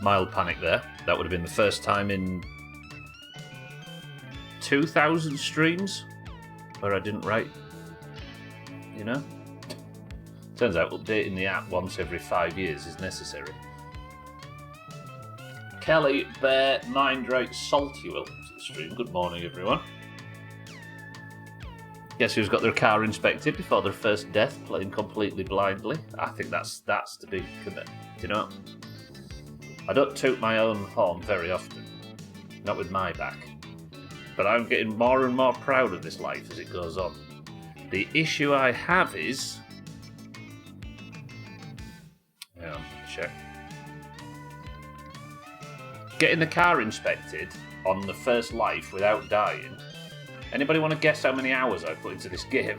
Mild panic there. That would have been the first time in 2,000 streams where I didn't write, you know? Turns out updating the app once every 5 years is necessary. Kelly Bear Mindrate Salty, welcome to the stream. Good morning, everyone. Guess who's got their car inspected before their first death, playing completely blindly? I think that's the big commit. Do you know? I don't toot my own horn very often. Not with my back. But I'm getting more and more proud of this life as it goes on. The issue I have is... Hang on, check. Getting the car inspected on the first life without dying. Anybody want to guess how many hours I put into this game?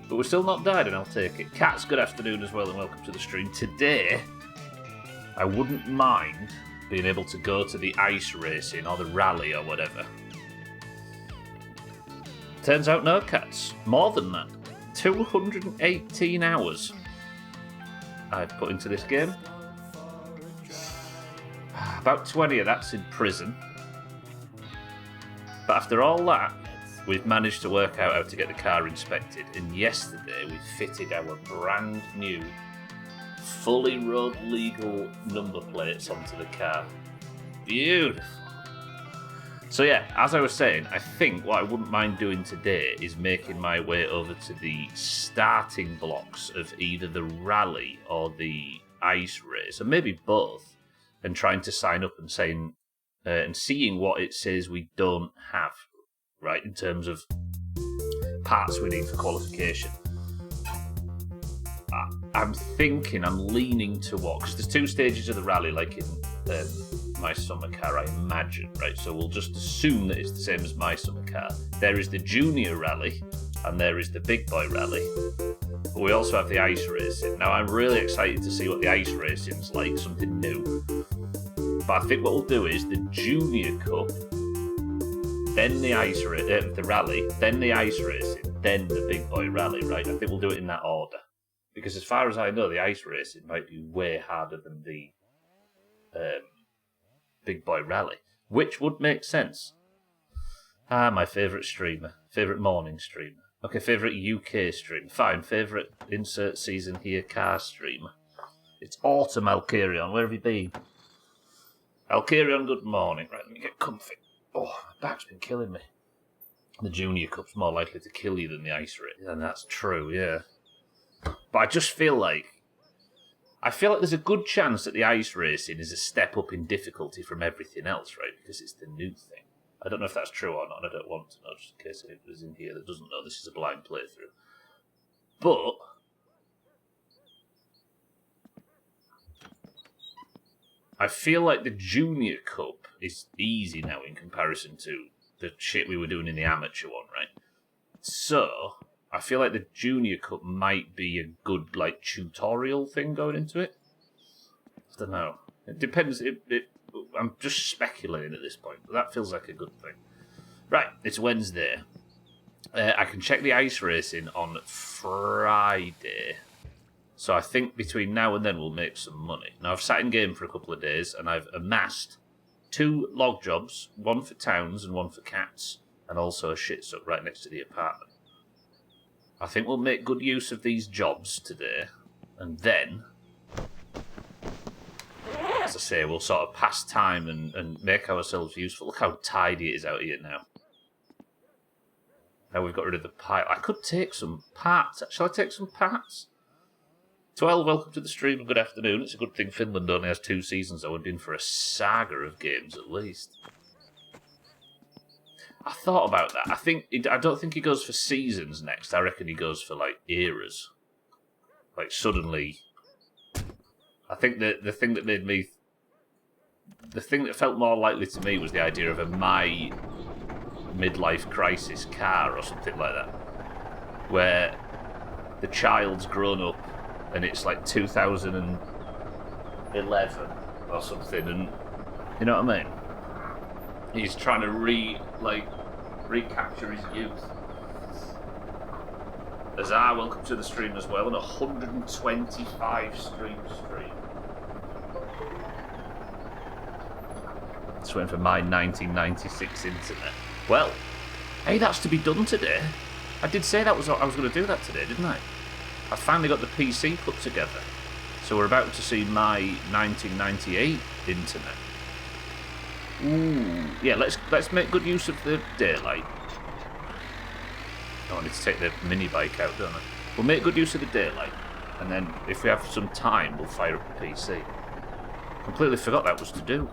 But we're still not died, and I'll take it. Cats, good afternoon as well, and welcome to the stream. Today, I wouldn't mind being able to go to the ice racing or the rally or whatever. Turns out no, Cats. More than that. 218 hours I've put into this game. About 20 of that's in prison. But after all that, we've managed to work out how to get the car inspected. And yesterday, we fitted our brand new, fully road legal number plates onto the car. Beautiful. So yeah, as I was saying, I think what I wouldn't mind doing today is making my way over to the starting blocks of either the rally or the ice race, or maybe both, and trying to sign up and saying... and seeing what it says we don't have, right, in terms of parts we need for qualification. I'm leaning towards, because there's two stages of the rally, like in my summer car, I imagine, right? So we'll just assume that it's the same as my summer car. There is the junior rally, and there is the big boy rally. But we also have the ice racing. Now, I'm really excited to see what the ice racing's like, something new. But I think what we'll do is the Junior Cup, then the the rally, then the ice racing, then the big boy rally, right? I think we'll do it in that order. Because as far as I know, the ice racing might be way harder than the big boy rally, which would make sense. My favourite streamer. Favourite morning streamer. Okay, favourite UK streamer. Fine, favourite insert season here car streamer. It's Autumn Alcarion. Where have you been? Alcarion, good morning. Right, let me get comfy. Oh, my back's been killing me. The Junior Cup's more likely to kill you than the ice race. And that's true, yeah. But I just feel like... there's a good chance that the ice racing is a step up in difficulty from everything else, right? Because it's the new thing. I don't know if that's true or not, and I don't want to know, just in case anyone's in here that doesn't know. This is a blind playthrough. But... I feel like the Junior Cup is easy now in comparison to the shit we were doing in the amateur one, right? So, I feel like the Junior Cup might be a good, like, tutorial thing going into it. I don't know. It depends. I'm just speculating at this point, but that feels like a good thing. Right, it's Wednesday. I can check the ice racing on Friday. So I think between now and then we'll make some money. Now, I've sat in game for a couple of days, and I've amassed 2 log jobs, one for towns and one for cats, and also a shit suck right next to the apartment. I think we'll make good use of these jobs today, and then, as I say, we'll sort of pass time and make ourselves useful. Look how tidy it is out here now. Now we've got rid of the pile. I could take some parts. Shall I take some parts? 12, welcome to the stream and good afternoon. It's a good thing Finland only has 2 seasons. I would have been for a saga of games at least. I thought about that. I don't think he goes for seasons next. I reckon he goes for, like, eras. Like, suddenly... I think the thing that made me... The thing that felt more likely to me was the idea of a My Midlife Crisis car or something like that. Where the child's grown up and it's like 2011 or something, and you know what I mean? He's trying to recapture his youth Bazaar, welcome to the stream as well. And 125 stream. Just waiting for my 1996 internet. Well, hey, that's to be done today. I did say that I was going to do that today, didn't I? I finally got the PC put together. So we're about to see my 1998 internet. Ooh, yeah, let's make good use of the daylight. Oh, I need to take the mini bike out, don't I? We'll make good use of the daylight, and then if we have some time, we'll fire up the PC. Completely forgot that was to do.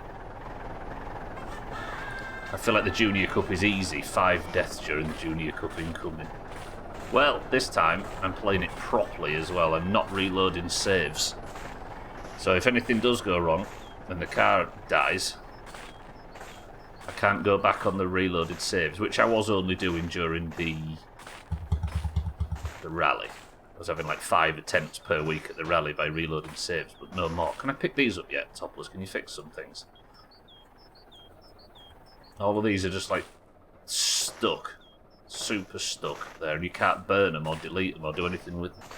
I feel like the Junior Cup is easy. 5 deaths during the Junior Cup incoming. Well, this time I'm playing it properly as well. I'm not reloading saves. So if anything does go wrong and the car dies, I can't go back on the reloaded saves, which I was only doing during the rally. I was having like 5 attempts per week at the rally by reloading saves, but no more. Can I pick these up yet, Topless? Can you fix some things? All of these are just like stuck. Super stuck there, and you can't burn them or delete them or do anything with them.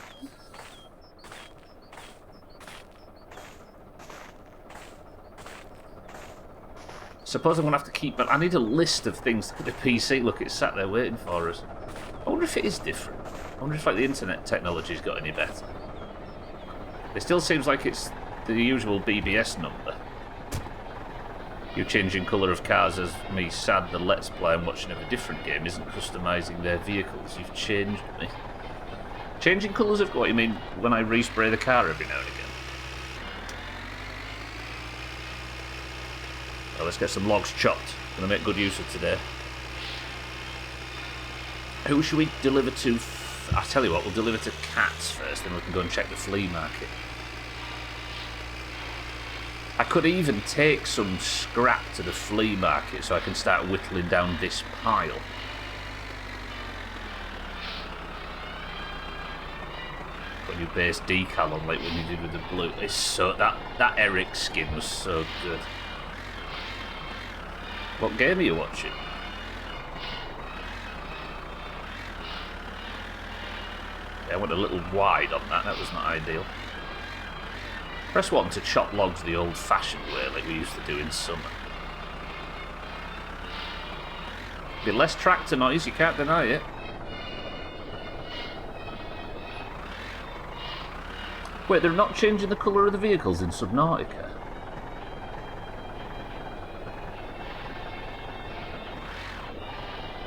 Suppose I'm going to have to keep... But I need a list of things to put the PC. Look, it's sat there waiting for us. I wonder if it is different. I wonder if like the internet technology's got any better. It still seems like it's the usual BBS number. You changing colour of cars as me sad the Let's Play I'm watching of a different game isn't customising their vehicles. You've changed me. Changing colours of what you mean when I respray the car every now and again? Well, let's get some logs chopped. Gonna make good use of today. Who should we deliver to? I tell you what, we'll deliver to Cats first, then we can go and check the flea market. I could even take some scrap to the flea market so I can start whittling down this pile. Got your base decal on like when you did with the blue. It's so that Eric skin was so good. What game are you watching? Yeah, I went a little wide on that. That was not ideal. Press 1 to chop logs the old-fashioned way, like we used to do in summer. Be less tractor noise, you can't deny it. Wait, they're not changing the colour of the vehicles in Subnautica?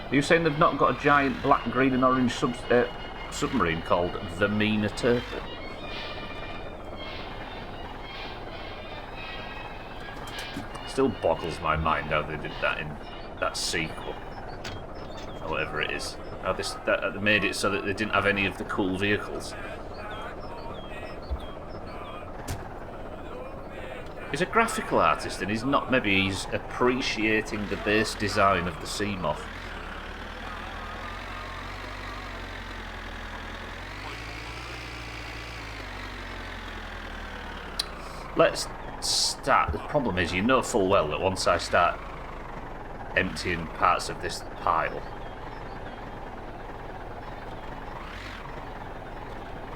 Are you saying they've not got a giant black, green and orange submarine called the Meaner Turtle? Still boggles my mind how they did that in that sequel, or whatever it is. How they made it so that they didn't have any of the cool vehicles. He's a graphical artist, and he's appreciating the base design of the Seamoth. Let's start. The problem is, you know full well that once I start emptying parts of this pile,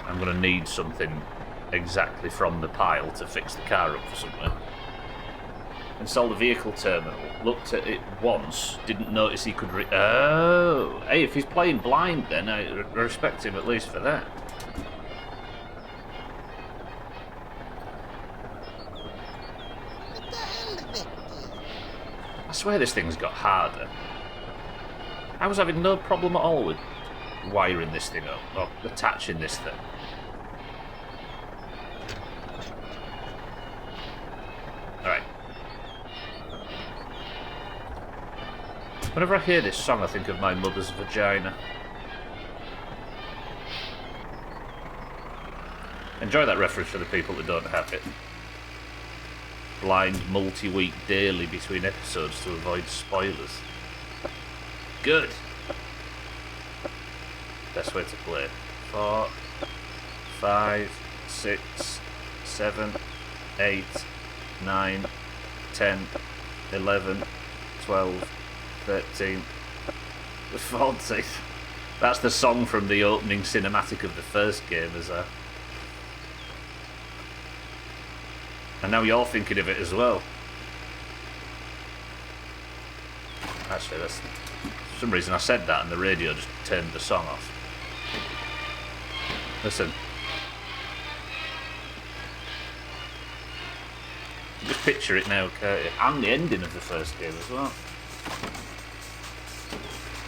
I'm going to need something exactly from the pile to fix the car up for somewhere. Installed the vehicle terminal, looked at it once, didn't notice he could oh! Hey, if he's playing blind then, I respect him at least for that. I swear this thing's got harder. I was having no problem at all with wiring this thing up, or attaching this thing. Alright. Whenever I hear this song, I think of my mother's vagina. Enjoy that reference for the people that don't have it. Blind multi-week daily between episodes to avoid spoilers. Good. Best way to play. 4, 5, 6, 7, 8, 9, 10, 11, 12, 13, 14. That's the song from the opening cinematic of the first game, as and now you're thinking of it as well. Actually, that's... For some reason I said that and the radio just turned the song off. Listen. Just picture it now, can't you? And the ending of the first game as well.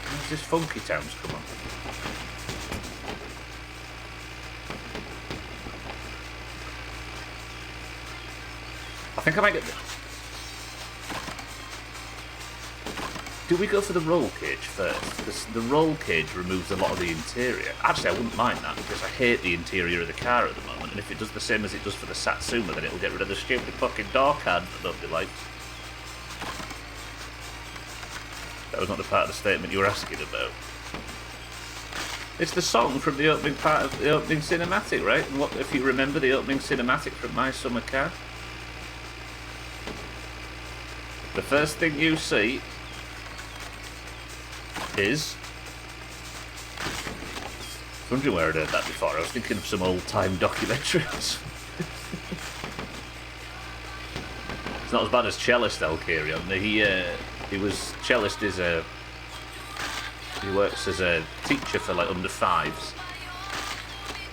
Where's this Funky Towns come on? I think I might get... Do we go for the roll cage first? Because the roll cage removes a lot of the interior. Actually, I wouldn't mind that, because I hate the interior of the car at the moment, and if it does the same as it does for the Satsuma, then it'll get rid of the stupid fucking door cards that nobody likes. That was not the part of the statement you were asking about. It's the song from the opening part of the opening cinematic, right? And what if you remember the opening cinematic from My Summer Car? The first thing you see is... I was wondering where I'd heard that before. I was thinking of some old-time documentaries. It's not as bad as Cellist Elkarion. He was... Cellist is a... He works as a teacher for like under fives.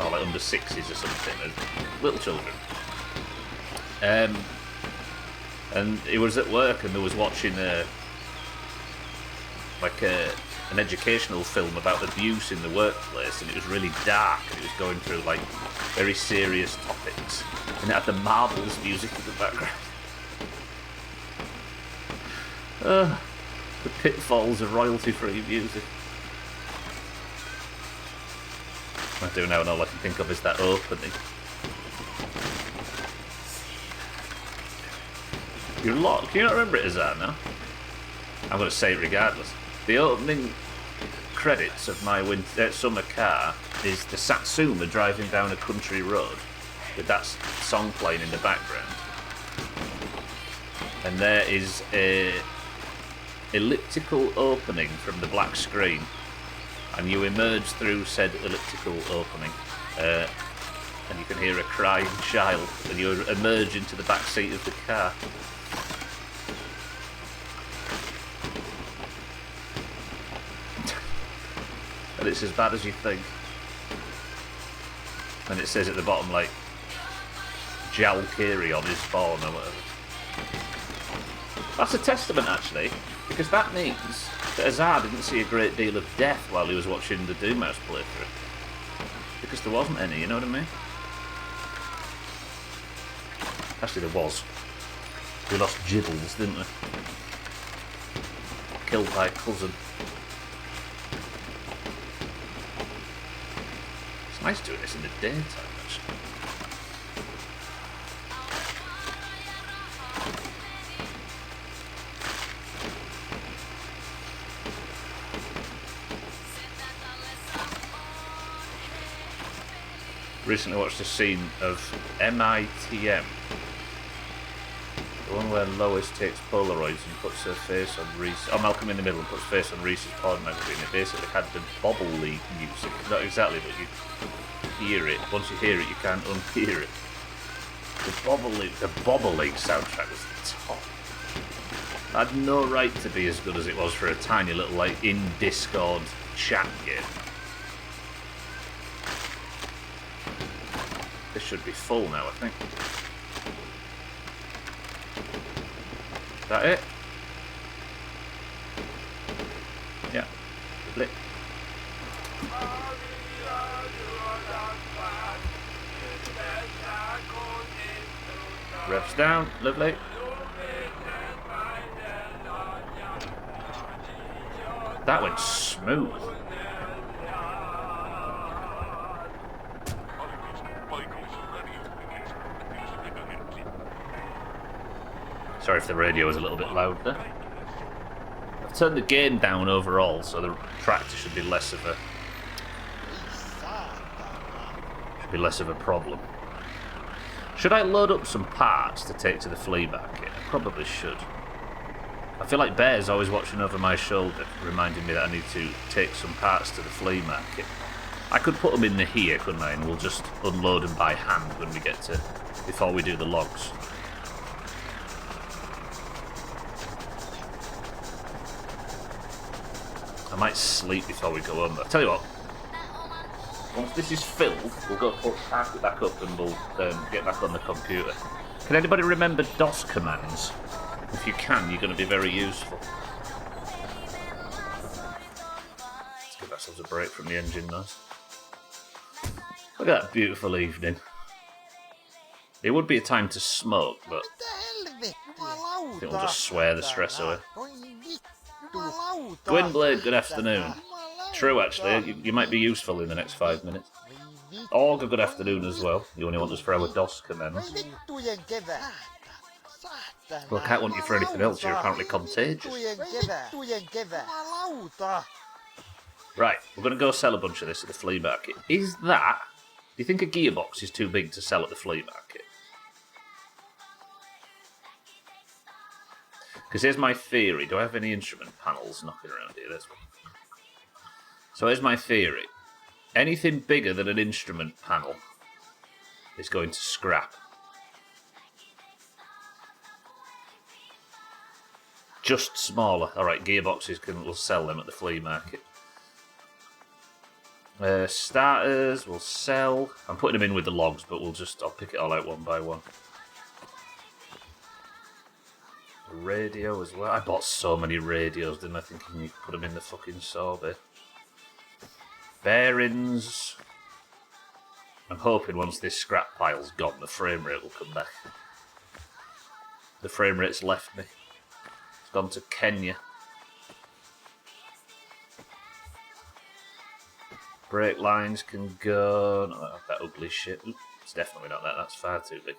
Or like under sixes or something. Little children. And he was at work and they was watching an educational film about abuse in the workplace, and it was really dark and it was going through like very serious topics, and it had the Marbles music in the background. The pitfalls of royalty-free music. I do now, and all I can think of is that opening. You're locked. Can you not remember it as that now? I'm going to say it regardless. The opening credits of My Summer Car is the Satsuma driving down a country road with that song playing in the background. And there is a elliptical opening from the black screen, and you emerge through said elliptical opening, and you can hear a crying child, and you emerge into the back seat of the car. And it's as bad as you think. And it says at the bottom, like, Jalkarion is born or whatever. That's a testament, actually, because that means that Azar didn't see a great deal of death while he was watching the Doomhaus playthrough. Because there wasn't any, you know what I mean? Actually, there was. We lost Gibbles, didn't we? Killed by a cousin. It's nice doing this in the daytime, actually. Recently watched a scene of MITM. The one where Lois takes Polaroids and puts her face on Reese. Oh, Malcolm in the Middle and puts face on Reese's porn magazine. It basically had the Bobble League music. Not exactly, but you hear it. Once you hear it, you can't unhear it. The Bobble League soundtrack was top. It had no right to be as good as it was for a tiny little, like, in Discord chat game. This should be full now, I think. Is that it? Yeah. Lovely. Revs down. Lovely. That went smooth. Sorry if the radio was a little bit loud there. I've turned the gain down overall, so the tractor should be less of a problem. Should I load up some parts to take to the flea market? I probably should. I feel like Bear's always watching over my shoulder, reminding me that I need to take some parts to the flea market. I could put them in the here, couldn't I? And we'll just unload them by hand when we get to... before we do the logs. I might sleep before we go home, but I'll tell you what. Once this is filled, we'll go park it back up and we'll get back on the computer. Can anybody remember DOS commands? If you can, you're going to be very useful. Let's give ourselves a break from the engine noise. Look at that beautiful evening. It would be a time to smoke, but I think we'll just swear the stress away. Gwynblade, good afternoon. True, actually, you might be useful in the next 5 minutes. Olga, good afternoon as well. You only want us for our DOS commands. Well, I can't want you for anything else. You're apparently contagious. Right, we're going to go sell a bunch of this at the flea market. Is that... do you think a gearbox is too big to sell at the flea market? Because here's my theory. Do I have any instrument panels knocking around here? There's one. So here's my theory. Anything bigger than an instrument panel is going to scrap. Just smaller. Alright, gearboxes, we'll sell them at the flea market. Starters, we'll sell. I'm putting them in with the logs, but I'll pick it all out one by one. Radio as well. I bought so many radios, didn't I? Thinking you could put them in the fucking saw bit. Bearings. I'm hoping once this scrap pile's gone, the frame rate will come back. The frame rate's left me. It's gone to Kenya. Brake lines can go. Not that ugly shit. Oop, it's definitely not that. That's far too big.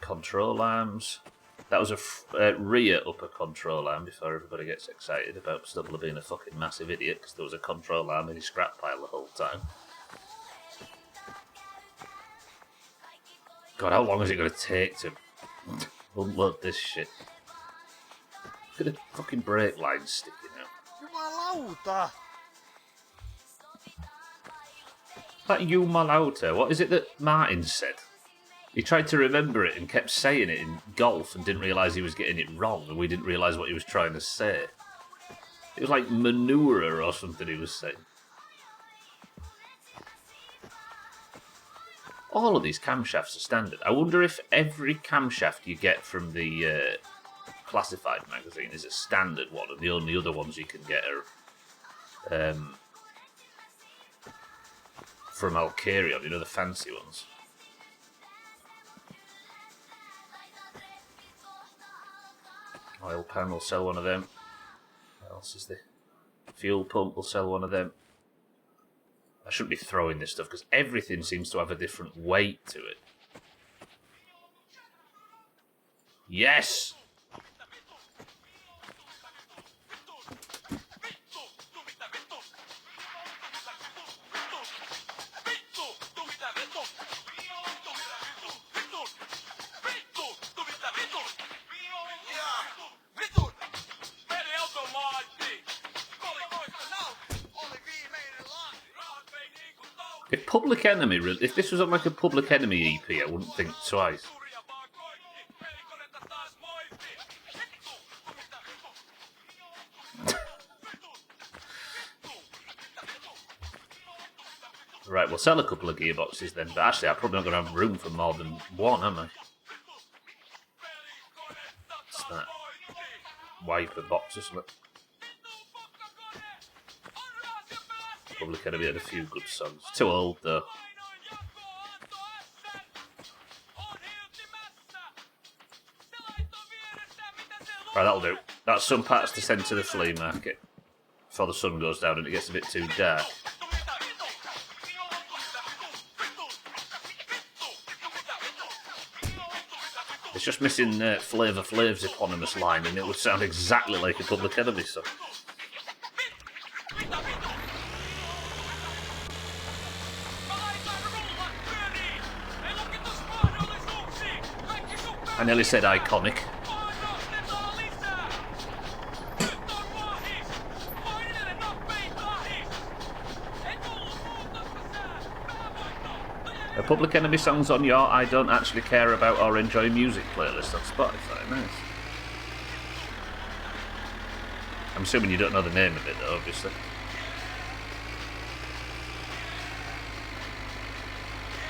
Control arms. That was a rear upper control arm before everybody gets excited about Stubble being a fucking massive idiot because there was a control arm in his scrap pile the whole time. God, how long is it going to take to unload this shit? Look at the fucking brake lines sticking out. That Jumalauta, what is it that Martin said? He tried to remember it and kept saying it in golf and didn't realise he was getting it wrong, and we didn't realise what he was trying to say. It was like manure or something he was saying. All of these camshafts are standard. I wonder if every camshaft you get from the Classified magazine is a standard one, and the only other ones you can get are from Alcarion, you know, the fancy ones. Oil pan will sell one of them. What else is there? Fuel pump will sell one of them. I shouldn't be throwing this stuff because everything seems to have a different weight to it. Yes! If Public Enemy, if this was on like a Public Enemy EP, I wouldn't think twice. Right, we'll sell a couple of gearboxes then, but actually I'm probably not going to have room for more than one, am I? What's that? Wiper box or something. Public Enemy had a few good songs. Too old though. Right, that'll do. That's some parts to send to the flea market before the sun goes down and it gets a bit too dark. It's just missing Flavor Flav's eponymous line and it would sound exactly like a Public Enemy song. I nearly said iconic. A Public Enemy songs on your I don't actually care about or enjoy music playlist on Spotify. Nice. I'm assuming you don't know the name of it though, obviously.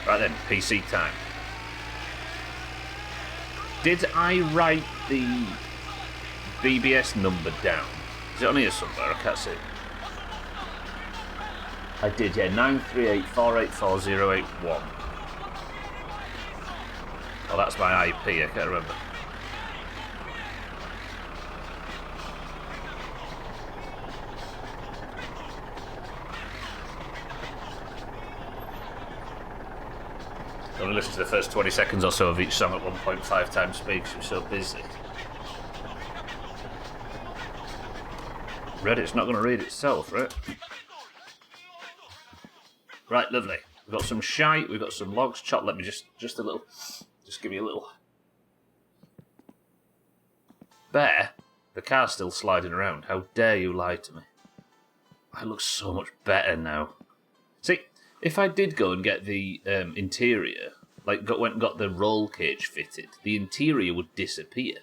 Right then, PC time. Did I write the BBS number down? Is it on here somewhere? I can't see it. I did, yeah. 938484081. Oh, that's my IP. I can't remember. Only listen to the first 20 seconds or so of each song at 1.5 times speed because you're so busy. Reddit's not going to read itself, right? Right, lovely. We've got some shite, we've got some logs chopped. Let me just a little, just give me a little. Bear, the car's still sliding around. How dare you lie to me? I look so much better now. See, if I did go and get the interior, like went and got the roll cage fitted, the interior would disappear.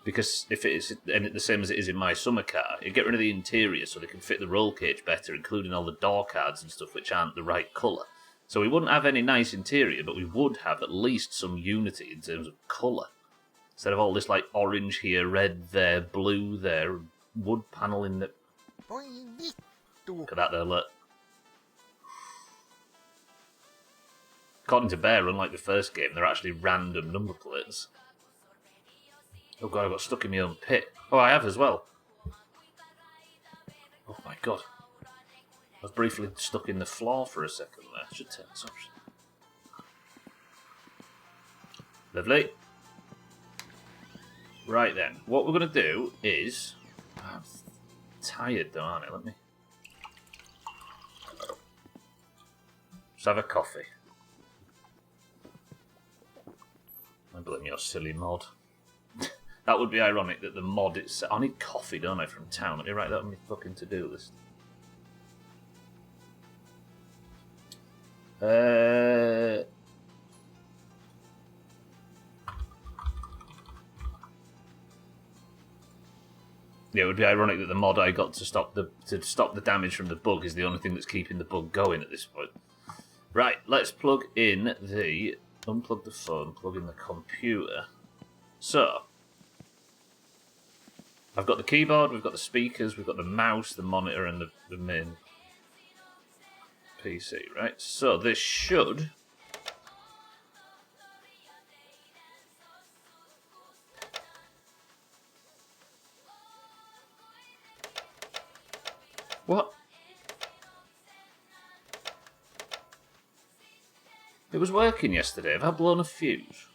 Because if it is the same as it is in my summer car, you get rid of the interior so they can fit the roll cage better, including all the door cards and stuff which aren't the right colour. So we wouldn't have any nice interior, but we would have at least some unity in terms of colour. Instead of all this like orange here, red there, blue there, wood panel in the... Look at that there, look. According to Bear, unlike the first game, they're actually random number plates. Oh god, I got stuck in my own pit. Oh, I have as well. Oh my god. I was briefly stuck in the floor for a second there. I should turn this off. Lovely. Right then, what we're going to do is... I'm tired though, aren't I? Let me... Just have a coffee. I blame your silly mod. That would be ironic that the mod itself... I need coffee, don't I, from town? Let me write that on my fucking to-do list. Yeah, it would be ironic that the mod I got to stop the damage from the bug is the only thing that's keeping the bug going at this point. Right, let's plug in the... Unplug the phone, plug in the computer. So... I've got the keyboard, we've got the speakers, we've got the mouse, the monitor, and the main PC, right? So this should... What? It was working yesterday. Have I blown a fuse?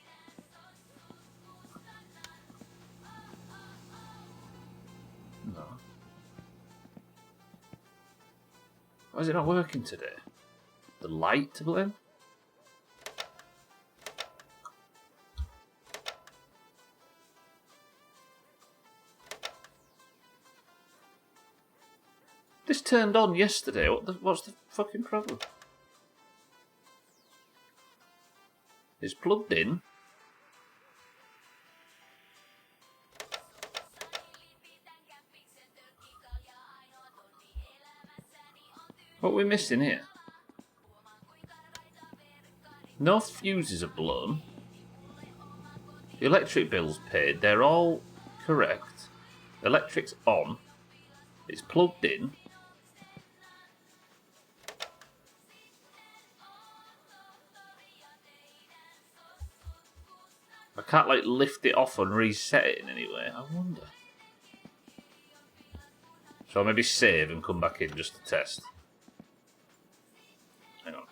No. Why is it not working today? The light to blame? This turned on yesterday. What's the fucking problem? It's plugged in. What are we missing here? No fuses are blown. The electric bill's paid. They're all correct. Electric's on. It's plugged in. I can't, like, lift it off and reset it in any way. I wonder. So I'll maybe save and come back in just to test. Hang on.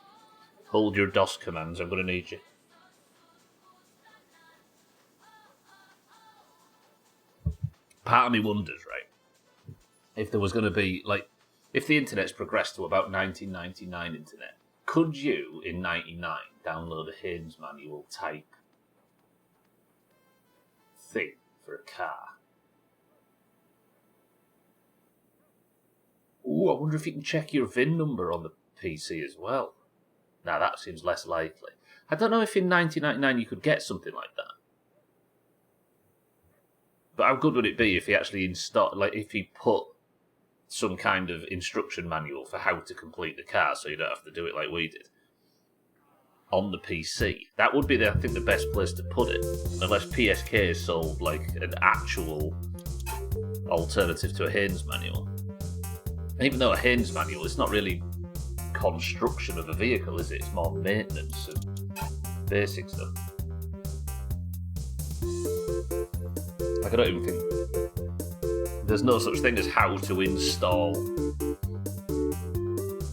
Hold your DOS commands. I'm going to need you. Part of me wonders, right, if there was going to be, like, if the internet's progressed to about 1999 internet, could you, in 99, download a Haynes manual type thing for a car? Ooh, I wonder if you can check your VIN number on the PC as well. Now that seems less likely. I don't know if in 1999 you could get something like that. But how good would it be if he actually if he put some kind of instruction manual for how to complete the car, so you don't have to do it like we did on the PC? That would be, I think, the best place to put it, unless PSK sold like an actual alternative to a Haynes manual. And even though a Haynes manual, it's not really construction of a vehicle, is it? It's more maintenance and basic stuff. Like, I don't even think there's no such thing as how to install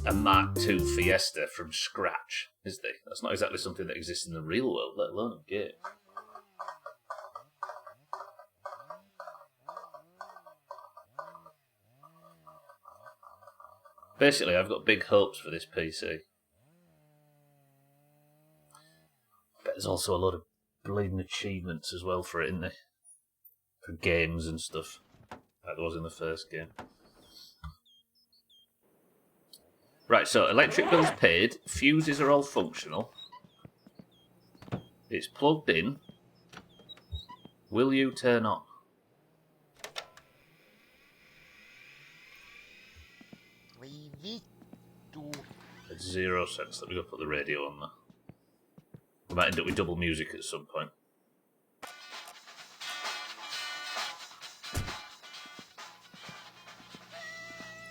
a Mark II Fiesta from scratch, is there? That's not exactly something that exists in the real world, let alone a game. Basically, I've got big hopes for this PC. But there's also a lot of bleeding achievements as well for it, isn't there? For games and stuff, like there was in the first game. Right, so electric bill's paid, fuses are all functional. It's plugged in. Will you turn on? It's 0 cents. Let me go put the radio on there. We might end up with double music at some point.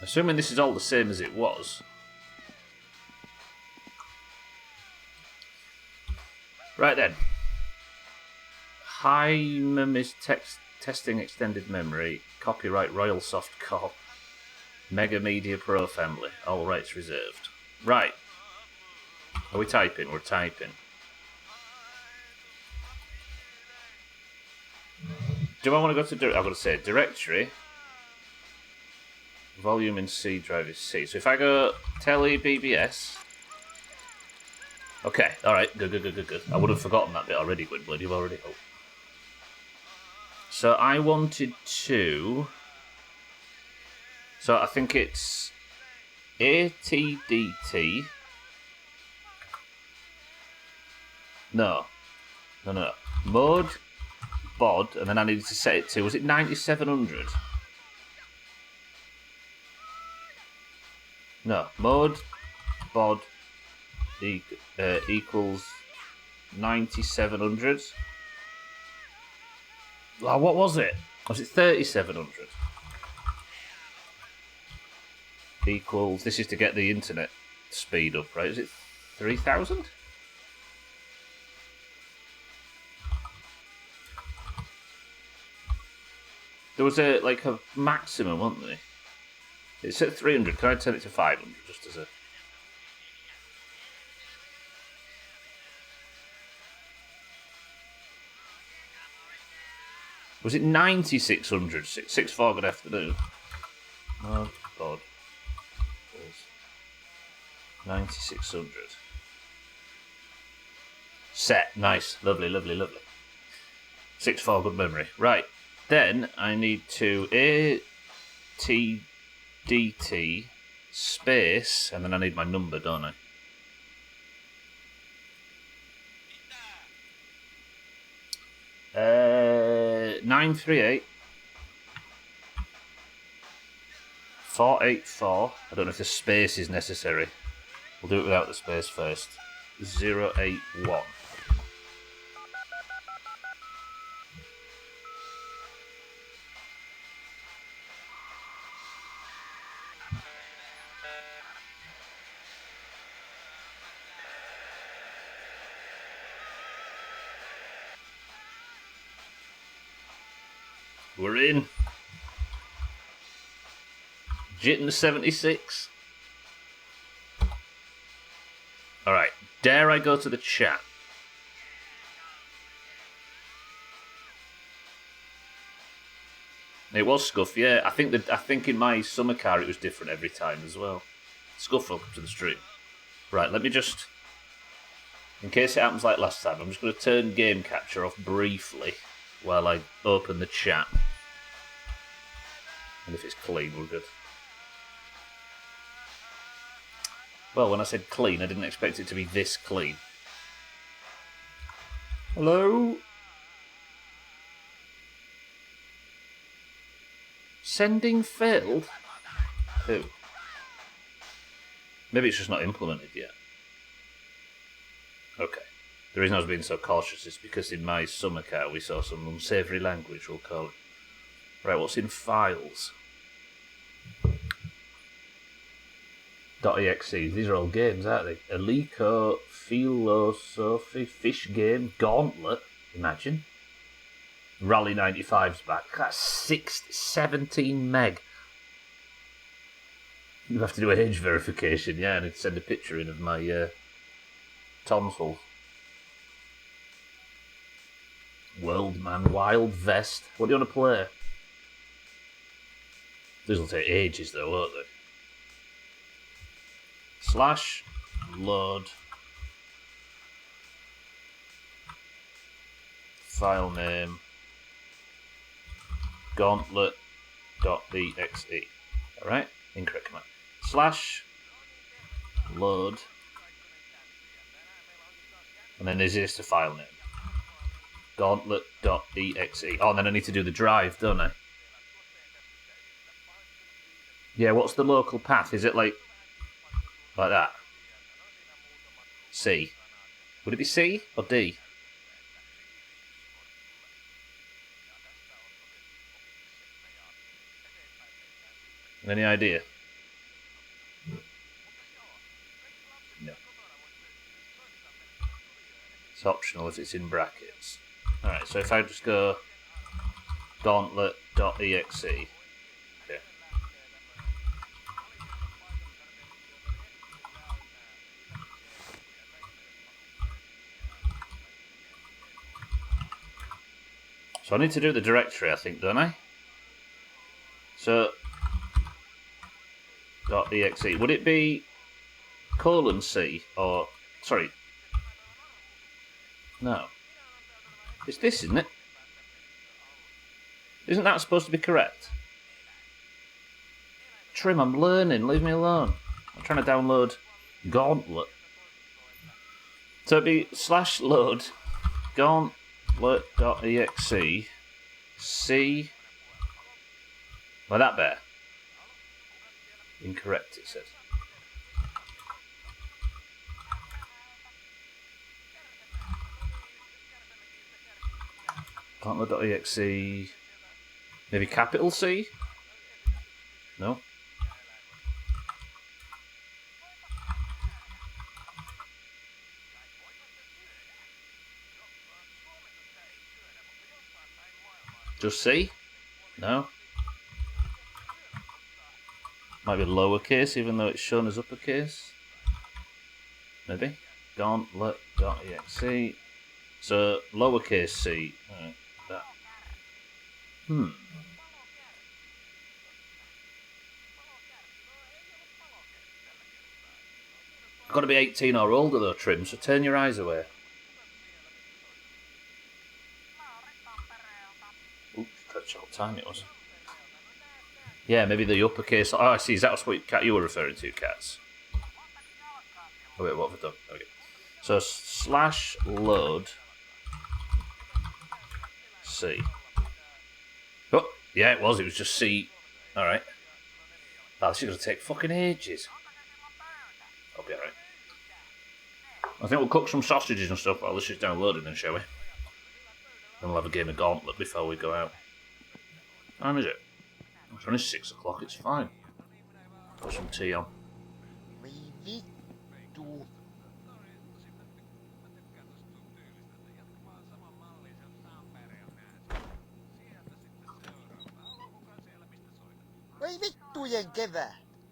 Assuming this is all the same as it was. Right then. HMY is testing extended memory. Copyright Royal Soft Corp. Mega Media Pro Family. All rights reserved. Right. Are we typing? We're typing. Do I want to go to... I've got to say directory. Volume in C drive is C. So if I go Tele BBS... Okay, alright, good. I would have forgotten that bit already, Gwynblood. You've already helped. So I wanted to... So I think it's ATDT. No. Mode, bod, and then I needed to set it to, was it 9700? No, mode, bod, equals 9700. Oh, what was it? Was it 3700? Equals, this is to get the internet speed up, right? Is it 3000? There was a maximum, wasn't there? It's at 300. Can I turn it to 500 just as a... Was it 9600? 6-4, good afternoon. Oh, God. 9600. Set. Nice. Lovely. 6-4, good memory. Right. Then I need to ATDT space, and then I need my number, don't I? Uh, 938 484. I don't know if the space is necessary. We'll do it without the space first. 081. We're in. Jitten 76. Alright, dare I go to the chat? It was Scuff, yeah. I think in my summer car it was different every time as well. Scuff, welcome to the stream. Right, let me just... In case it happens like last time, I'm just going to turn Game Capture off briefly while I open the chat. And if it's clean, we're good. Well, when I said clean, I didn't expect it to be this clean. Hello? Sending failed? Who? Maybe it's just not implemented yet. Okay. The reason I was being so cautious is because in my summer car we saw some unsavoury language, we'll call it. Right, what's in files? .exe, these are all games, aren't they? Alico, Philosophy, Fish Game, Gauntlet, imagine. Rally 95's back. That's 17 meg. You have to do a age verification, yeah, and I'd send a picture in of my tonsils. World Man, Wild Vest. What do you want to play? These will take ages though, won't they? Slash load file name gauntlet.exe. Alright? Incorrect command. Slash load, and then there's this a file name gauntlet.exe. Oh, and then I need to do the drive, don't I? Yeah, what's the local path? Is it like that? C. Would it be C or D? Any idea? No. It's optional if it's in brackets. Alright, so if I just go gauntlet.exe. Okay. So I need to do the directory, I think, don't I? So .exe. Would it be :C or sorry? No. It's this, isn't it? Isn't that supposed to be correct? Trim, I'm learning. Leave me alone. I'm trying to download Gauntlet. So it'd be /load gauntlet.exe C. Well, that better. Incorrect, it says. Gauntlet.exe. Maybe capital C? No. Just C? No. Might be lowercase, even though it's shown as uppercase. Maybe. Gauntlet.exe. So, lowercase c. That. Got to be 18 or older though, Trim, so turn your eyes away. Oops, that's what time it was. Yeah, maybe the uppercase. Oh, I see. Is that what cat you were referring to, cats? Oh, wait, what have I done? Okay. So, /load C. Oh, yeah, it was. It was just C. Alright. Oh, this is going to take fucking ages. I'll be alright. I think we'll cook some sausages and stuff while this is downloading then, shall we? Then we'll have a game of Gauntlet before we go out. What time is it? It's only 6 o'clock, it's fine. Put some tea on.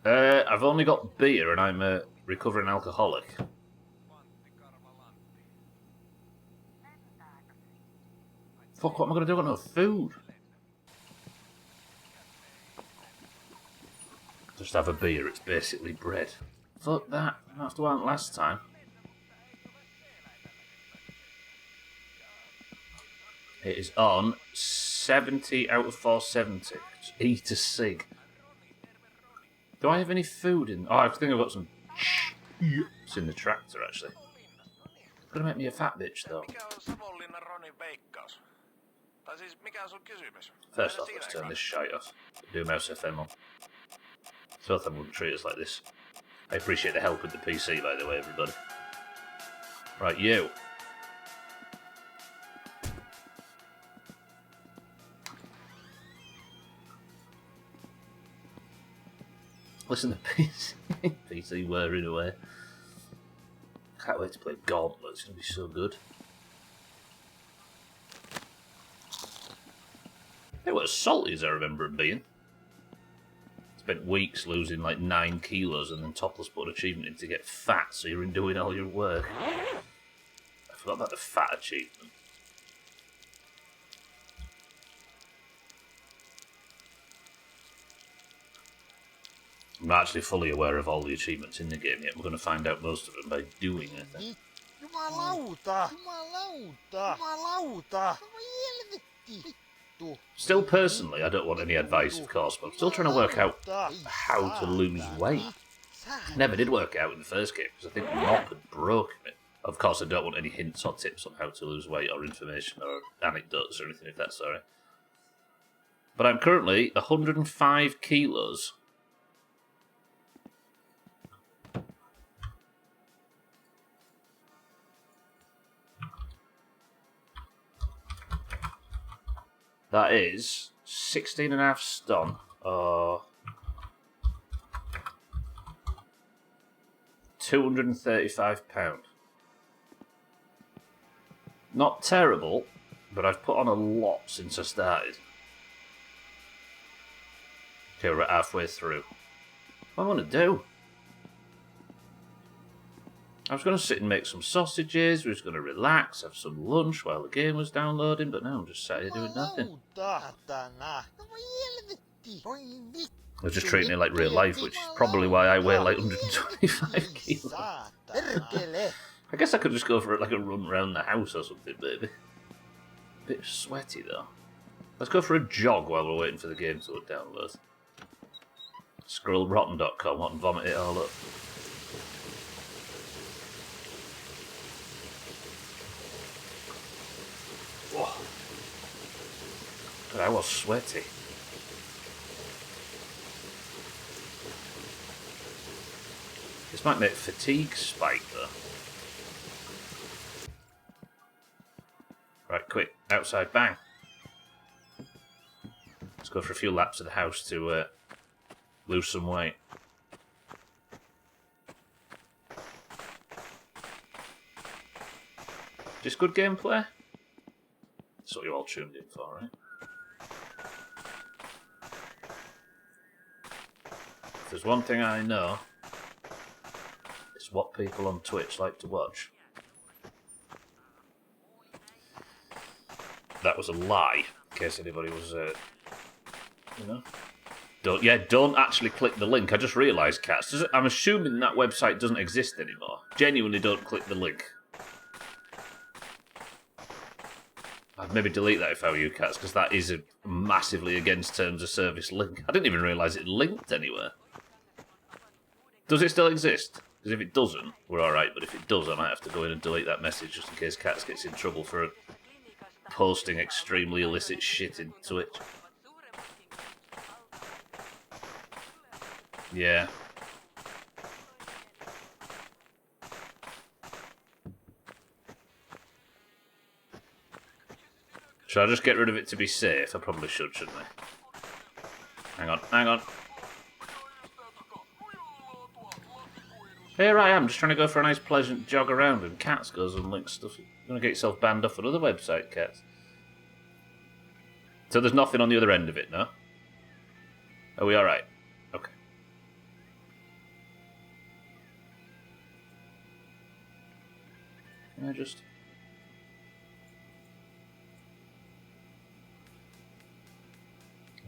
I've only got beer and I'm a recovering alcoholic. Fuck, what am I going to do? I've got no food. Just have a beer, it's basically bread. Fuck that, that's the one last time. It is on 70 out of 470. Just eat a cig. Do I have any food in? Oh, I think I've got some It's in the tractor, actually. It's gonna make me a fat bitch, though. First off, let's turn this shite off. Doomhaus FM on. Thought I wouldn't treat us like this. I appreciate the help with the PC, by the way, everybody. Right, you. Listen to PC. PC whirring away. Can't wait to play Gauntlet. It's going to be so good. They were as salty as I remember them being. Spent weeks losing like 9 kilos and then Topless put an achievement in to get fat, so you're doing all your work. I forgot about the fat achievement. I'm not actually fully aware of all the achievements in the game yet. We're going to find out most of them by doing it, I think. Still, personally, I don't want any advice, of course, but I'm still trying to work out how to lose weight. Never did work out in the first game, because I think Mop had broken it. Of course, I don't want any hints or tips on how to lose weight or information or anecdotes or anything, if that's alright. But I'm currently 105 kilos. That is 16.5 stone, or 235 £. Not terrible, but I've put on a lot since I started. Okay, we're halfway through. What do I want to do? I was going to sit and make some sausages, we was going to relax, have some lunch while the game was downloading, but now I'm just sat here doing nothing. I was just treating it like real life, which is probably why I weigh like 125 kilos. I guess I could just go for like a run around the house or something, baby. A bit sweaty though. Let's go for a jog while we're waiting for the game to download. Scrollrotten.com, want to vomit it all up. Whoa. God, I was sweaty. This might make fatigue spike though. Right, quick, outside, bang. Let's go for a few laps of the house to lose some weight. Just good gameplay? That's what you all tuned in for, right? If there's one thing I know, it's what people on Twitch like to watch. That was a lie, in case anybody was, you know. Don't actually click the link. I just realised, Cats. I'm assuming that website doesn't exist anymore. Genuinely don't click the link. I'd maybe delete that if I were you, Cats, because that is a massively against terms of service link. I didn't even realise it linked anywhere. Does it still exist? Because if it doesn't, we're alright, but if it does, I might have to go in and delete that message just in case Cats gets in trouble for posting extremely illicit shit in Twitch. Yeah. Should I just get rid of it to be safe? I probably should, shouldn't I? Hang on, hang on. Here I am, just trying to go for a nice pleasant jog around, and Cats goes and links stuff. You're going to get yourself banned off another website, Cats. So there's nothing on the other end of it, no? Are we alright? Okay. Can I just...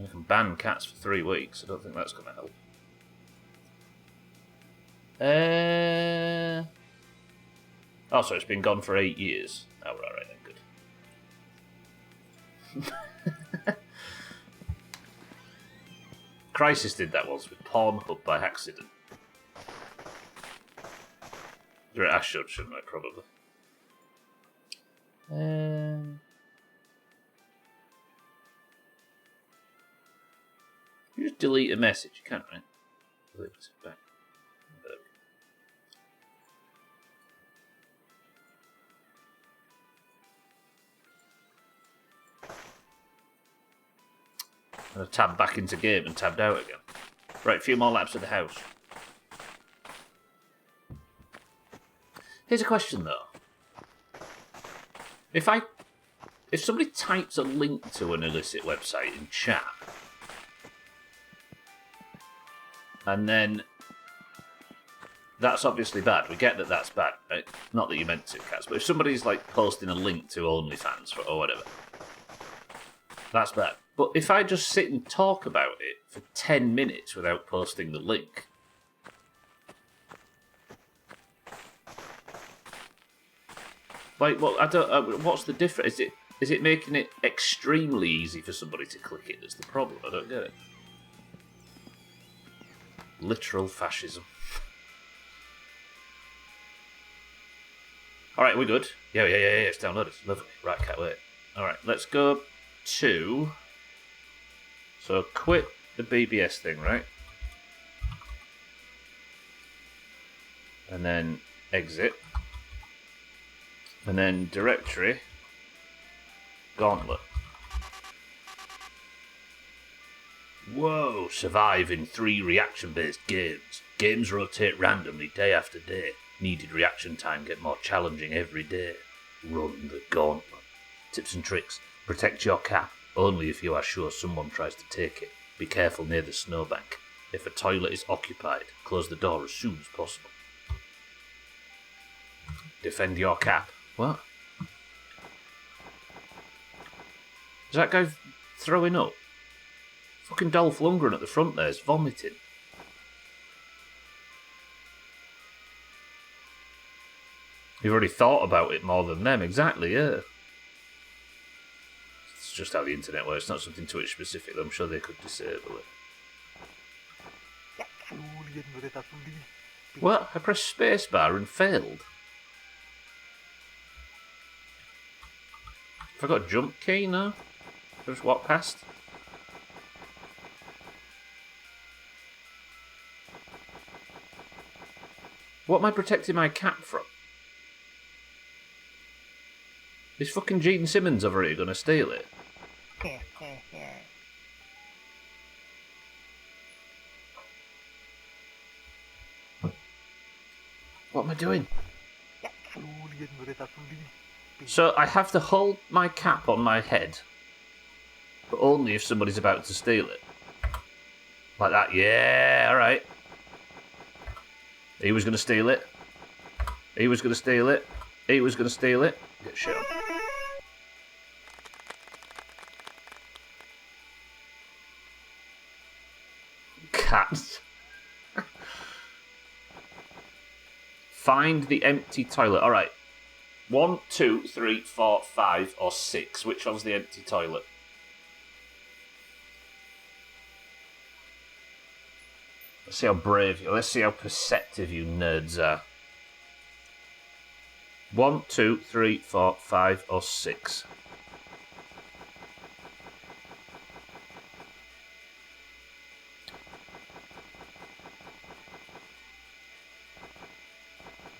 I can ban Cats for 3 weeks. I don't think that's going to help. Oh, so it's been gone for 8 years. Oh, we're alright then, good. Crisis did that once with Pornhub by accident. I should, shouldn't I? Probably. You just delete a message. You can't, right? Delete it back. And I tabbed back into game and tabbed out again. Right, a few more laps of the house. Here's a question though. If somebody types a link to an illicit website in chat, and then that's obviously bad. We get that that's bad, right? Not that you meant to, Cats, but if somebody's like posting a link to OnlyFans or whatever, that's bad. But if I just sit and talk about it for 10 minutes without posting the link, like, well, I don't. What's the difference? Is it making it extremely easy for somebody to click it? That's the problem. I don't get it. Literal fascism. All right, we're good. Yeah. It's downloaded. Lovely. Right, can't wait. All right, let's go to. So quit the BBS thing, right? And then exit. And then directory. Gauntlet. Whoa, survive in 3 reaction-based games. Games rotate randomly day after day. Needed reaction time get more challenging every day. Run the gauntlet. Tips and tricks. Protect your cap, only if you are sure someone tries to take it. Be careful near the snowbank. If a toilet is occupied, close the door as soon as possible. Defend your cap. What? Is that guy throwing up? Fucking Dolph Lundgren at the front there is vomiting. You've already thought about it more than them, exactly, yeah. It's just how the internet works, it's not something Twitch specific, I'm sure they could disable it. What? I pressed spacebar and failed. Have I got a jump key? No? Just walk past? What am I protecting my cat from? Is fucking Gene Simmons over here gonna steal it? What am I doing? So I have to hold my cap on my head, but only if somebody's about to steal it. Like that, yeah, alright. He was going to steal it. He was going to steal it. He was going to steal it. Get shit on. Cats. Find the empty toilet. Alright. 1, 2, 3, 4, 5, or 6. Which one's the empty toilet? Let's see how brave you are. Let's see how perceptive you nerds are. 1, 2, 3, 4, 5, or 6.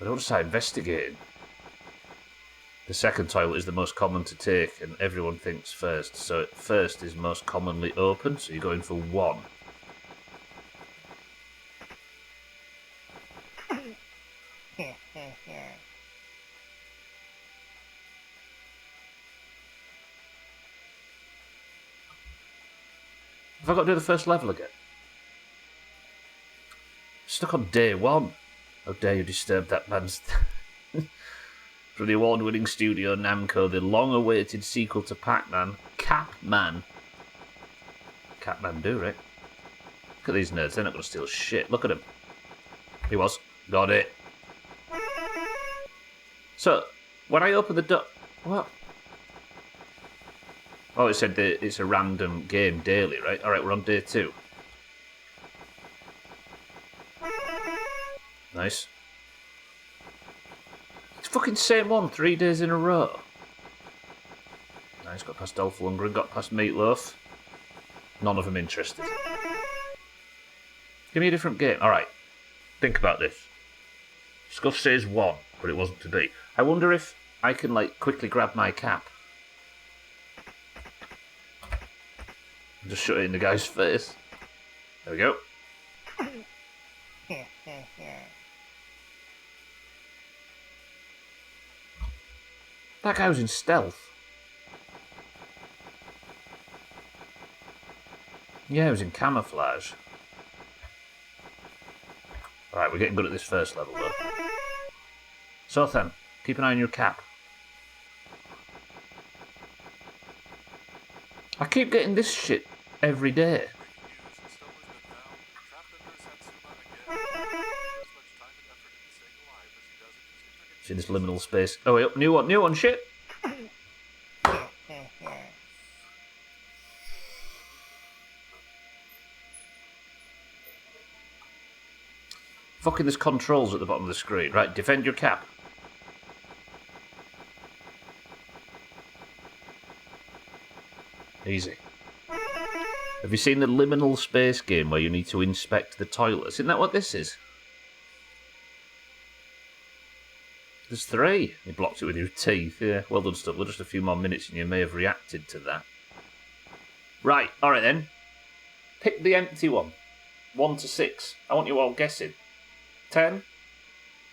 I don't want to start investigating. The second toilet is the most common to take, and everyone thinks first. So first is most commonly open, so you're going for 1. Have I got to do the first level again? Stuck on day 1. How dare you disturb that man's... From the award-winning studio Namco, the long-awaited sequel to Pac-Man, Cap-Man. Cap-Man do, right? Look at these nerds, they're not going to steal shit. Look at him. He was. Got it. So, when I open the door... What? Oh, it said that it's a random game daily, right? Alright, we're on day 2. Nice. fucking same one 3 days in a row. Nice, got past Dolph Lundgren, got past Meatloaf. None of them interested. Give me a different game. Alright, think about this. Scuff says 1, but it wasn't to be. I wonder if I can, like, quickly grab my cap. And just shut it in the guy's face. There we go. That guy was in stealth. Yeah, he was in camouflage. Alright, we're getting good at this first level, though. So then, keep an eye on your cap. I keep getting this shit every day. See this liminal space. Oh, wait, new one, shit! Fucking there's controls at the bottom of the screen. Right, defend your cap. Easy. Have you seen the liminal space game where you need to inspect the toilets? Isn't that what this is? There's 3. You blocked it with your teeth. Yeah, well done stuff. Well, just a few more minutes and you may have reacted to that. Right, alright then. Pick the empty one. 1 to 6. I want you all guessing. 10,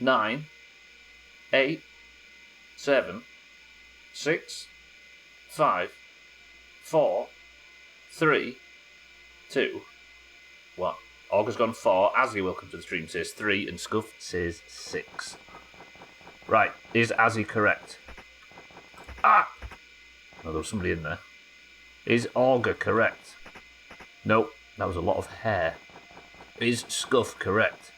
9, 8, 7, 6, 5, 4, 3, 2, 1. Olga's gone 4. Azzy, welcome to the stream, says 3. And Scuff says 6. Right, is Azzy correct? Ah! Oh, there was somebody in there. Is Olga correct? Nope, that was a lot of hair. Is Scuff correct?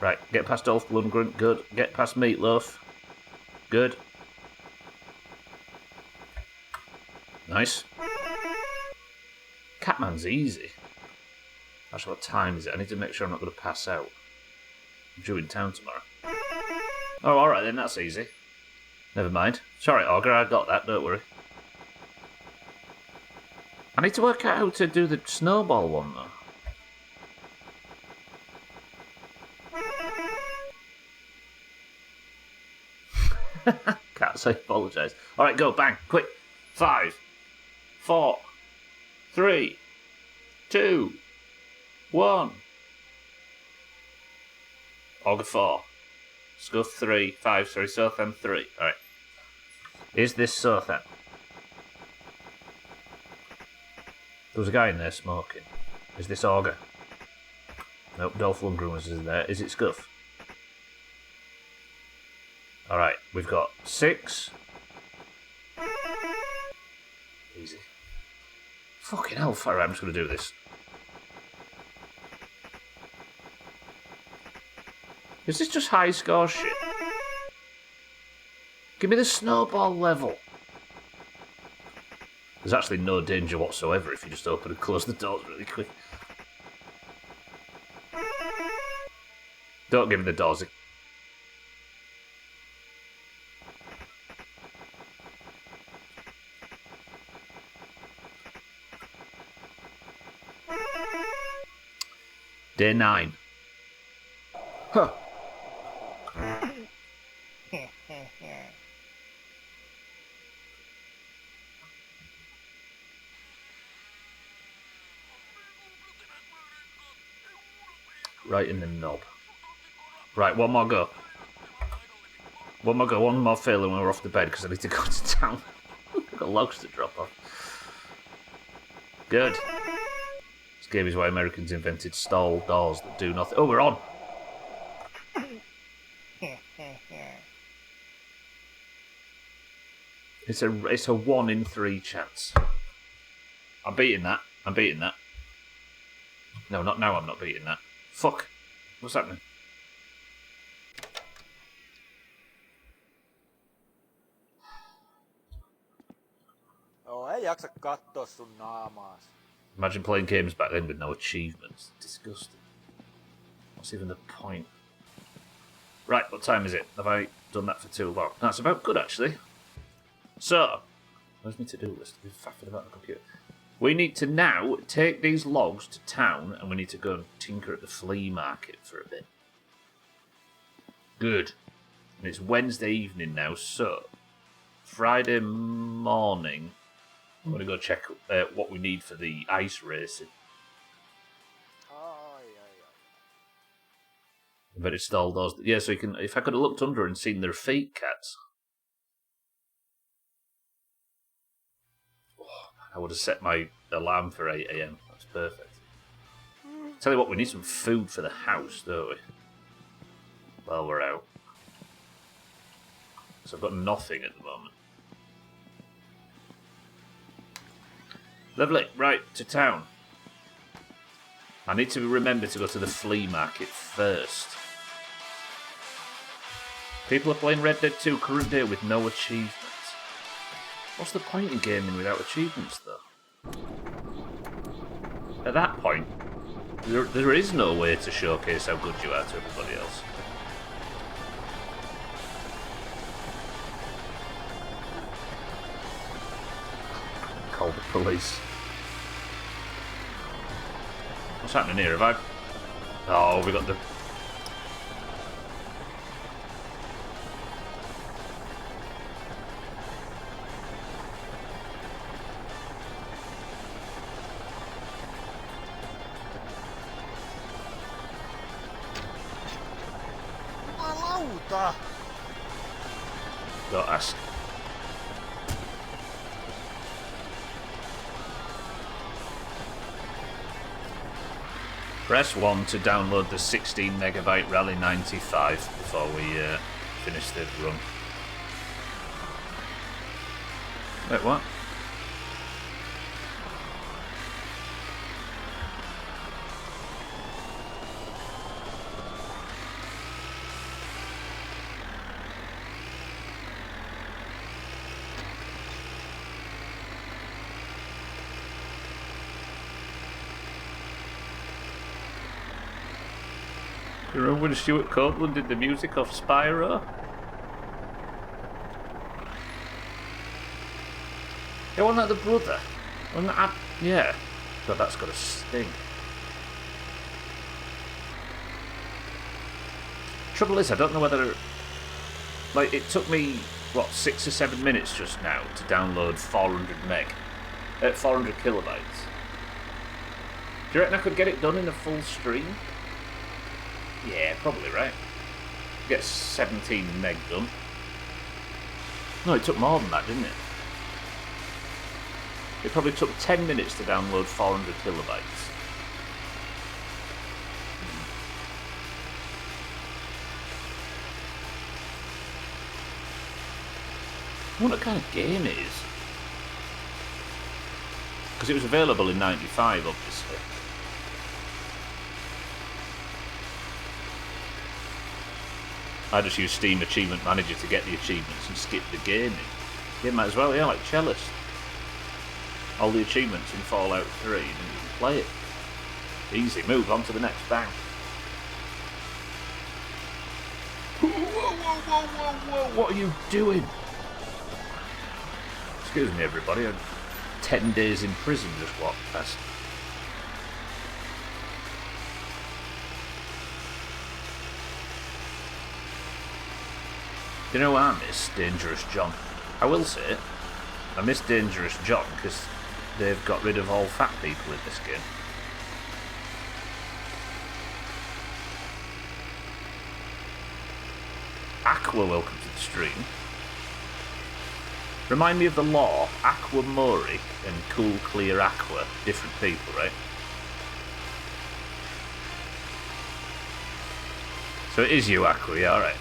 Right, get past Dolph Lundgren, good. Get past Meatloaf, good. Nice. Catman's easy. Actually, what time is it? I need to make sure I'm not going to pass out. I'm due in town tomorrow. Oh, alright then, that's easy. Never mind. Sorry, Olga, I got that, don't worry. I need to work out how to do the snowball one, though. Can't say apologise. Alright, go, bang, quick. 5, 4, 3, 2, 1. Olga 4. Scuff 3, 5, sorry, Sothan 3. Alright. Is this Sothan? There was a guy in there smoking. Is this Olga? Nope, Dolph Lundgren was in there. Is it Scuff? Alright, we've got 6. Easy. Fucking hell, fire, I'm just going to do this. Is this just high score shit? Give me the snowball level. There's actually no danger whatsoever if you just open and close the doors really quick. Don't give me the doors. Day 9. Huh. Right in the knob. Right, one more go. One more go, one more fail and we're off to bed because I need to go to town. I've got logs to drop off. Good. This game is why Americans invented stall doors that do nothing. Oh, we're on! It's a 1 in 3 chance. I'm beating that. I'm beating that. No, not now. I'm not beating that. Fuck. What's happening? Joo, ei jaksa kattoo sun naamaas. Imagine playing games back then with no achievements. Disgusting. What's even the point? Right, what time is it? Have I done that for too long? That's about good, actually. So, where's my to-do list? I've been faffing about the computer. We need to now take these logs to town, and we need to go and tinker at the flea market for a bit. Good. And it's Wednesday evening now, so Friday morning, I'm going to go check what we need for the ice racing. I better install those. Yeah, so you can. If I could have looked under and seen their feet, cats. Oh, I would have set my alarm for 8 AM. That's perfect. Tell you what, we need some food for the house, don't we? While we're out. So I've got nothing at the moment. Lovely. Right, to town. I need to remember to go to the flea market first. People are playing Red Dead 2 current day with no achievements. What's the point in gaming without achievements, though? At that point, there is no way to showcase how good you are to everybody else. Call the police. What's happening here? Have I... Oh, we got the... Don't ask. Press 1 to download the 16 megabyte Rally 95 before we finish the run. Wait, what? You remember when Stuart Copeland did the music off Spyro? Yeah, wasn't that the brother? Wasn't that... Yeah. God, that's got a sting. Trouble is, I don't know whether... Like, it took me, what, 6 or 7 minutes just now to download 400 kilobytes. Do you reckon I could get it done in a full stream? Yeah, probably, right? Get 17 meg done. No, it took more than that, didn't it? It probably took 10 minutes to download 400 kilobytes. I wonder what kind of game it is. Because it was available in 95, obviously. I just use Steam Achievement Manager to get the achievements and skip the gaming. Yeah, might as well, yeah, like Cellist. All the achievements in Fallout 3, and you can play it. Easy, move on to the next bang. Whoa, whoa, whoa, whoa, whoa, what are you doing? Excuse me, everybody, 10 days in prison just walked past. You know, I miss Dangerous John. I will say it. I miss Dangerous John because they've got rid of all fat people in this game. Aqua, welcome to the stream. Remind me of the law. Aqua Mori and Cool Clear Aqua. Different people, right? So it is you, Aqua, yeah, alright.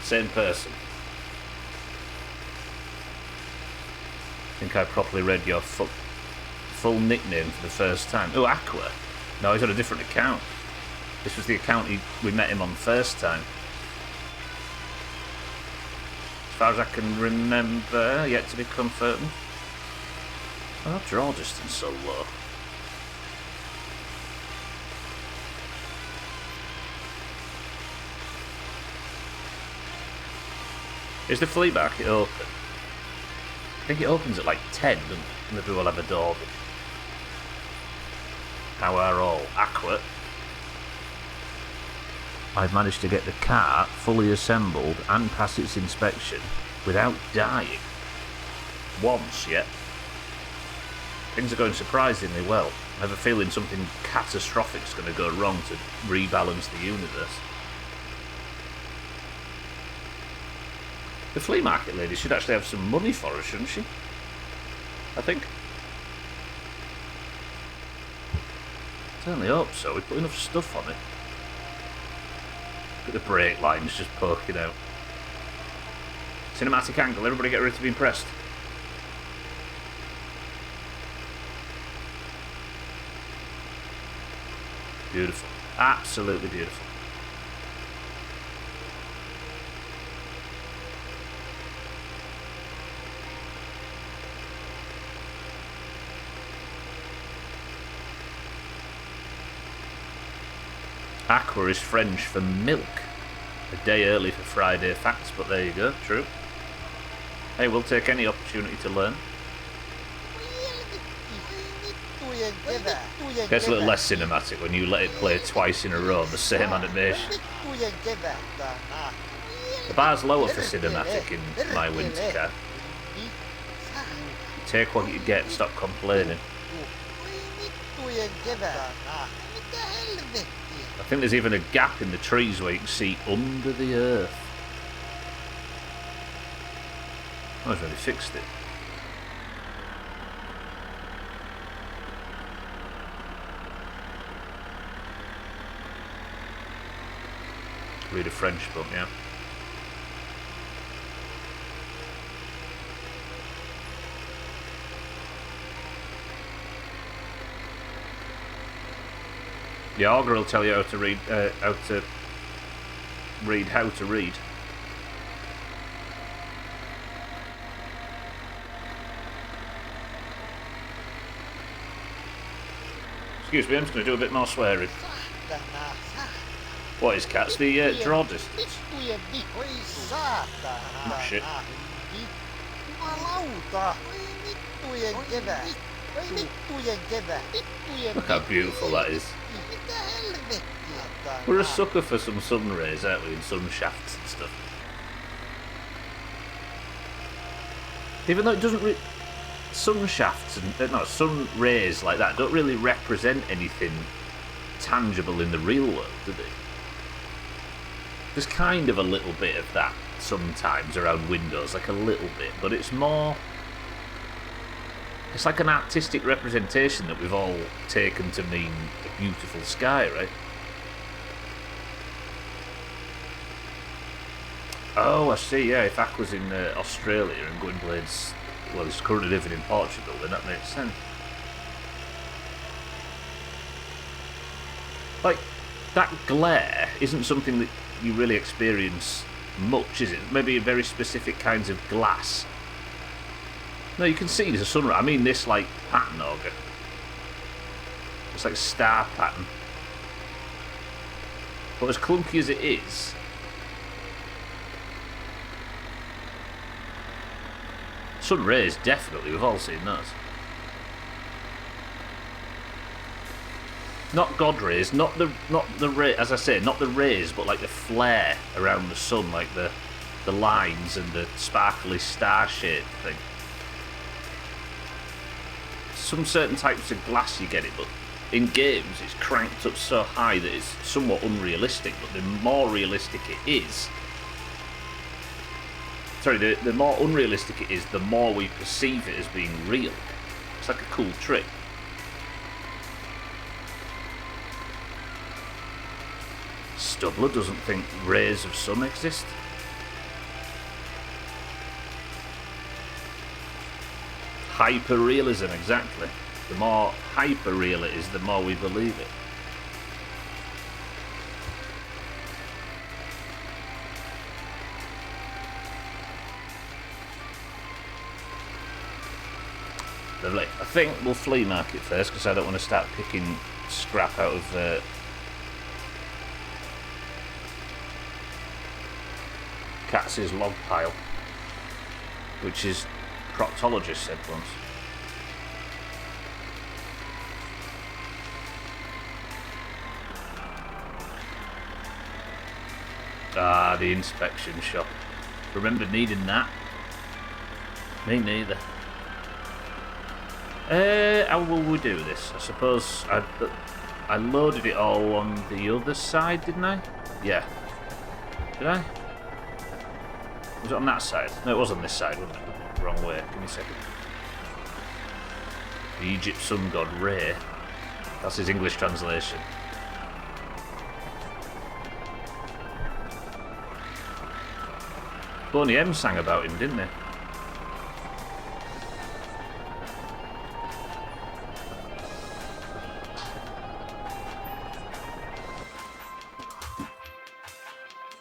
Same person. I think I properly read your full nickname for the first time. Oh, Aqua. No, he's on a different account. This was the account we met him on first time. As far as I can remember, yet to be confirmed. Oh, that draw distance so low. Is the flea market open? I think it opens at like 10, doesn't it? Maybe we'll have a door. How are all? Aqua. I've managed to get the car fully assembled and pass its inspection without dying. Once yet. Things are going surprisingly well. I have a feeling something catastrophic is going to go wrong to rebalance the universe. The flea market lady should actually have some money for us, shouldn't she? I think. Certainly hope so. We put enough stuff on it. Look at the brake lines just poking out. Cinematic angle. Everybody get ready to be impressed. Beautiful. Absolutely beautiful. Aqua is French for milk. A day early for Friday facts, but there you go, true. Hey, we'll take any opportunity to learn. Gets a little less cinematic when you let it play twice in a row, the same animation. The bar's lower for cinematic in my winter car. Take what you get and stop complaining. I think there's even a gap in the trees where you can see under the earth. I've already fixed it. Read a French book, yeah. The auger will tell you how to read. How to read. Excuse me, I'm just going to do a bit more swearing. What is cats? The draw distance. Oh, shit. Look how beautiful that is. We're a sucker for some sun rays, aren't we, and sun shafts and stuff. Even though it doesn't sun shafts and no, sun rays like that don't really represent anything tangible in the real world, do they? There's kind of a little bit of that sometimes around windows, like a little bit, but it's more... It's like an artistic representation that we've all taken to mean a beautiful sky, right? Oh, I see, yeah, if Aqua's in Australia and Gwynblade's, well, he's currently living in Portugal, then that makes sense. Like, that glare isn't something that you really experience much, is it? Maybe in very specific kinds of glass. No, you can see there's a sunrise. I mean this, like, pattern auger. It's like star pattern. But as clunky as it is... Sun rays, definitely. We've all seen those. Not God rays, not the ray, as I say, not the rays, but like the flare around the sun, like the lines and the sparkly star-shaped thing. Some certain types of glass you get it, but in games it's cranked up so high that it's somewhat unrealistic, but the more realistic it is... Sorry, the more unrealistic it is, the more we perceive it as being real. It's like a cool trick. Stubbler doesn't think rays of sun exist. Hyper-realism, exactly. The more hyper-real it is, the more we believe it. Lovely. I think we'll flea market first because I don't want to start picking scrap out of Katz's log pile, which his proctologist said once. Ah, the inspection shop. Remember needing that? Me neither. How will we do this? I suppose I loaded it all on the other side, didn't I? Yeah. Did I? Was it on that side? No, it was on this side, wasn't it? Wrong way. Give me a second. The Egypt sun god Re. That's his English translation. Boney M sang about him, didn't they?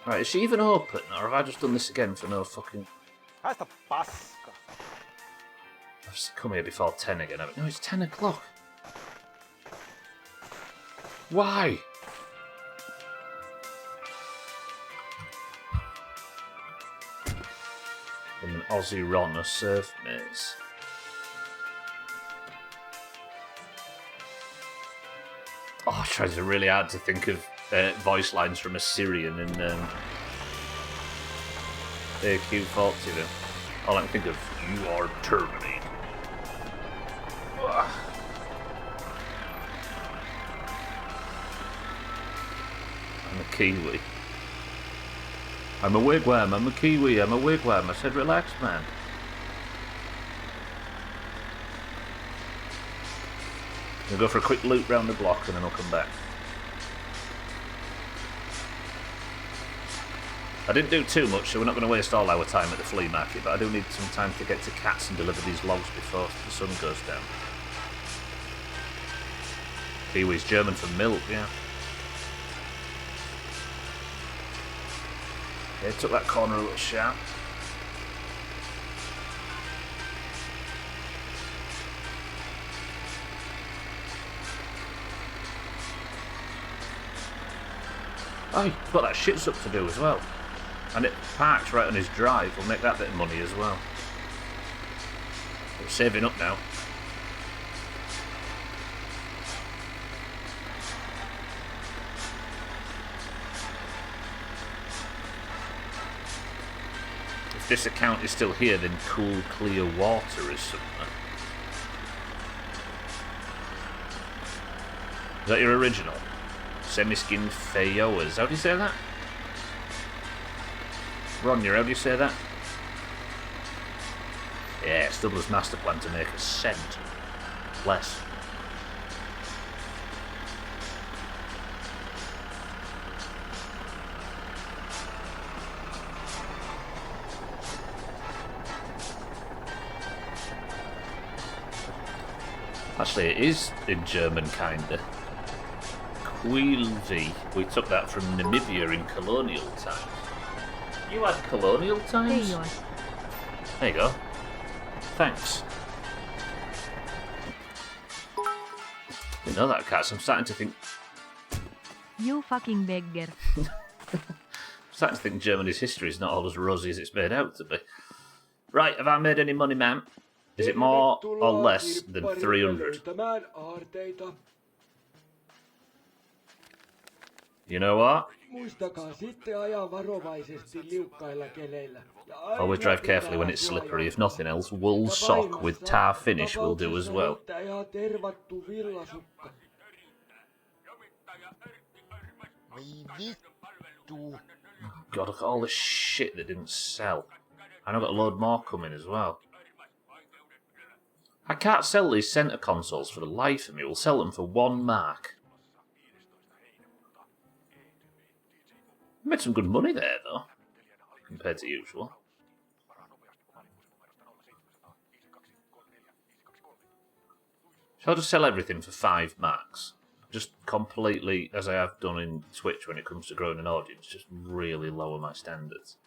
Right, is she even open, or have I just done this again for no fucking... I've come here before 10 again, haven't I? No, it's 10 o'clock. Why? And an Aussie Ron, a surf maze. Oh, I tried really hard to think of voice lines from Assyrian in AQ40. All I can think of, you are terminated. Ugh. I'm a Kiwi. I'm a wigwam, I'm a Kiwi, I'm a wigwam. I said, relax, man. I'll go for a quick loop round the block and then I'll come back. I didn't do too much, so we're not going to waste all our time at the flea market, but I do need some time to get to Cats and deliver these logs before the sun goes down. Kiwi's German for milk, yeah. Yeah, took that corner a little sharp. Oh, he's got that shit up to do as well. And it parks right on his drive. We'll make that bit of money as well. We're saving up now. If this account is still here, then cool, clear water is somewhere. Is that your original? Semi-skinned Fayoas. How do you say that? Ronya, how do you say that? Yeah, Stubbler's master plan to make a cent. Less. Actually, it is in German, kinda. Quilvi. We took that from Namibia in colonial times. You had colonial times? There you go. Thanks. You know that, Cats. I'm starting to think... You fucking beggar. I'm starting to think Germany's history is not all as rosy as it's made out to be. Right, have I made any money, ma'am? Is it more or less than 300? You know what? Always drive carefully when it's slippery. If nothing else, wool sock with tar finish will do as well. God, look at all the shit that didn't sell. And I've got a load more coming as well. I can't sell these centre consoles for the life of me. We'll sell them for 1 mark. Made some good money there, though, compared to usual. Shall I just sell everything for 5 marks? Just completely, as I have done in Twitch when it comes to growing an audience, just really lower my standards.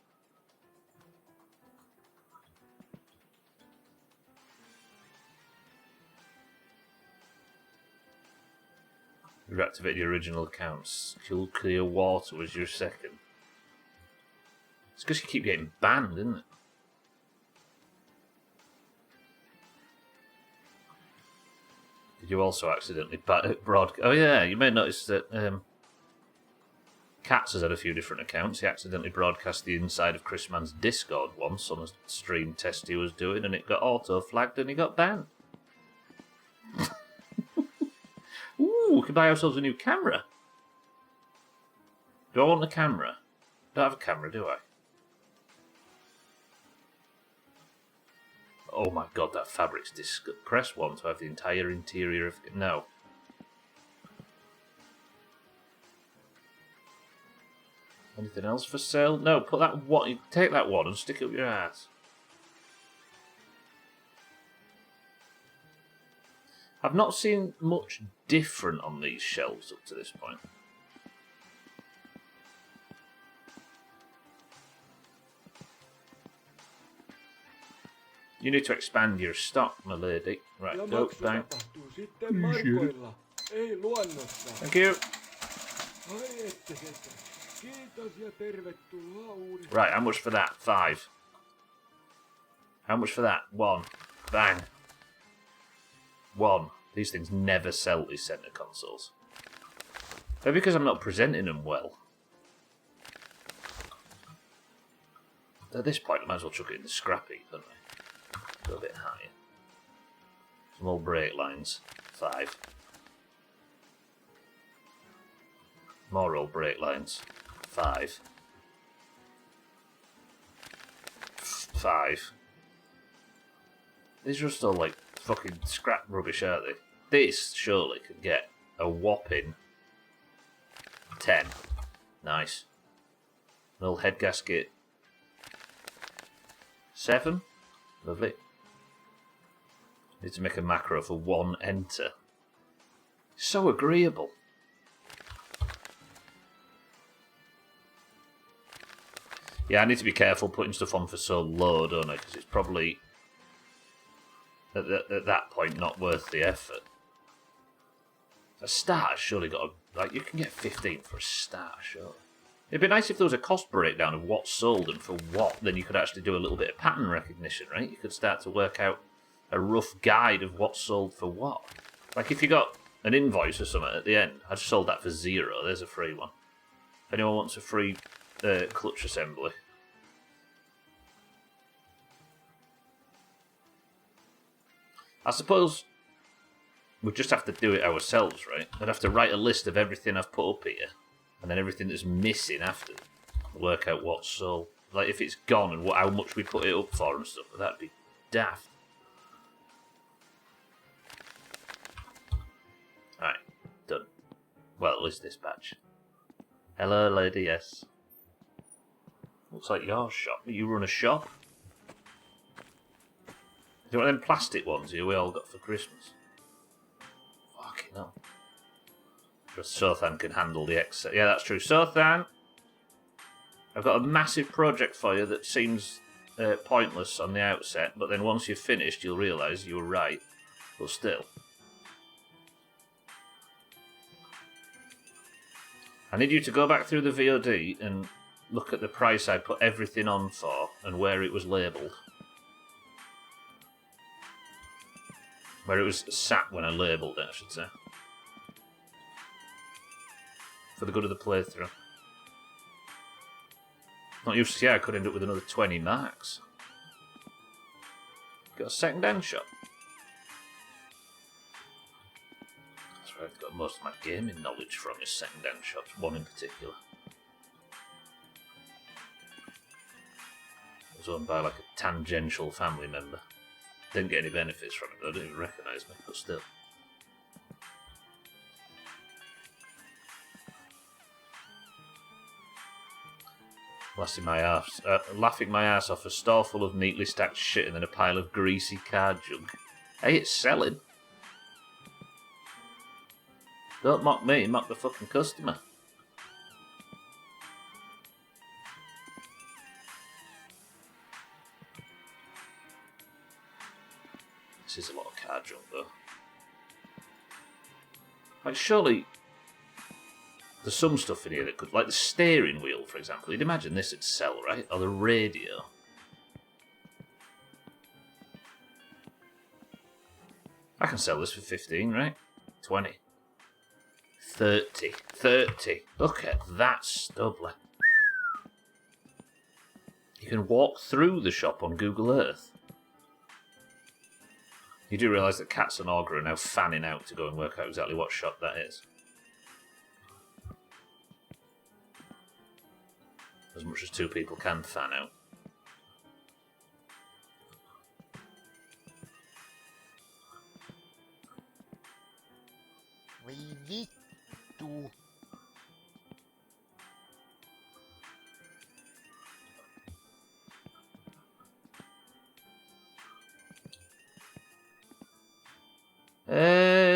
Reactivate your original accounts. Clear Water was your second. It's because you keep getting banned, isn't it? Did you also accidentally broadcast? Oh yeah, you may notice that Katz has had a few different accounts. He accidentally broadcast the inside of Chris Mann's Discord once on a stream test he was doing, and it got auto-flagged and he got banned. Ooh, we can buy ourselves a new camera. Do I want a camera? Don't have a camera, do I? Oh my god, that fabric's press 1 to have the entire interior of... No. Anything else for sale? No, put that one... Take that one and stick it up your ass. I've not seen much different on these shelves up to this point. You need to expand your stock, my lady. Right, go, bang. Thank you. Right, how much for that? 5. How much for that? 1. Bang. 1. These things never sell, these centre consoles. Maybe because I'm not presenting them well. At this point, I might as well chuck it in the scrap heap, don't I? Go a bit higher. Some old brake lines. 5. More old brake lines. 5. 5. These are just all like fucking scrap rubbish, aren't they? This surely could get a whopping 10. Nice. An old head gasket. 7. Lovely. Need to make a macro for 1 enter. So agreeable. Yeah, I need to be careful putting stuff on for so low, don't I? Because it's probably, at that point, not worth the effort. A starter surely got a... Like, you can get 15 for a starter, sure. It'd be nice if there was a cost breakdown of what's sold and for what. Then you could actually do a little bit of pattern recognition, right? You could start to work out a rough guide of what's sold for what. Like, if you got an invoice or something at the end, I just sold that for 0. There's a free one. If anyone wants a free clutch assembly. I suppose we'd just have to do it ourselves, right? I'd have to write a list of everything I've put up here, and then everything that's missing after, work out what's sold. Like, if it's gone and how much we put it up for and stuff, that'd be daft. Right, done. Well, at least this batch. Hello, lady, yes. Looks like your shop. You run a shop? Do you want them plastic ones here we all got for Christmas? Fucking hell. Just Sothan can handle the excess. Yeah, that's true. Sothan, I've got a massive project for you that seems pointless on the outset, but then once you've finished, you'll realise you were right. But still. I need you to go back through the VOD and look at the price I put everything on for and where it was labelled. Where it was sat when I labelled it, I should say. For the good of the playthrough. Not used to, yeah, I could end up with another 20 marks. Got a second-hand shop. That's where I've got most of my gaming knowledge from, is second-hand shops, one in particular. It was owned by like a tangential family member. Didn't get any benefits from it, though. Didn't even recognise me, but still. Laughing my ass off a store full of neatly stacked shit and then a pile of greasy card junk. Hey, it's selling. Don't mock me, mock the fucking customer. This is a lot of card junk, though. Like, surely There's some stuff in here that could, like the steering wheel, for example. You'd imagine this would sell, right? Or the radio. I can sell this for 15, right? 20. 30. 30. Look at that stubbler. You can walk through the shop on Google Earth. You do realise that Cats and Augur are now fanning out to go and work out exactly what shop that is. As much as two people can fan out. We need to.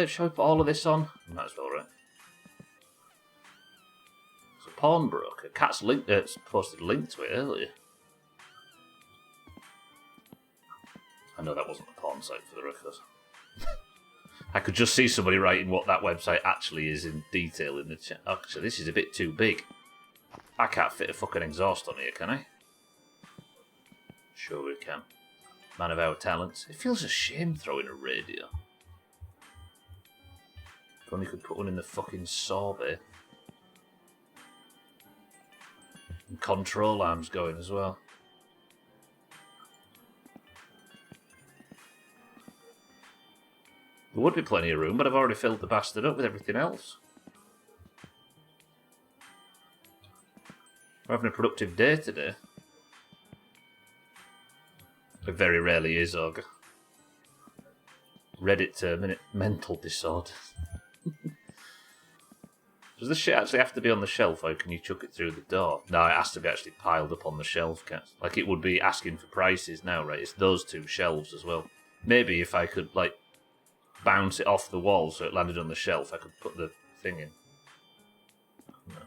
Shall we put all of this on? Might as well, right? It's a pawnbroker. Cat's linked. It's posted a link to it earlier. I know that wasn't a porn site for the record. I could just see somebody writing what that website actually is in detail in the chat. Actually, this is a bit too big. I can't fit a fucking exhaust on here, can I? Sure we can. Man of our talents. It feels a shame throwing a radio. If only could put one in the fucking saw bay. And control arms going as well. There would be plenty of room, but I've already filled the bastard up with everything else. We're having a productive day today. It very rarely is, Augur. Reddit term, innit? Mental disorder. Does this shit actually have to be on the shelf, or can you chuck it through the door? No, it has to be actually piled up on the shelf, Cat. Like, it would be asking for prices now, right? It's those two shelves as well. Maybe if I could, like, bounce it off the wall so it landed on the shelf, I could put the thing in. No.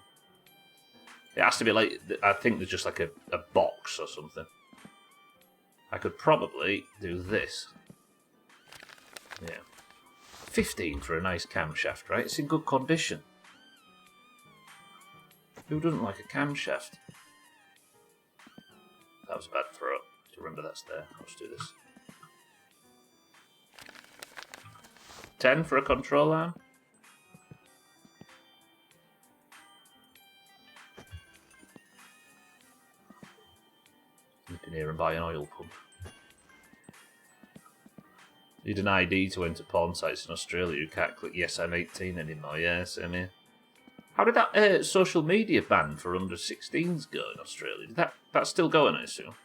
It has to be like, I think there's just like a box or something. I could probably do this. Yeah. 15 for a nice camshaft, right? It's in good condition. Who doesn't like a camshaft? That was a bad throw. Do you remember that's there? Let's do this. 10 for a control arm. Nip in here and buy an oil pump. Need an ID to enter porn sites in Australia. You can't click yes, I'm 18 anymore. Yeah, same here. How did that social media ban for under 16s go in Australia? That's still going, I assume?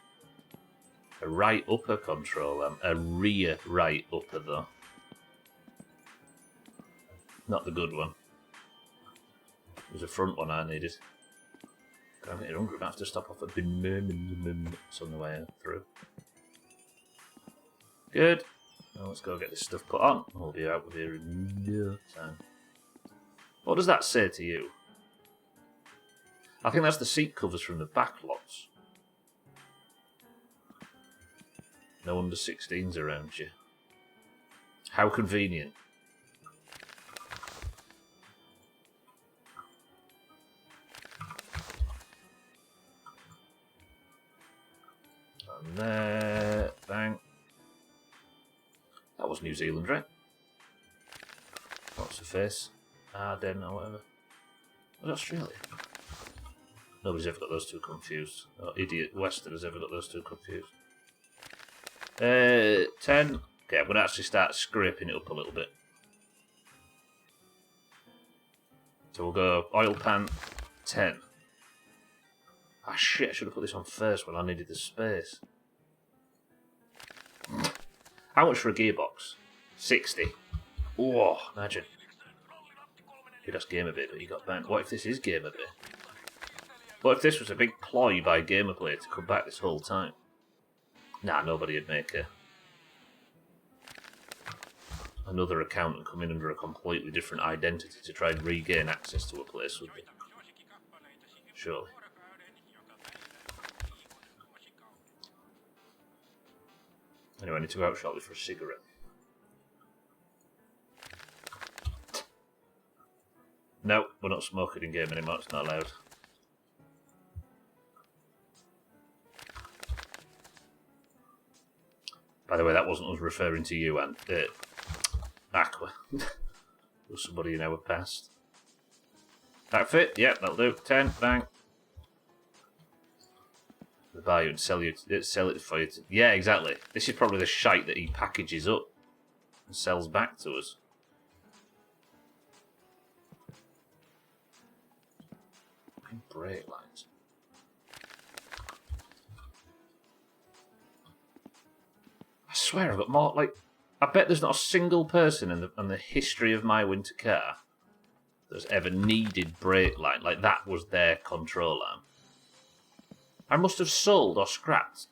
A right upper control arm. A rear right upper, though. Not the good one. It was a front one I needed. I'm getting hungry, but I have to stop off at It's on the way through. Good. Now let's go get this stuff put on. We'll be out of here in no time. What does that say to you? I think that's the seat covers from the back lots. No under 16s around you. How convenient. And there, bang. That was New Zealand, right? What's the face? Arden or whatever. Was it Australia? Nobody's ever got those two confused. No idiot Westerners ever got those two confused. 10. Okay, I'm going to actually start scraping it up a little bit. So we'll go oil pan 10. Ah shit, I should have put this on first when I needed the space. How much for a gearbox? 60. Whoa, imagine. Dude, that's Gamerbit, but you got banned. What if this is Gamerbit? What if this was a big ploy by Gamerplay to come back this whole time? Nah, nobody would make another account and come in under a completely different identity to try and regain access to a place, would they? Surely. Anyway, I need to go out shortly for a cigarette. No, we're not smoking in game anymore. It's not allowed. By the way, that wasn't us referring to you, and Aqua. It was somebody in our past. That fit? Yep, that'll do. 10, bang. They buy you and sell it for you. Yeah, exactly. This is probably the shite that he packages up and sells back to us. Fucking brake lines. I swear I've got more, like, I bet there's not a single person in the history of my winter car that's ever needed brake line. Like, that was their control arm. I must have sold or scrapped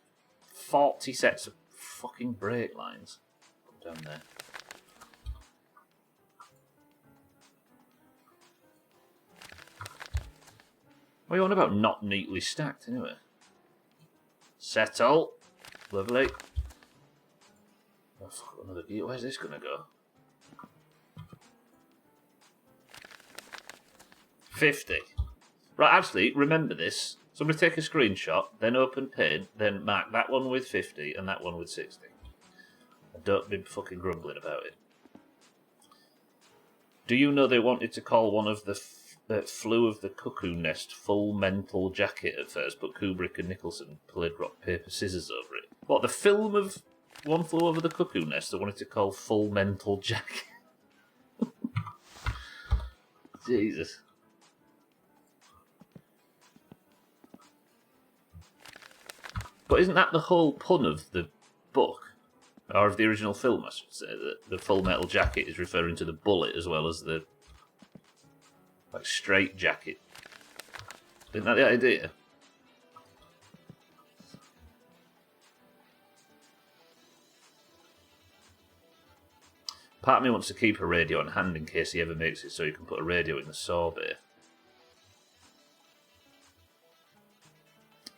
40 sets of fucking brake lines. Down there. What are you on about not neatly stacked, anyway? Settle. Lovely. Oh, fuck, another gear. Where's this going to go? 50. Right, actually, remember this. Somebody take a screenshot, then open PIN, then mark that one with 50 and that one with 60. And don't be fucking grumbling about it. Do you know they wanted to call one of the Flew of the Cuckoo Nest Full Mental Jacket at first, but Kubrick and Nicholson played rock, paper, scissors over it? What, the film of One Flew Over the Cuckoo Nest they wanted to call Full Mental Jacket? Jesus. But isn't that the whole pun of the book? Or of the original film, I should say, that the Full Metal Jacket is referring to the bullet as well as the, like, straight jacket. Isn't that the idea? Part of me wants to keep a radio on hand in case he ever makes it so you can put a radio in the saw bay.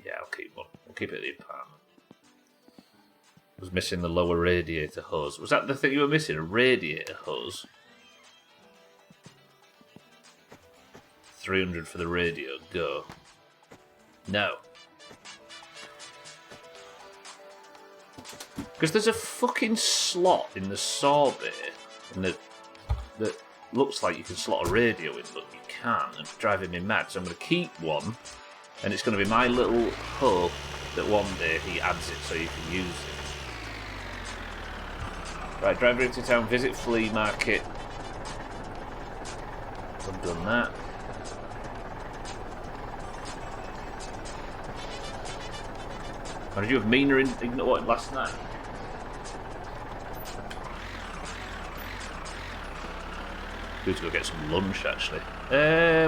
Yeah, I'll keep one. I'll keep it at the apartment. I was missing the lower radiator hose. Was that the thing you were missing? A radiator hose? 300 for the radio. Go. No. Because there's a fucking slot in the saw bay that looks like you can slot a radio in, but you can't, and it's driving me mad. So I'm going to keep one, and it's going to be my little hope that one day he adds it so you can use it. Right, driver into town, visit flea market. I've done that. Or did you have Mina in what, last night? Need to go get some lunch, actually.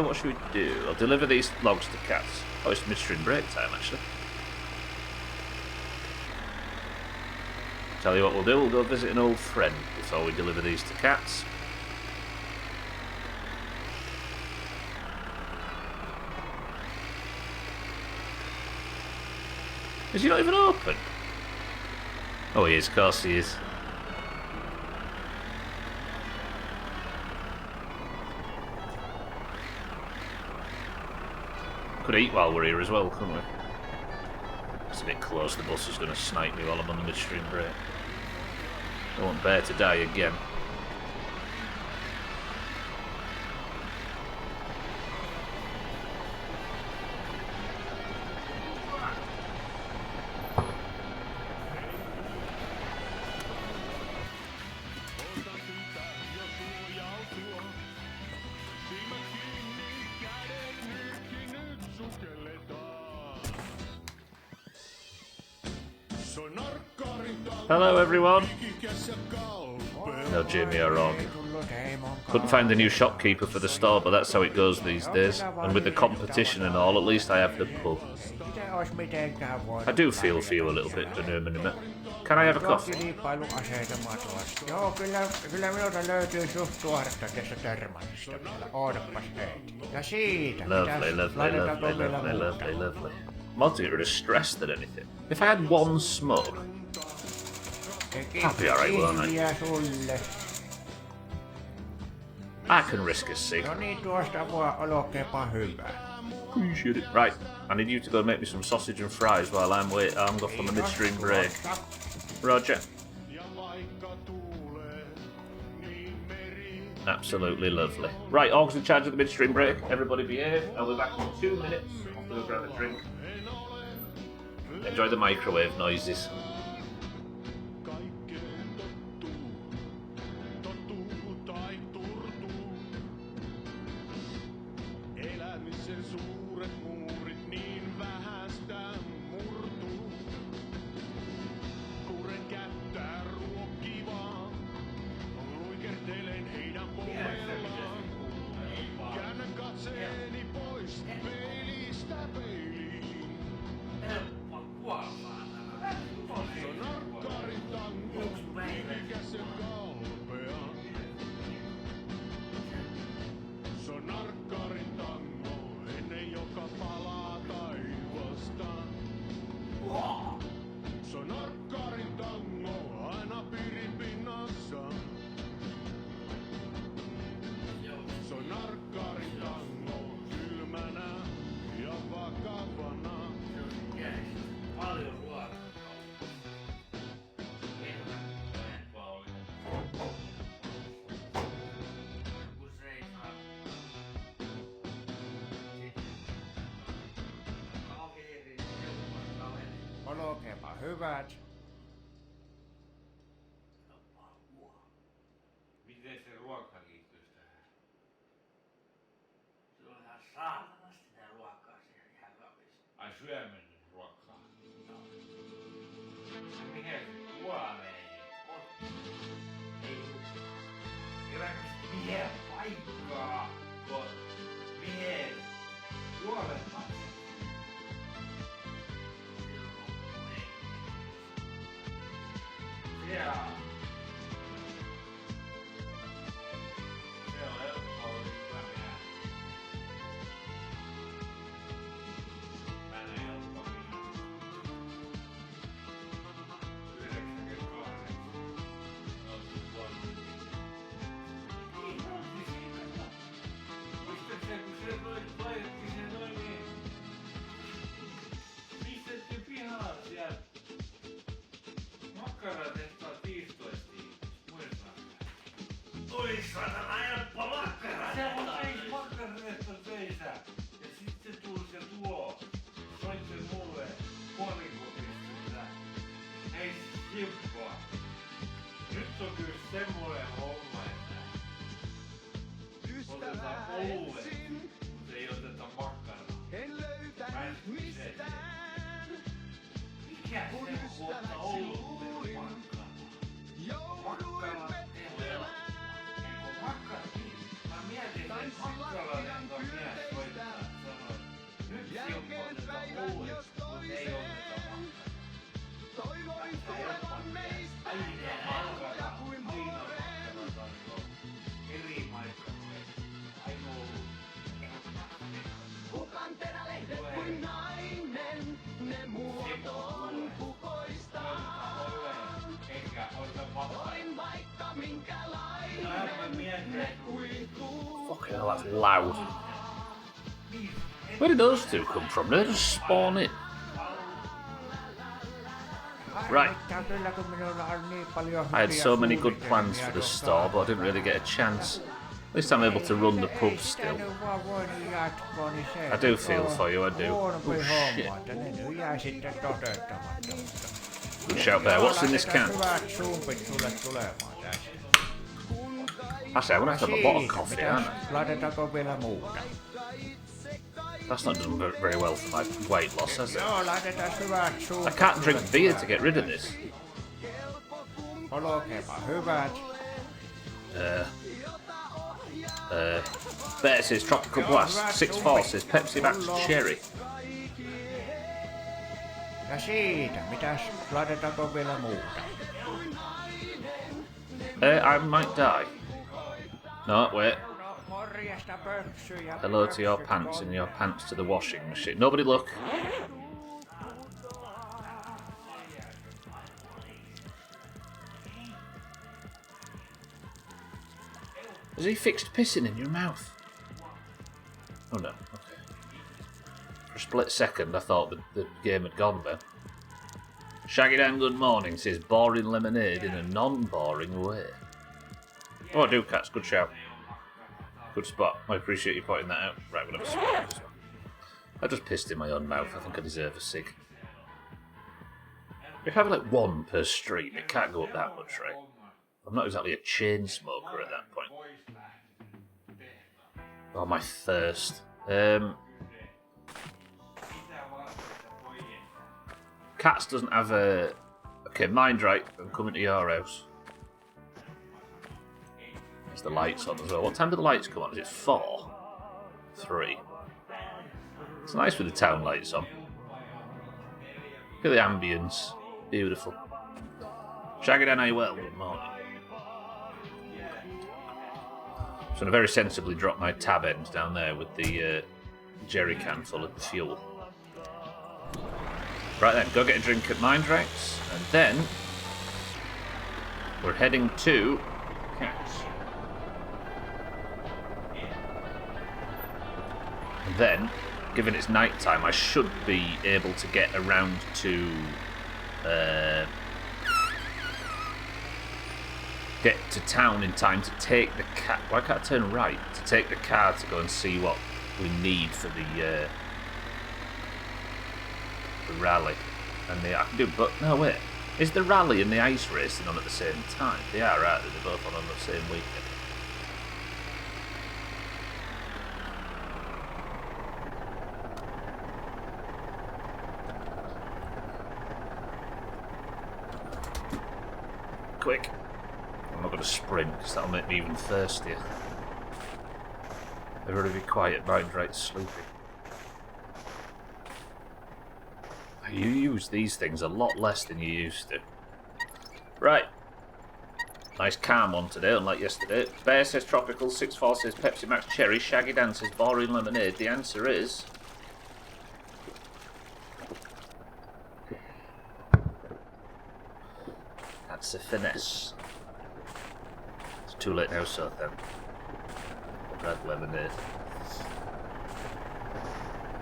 What should we do? I'll deliver these logs to cats. Oh, it's midstream break time, actually. Tell you what we'll do, we'll go visit an old friend before we deliver these to cats. Is he not even open? Oh, he is, of course he is. Could eat while we're here as well, couldn't we? It's a bit close, the bus is going to snipe me while I'm on the midstream break. I won't bear to die again. Hello everyone. No Jimmy or Rog. Couldn't find a new shopkeeper for the store, but that's how it goes these days. And with the competition and all, at least I have the pub. I do feel for you a little bit, Benjamin. Can I have a coffee? Joo, kyllä minulta löytyy suht tuoretta tässä termaisista vielä. Ootapas heitä. Ja siitä Lovely. Mods are distressed than anything. If I had one smoke, I'd be alright, wouldn't I? Sulle. I can risk a cig. No niin, tuosta vaan olkeepa hyvää. Appreciate it. Right, I need you to go and make me some sausage and fries while I'm off on the midstream break. Roger. Absolutely lovely. Right, Aug's in charge of the midstream break. Everybody behave. I'll be back in 2 minutes. I'll go grab a drink. Enjoy the microwave noises. Olkeepa hyvät. Miten se ruoka liittyisi tähän? Se on ihan saatanasti sitä ruokaa siellä ihan kapista. Ai syöminen ruokaa. No. Mihin se kuolee? Ei Kerääkö mihin paikkaa? Mihin? Kuolemaan. Siellä. Se on helppoa, hyvä minä. Mä en helppoa minä. 98. Muistatko kun se laitettiin se noin niin? Pistetty pihaan sieltä. Makkaratehtaat 15 muistatko? Oi satana, helppo makkara! Se on seis makkaratehtaat seisä. Ja sitten se tuli se tuo. Soitti mulle puolikopista. Hei Sippo. Nyt on kyllä semmoinen homma, että otetaan oluet, mutta ei oteta makkaraa. Mä en mistään. Mikä se on, kun ottaa oluet makkaraa? Makkara ei ole. Eikö makkara? Mä mietin, että makkarainen on mies koittaa sanoa, nyt Sippo otetaan oluet, mutta ei oteta makkaraa. Toivoin tulevan meistä Makkara, aina makkara eri maikkaroja. Aina ollut. Hukan terälehdet kuin nainen, ne muotoon kukoistaan. Enkä ota vapaa. Olin vaikka minkälainen, ne kuituu. Fucking hell, that's loud. Where did those two come from? Did they just spawn in? Right. Kyllä, kun minulla on niin paljon I had so many good hyviä plans for the store, but I didn't really get a chance. At least I'm able to run the pub still. I do feel for you, I do. Oh shit. Good shout there. What's in this can? Actually, I'm gonna have to have a bottle of coffee, aren't I? Laitetaanko vielä muuta? That's not done very well for my weight loss, has it? Joo, laitetaan hyvät I sumpit. can't drink beer to get rid of this. Olkeepa hyvät. Better says Tropical Blast, 6 says Pepsi Max Cherry. Ja siitä, mitäs, laitetaanko vielä muuta? I might die. No, wait. No, morjesta pöksyjä. Hello to your pants and your pants to the washing machine. Nobody look. Has he fixed pissing in your mouth? Oh no, okay. For a split second I thought the game had gone then. Shaggy Dan good morning says boring lemonade in a non-boring way. Oh, I do, Cats, good shout. Good spot. I appreciate you pointing that out. Right, we'll have a spot as well. I just pissed in my own mouth. I think I deserve a cig. If I have like one per stream, it can't go up that much, right? I'm not exactly a chain smoker at that point. Oh, my thirst. Cats doesn't have a... Okay, mind right, I'm coming to your house. There's the lights on as well. What time do the lights come on? Is it 4? 3? It's nice with the town lights on. Look at the ambience. Beautiful. Shaggy Dan, are you well? Good morning. So I'm going to very sensibly drop my tab end down there with the jerry can full of fuel. Right then, go get a drink at Mind Rights, and then we're heading to Cats. And then, given it's night time, I should be able to get around to get to town in time to take the car. Why can't I turn right? To take the car to go and see what we need for the rally. And I can do, but no wait, is the rally and the ice racing on at the same time? They are, aren't they? They're both on the same weekend. Quick. I'm not going to sprint because that'll make me even thirstier. Everybody be quiet, Mind Right's sleeping. You use these things a lot less than you used to. Right. Nice calm one today, unlike yesterday. Bear says tropical, 6-4 says Pepsi Max Cherry, Shaggy Dan says boring lemonade. The answer is... that's a finesse. It's too late now, so then. Red lemonade.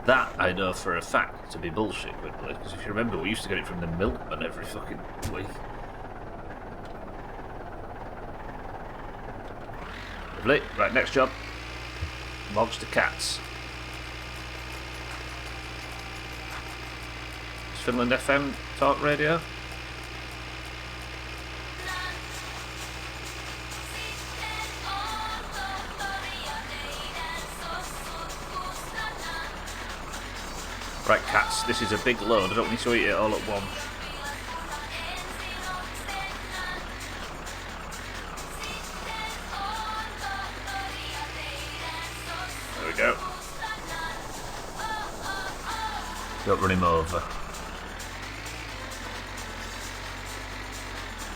That I know for a fact to be bullshit, quickly, because if you remember, we used to get it from the milkman every fucking week. Lovely. Right, next job. Mogs to Cats. Is Finland FM talk radio? Right, Cats, this is a big load. I don't need to eat it all at once. There we go. Don't run him over.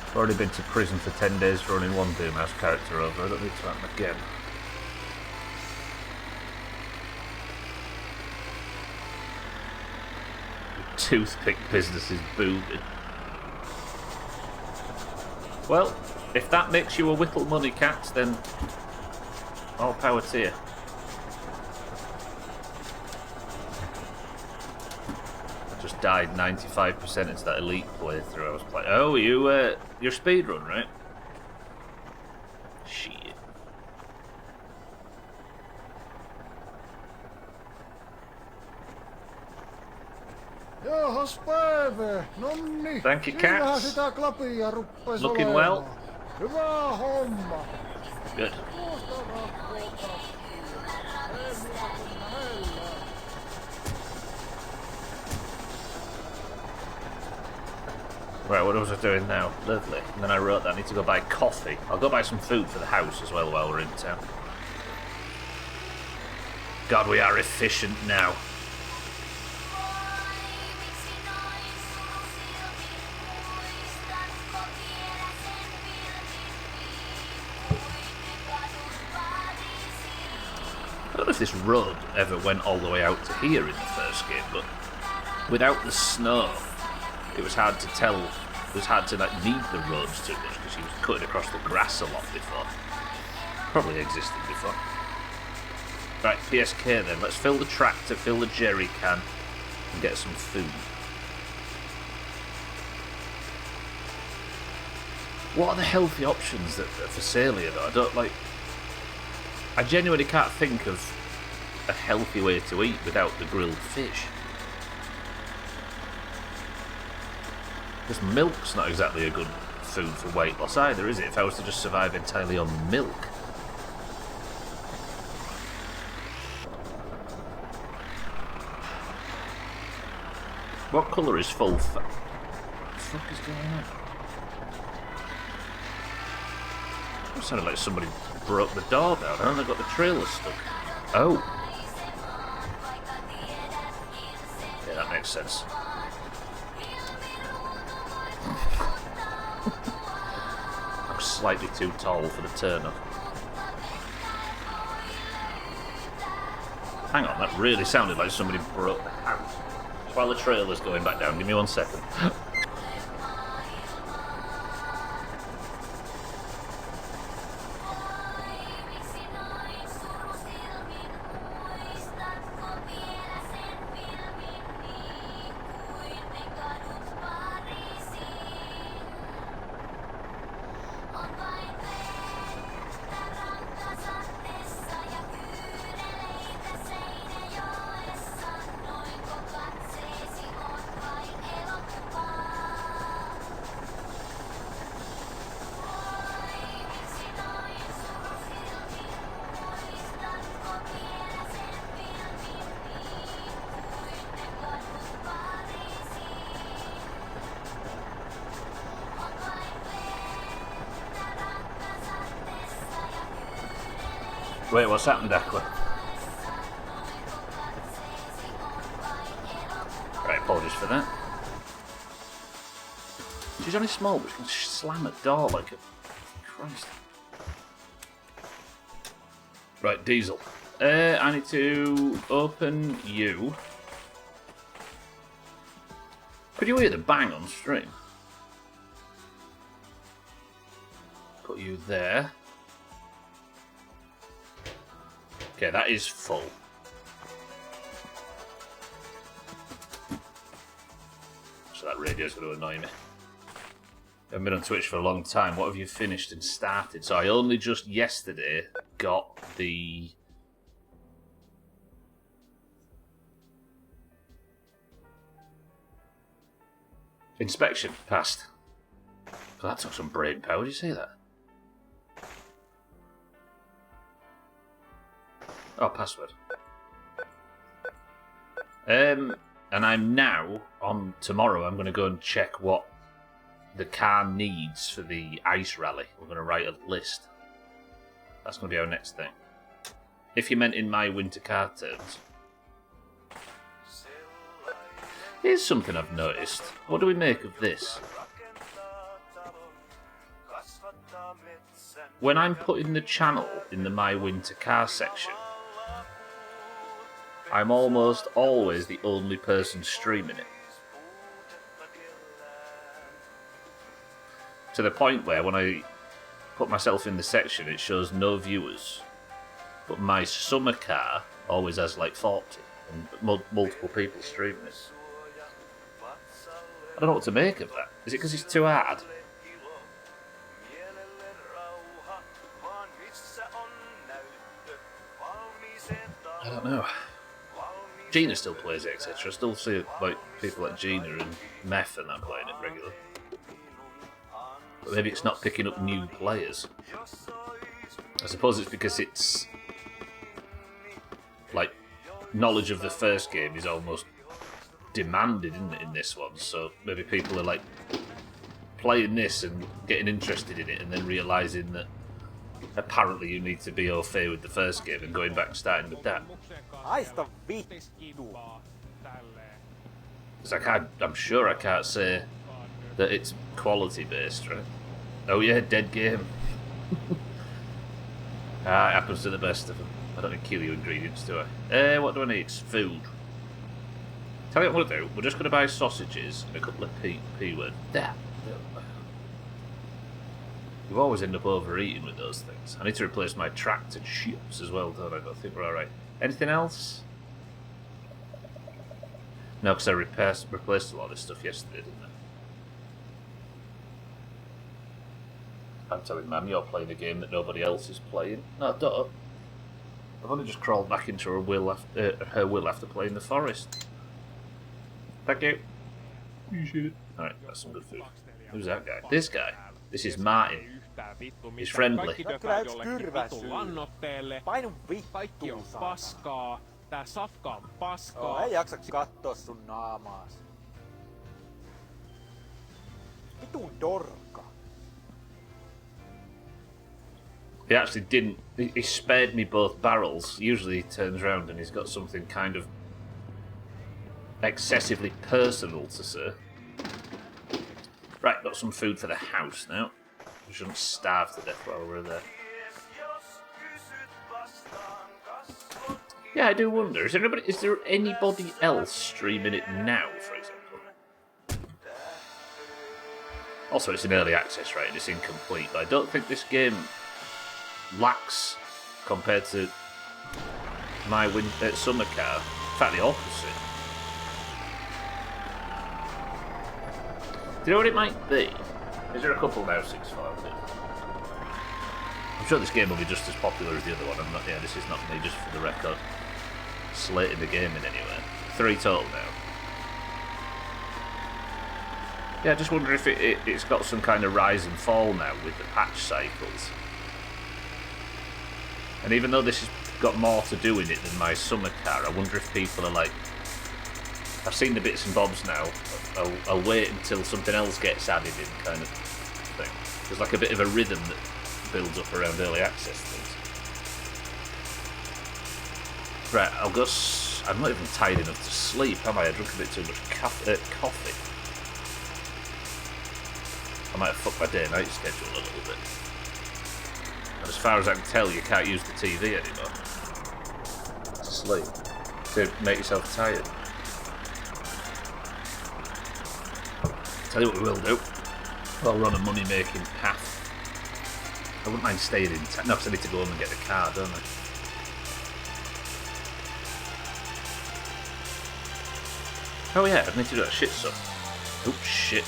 I've already been to prison for 10 days for running one Doomhaus character over. I don't need to happen again. Toothpick business is booming. Well, if that makes you a whittle money, Cats, then all power to you. I just died 95% into that elite playthrough I was playing. Oh, you're speedrun, right? Shit. Jahas päivä, nonni. Thank you, Siinähän Cats. sitä klapia ruppes Looking olemaan. well. Hyvä homma. Good. Tuosta rakkoota. Ei muuta kuin lähellä. Right, what was I doing now? Lovely. And then I wrote that I need to go buy coffee. I'll go buy some food for the house as well while we're in town. God, we are efficient now. I don't know if this road ever went all the way out to here in the first game, but without the snow, it was hard to tell. It was hard to like need the roads too much because he was cutting across the grass a lot before. probably existed before. Right, PSK then. Let's fill the tractor, fill the jerry can, and get some food. What are the healthy options that are for sale here, though? I don't like... I genuinely can't think of a healthy way to eat without the grilled fish. Because milk's not exactly a good food for weight loss either, is it? If I was to just survive entirely on milk. What colour is full fat? What the fuck is going on? It sounded like somebody broke the door down, and they got the trailer stuck. Oh. Yeah, that makes sense. I'm slightly too tall for the turn-up. Hang on, that really sounded like somebody broke the house. While the trailer's going back down, give me 1 second. Wait, what's happened, Declan? Right, apologies for that. She's only small, but she can slam a door like a... Christ. Right, Diesel. I need to open you. Could you hear the bang on stream? Put you there. Okay, that is full. So that radio's going to annoy me. I haven't been on Twitch for a long time. What have you finished and started? So I only just yesterday got the... inspection passed. God, that took some brain power. Did you see that? Oh, password. And I'm now, on tomorrow, I'm going to go and check what the car needs for the ice rally. We're going to write a list. That's going to be our next thing. If you meant in my winter car terms. Here's something I've noticed. What do we make of this? When I'm putting the channel in the My Winter Car section, I'm almost always the only person streaming it. To the point where when I put myself in the section, it shows no viewers. But my summer car always has like 40 and multiple people streaming it. I don't know what to make of that. Is it because it's too hard? I don't know. Gina still plays it, etc. I still see like people like Gina and Meth and that playing it regularly. But maybe it's not picking up new players. I suppose it's because it's like knowledge of the first game is almost demanded, isn't it, in this one? So maybe people are like playing this and getting interested in it and then realising that apparently you need to be au fait with the first game and going back and starting with that. Because I'm sure I can't say that it's quality based, right? Oh yeah, dead game. It happens to the best of them. I don't need to kill you ingredients, do I? What do I need? Food. Tell you what I'm going to do. We're just going to buy sausages and a couple of P words. There. You always end up overeating with those things. I need to replace my tractor chips as well, don't I? I think we're alright. Anything else? No, because I replaced a lot of this stuff yesterday, didn't I? I'm telling Mam, you're playing a game that nobody else is playing. No, I don't. I've only just crawled back into her will after playing the forest. Thank you. Alright, that's some good food. Who's that guy? This guy. This is Martin. He's friendly. Kyllä yksi kyrvä syy. Painu vittuun, paskaa. Tää safka on paskaa. Ei jaksa kattoo sun naamaas. Vitun dorka. He actually didn't. He spared me both barrels. Usually he turns around and he's got something kind of excessively personal to say. Right, got some food for the house now. We shouldn't starve to death while we're there. Yeah, I do wonder. Is there anybody else streaming it now, for example? Also, it's in early access, right? It's incomplete, but I don't think this game lacks compared to my summer car. In fact, the opposite. Do you know what it might be? Is there a couple now, 6-5? I'm sure this game will be just as popular as the other one. Yeah, this is not me, just for the record. Slating the game in anyway. 3 total now. Yeah, I just wonder if it's got some kind of rise and fall now with the patch cycles. And even though this has got more to do in it than my summer car, I wonder if people are like, I've seen the bits and bobs now, I'll wait until something else gets added in kind of thing. There's like a bit of a rhythm that builds up around early access things. Right, I'll go... I'm not even tired enough to sleep, am I? I drunk a bit too much coffee. I might have fucked my day-night schedule a little bit. And as far as I can tell, you can't use the TV anymore to sleep, to make yourself tired. Tell you what we will do. We'll run a money-making path. I wouldn't mind staying in town. No, because I need to go home and get the car, don't I? Oh yeah, I need to do that shit stuff. Oh shit.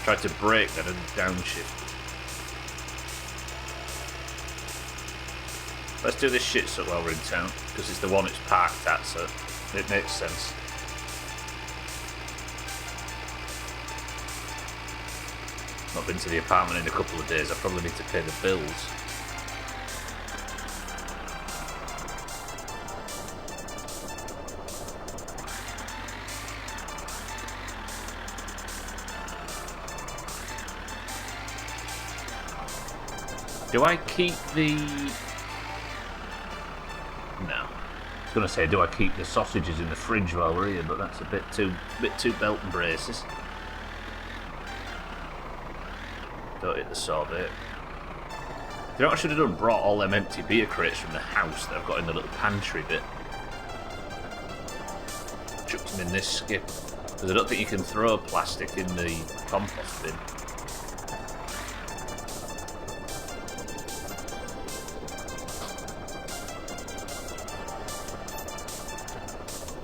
Tried to brake then and downshift. Let's do this shit stuff while we're in town, because it's the one it's parked at, so it makes sense. Not been to the apartment in a couple of days, I probably need to pay the bills. Do I keep the... No. I was going to say, do I keep the sausages in the fridge while we're here, but that's a bit too belt and braces. Don't hit the sorbet. You know what I should have done? Brought all them empty beer crates from the house that I've got in the little pantry bit. Chucked them in this skip. Because I don't think you can throw plastic in the compost bin.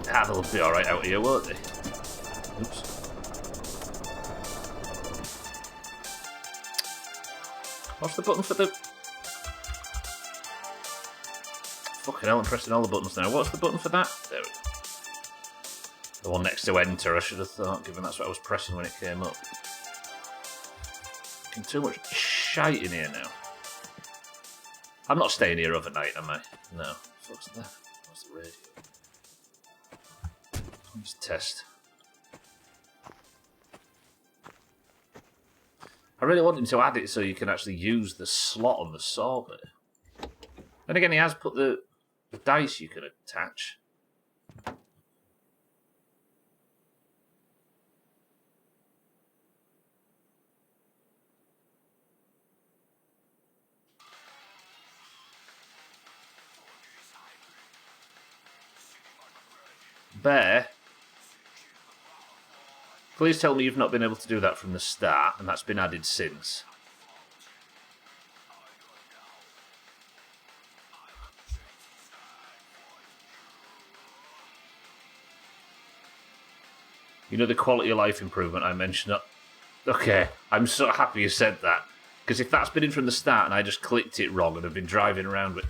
Ah, they'll be alright out here, won't they? Oops. What's the button for the... Fucking hell, I'm pressing all the buttons now. What's the button for that? There we go. The one next to enter, I should have thought, given that's what I was pressing when it came up. Fucking too much shite in here now. I'm not staying here overnight, am I? No. What's that? What's the radio? Let's test. I really want him to add it so you can actually use the slot on the sorbet. Then again, he has put the dice you can attach. Bear, please tell me you've not been able to do that from the start, and that's been added since. You know the quality of life improvement I mentioned? Okay, I'm so happy you said that. Because if that's been in from the start and I just clicked it wrong and have been driving around with...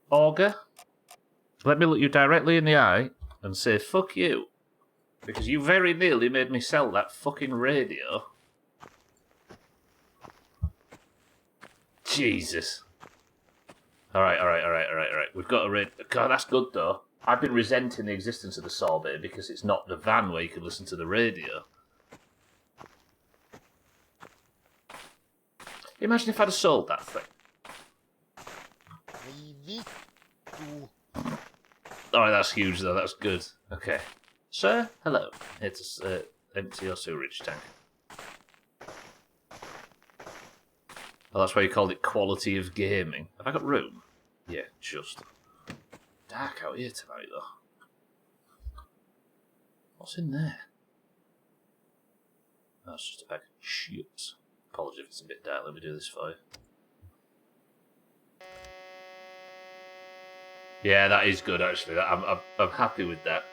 Auger, let me look you directly in the eye and say fuck you. Because you very nearly made me sell that fucking radio. Jesus. Alright. We've got a radio. God, that's good though. I've been resenting the existence of the Sorbet because it's not the van where you can listen to the radio. Imagine if I'd have sold that thing. Alright, that's huge though, that's good. Okay. Sir, hello. It's empty your sewerage tank. Oh, that's why you called it quality of gaming. Have I got room? Yeah, just. Dark out here tonight though. What's in there? Oh, it's just a bag of chips. Apologies if it's a bit dark, let me do this for you. Yeah, that is good actually. I'm happy with that.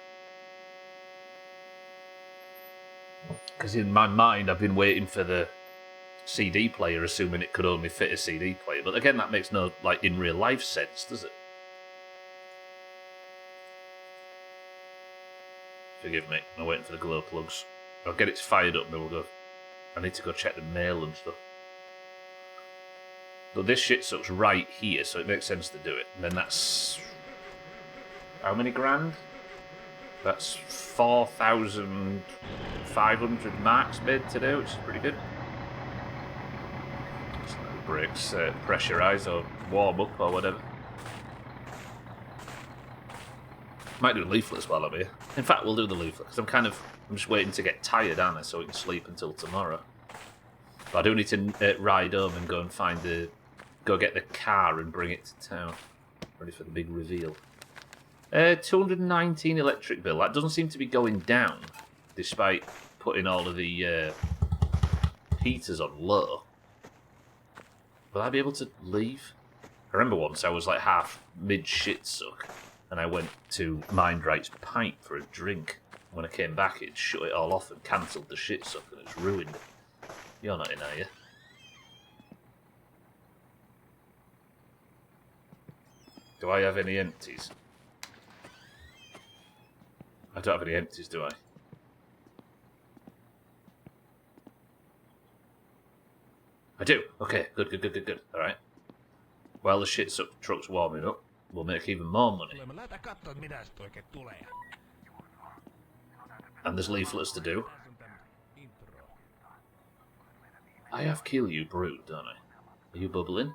Because in my mind, I've been waiting for the CD player, assuming it could only fit a CD player. But again, that makes no in real life sense, does it? Forgive me, I'm waiting for the glow plugs. I'll get it fired up and then we'll go. I need to go check the mail and stuff. But this shit sucks right here, so it makes sense to do it. And then that's... How many grand? That's 4,500 marks made today, which is pretty good. Brakes pressurise or warm up or whatever. Might do leaflets while I'm here. In fact, we'll do the leaflet because I'm just waiting to get tired, aren't I, so we can sleep until tomorrow. But I do need to ride home and go get the car and bring it to town. Ready for the big reveal. 219 electric bill. That doesn't seem to be going down, despite putting all of the heaters on low. Will I be able to leave? I remember once I was like half mid-shit suck, and I went to Mindright's Pint for a drink. When I came back, it shut it all off and cancelled the shit suck, and it's ruined it. You're not in, are you? Do I have any empties? I don't have any empties, do I? I do. Okay, good. Alright. While the shit truck's warming up, we'll make even more money. And there's leaflets to do. I have Kill You brewed, don't I? Are you bubbling?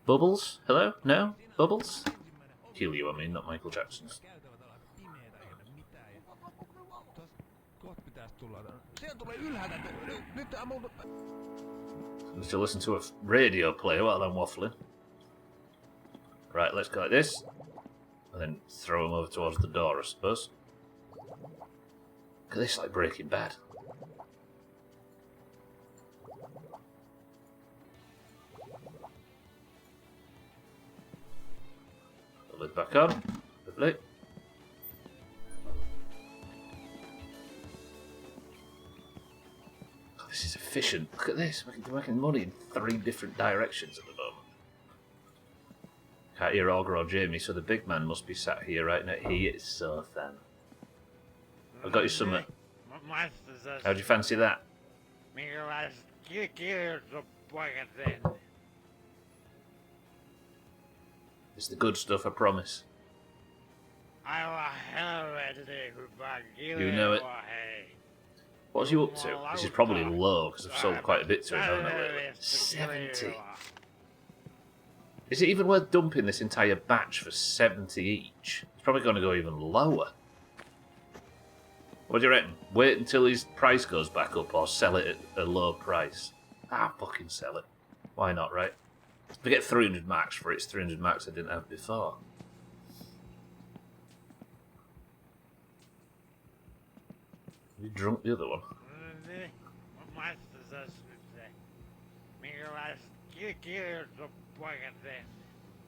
Bubbles? Hello? No? Bubbles? Kill You, I mean, not Michael Jackson's. Need to listen to a radio player while I'm waffling. Right, let's go like this. And then throw him over towards the door, I suppose. Look at this, like Breaking Bad. The lid back on. Lovely. Oh, this is efficient. Look at this. We're making money in 3 different directions at the moment. Can't hear Augur or Jamie, so the big man must be sat here right now. He is so thin. I've got you some. How'd you fancy that? It's the good stuff, I promise. You know it. What's you up to? This is probably low, because I've sold quite a bit to it, haven't I, lately? 70. Is it even worth dumping this entire batch for 70 each? It's probably going to go even lower. What do you reckon? Wait until his price goes back up or sell it at a low price? Fucking sell it. Why not, right? If I get 300 marks for it, it's 300 marks I didn't have before. You drunk the other one?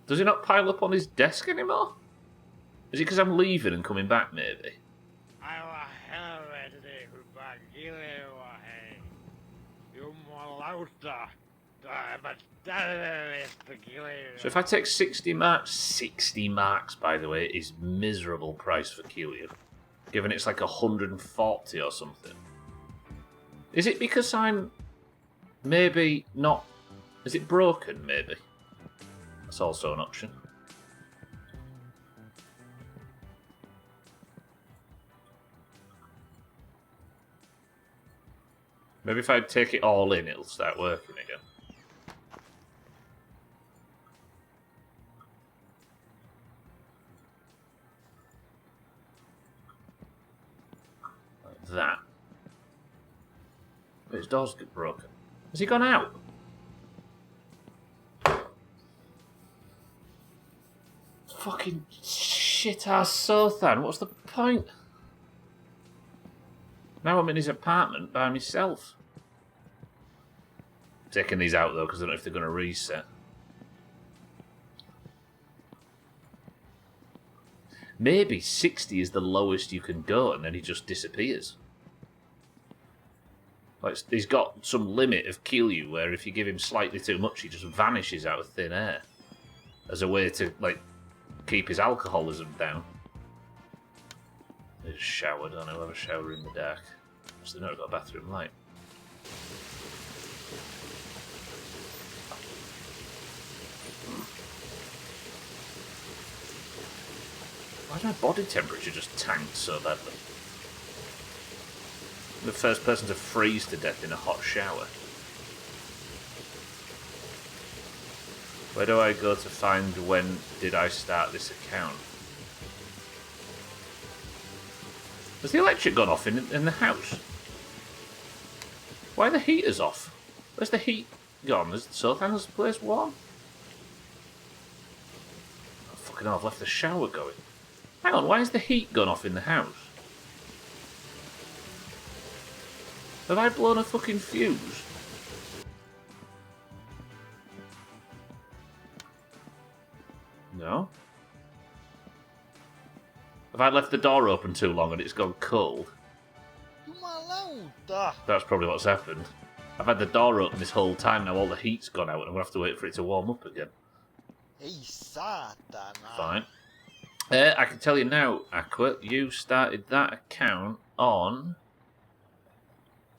Does he not pile up on his desk anymore? Is it because I'm leaving and coming back, maybe? So if I take 60 marks, by the way, is miserable price for Killian, given it's like 140 or something. Is it because I'm maybe not... Is it broken, maybe? That's also an option. Maybe if I take it all in, it'll start working again. Like that. But his door's broken. Has he gone out? Fucking shit-ass Sothan, what's the point? Now I'm in his apartment by myself. Taking these out though, because I don't know if they're going to reset. Maybe 60 is the lowest you can go and then he just disappears. Like, he's got some limit of kill you where if you give him slightly too much he just vanishes out of thin air. As a way to, like, keep his alcoholism down. There's a shower, don't I? We'll have a shower in the dark. So they've not got a bathroom light. Why did my body temperature just tank so badly? I'm the first person to freeze to death in a hot shower. Where do I go to find when did I start this account? Has the electric gone off in the house? Why are the heaters off? Where's the heat gone? Is Sothan's place warm? Oh, fucking hell, I've left the shower going. Hang on, why is the heat gone off in the house? Have I blown a fucking fuse? No. Have I left the door open too long and it's gone cold? That's probably what's happened. I've had the door open this whole time, now all the heat's gone out and I'm going to have to wait for it to warm up again. Fine. I can tell you now, Aqua, you started that account on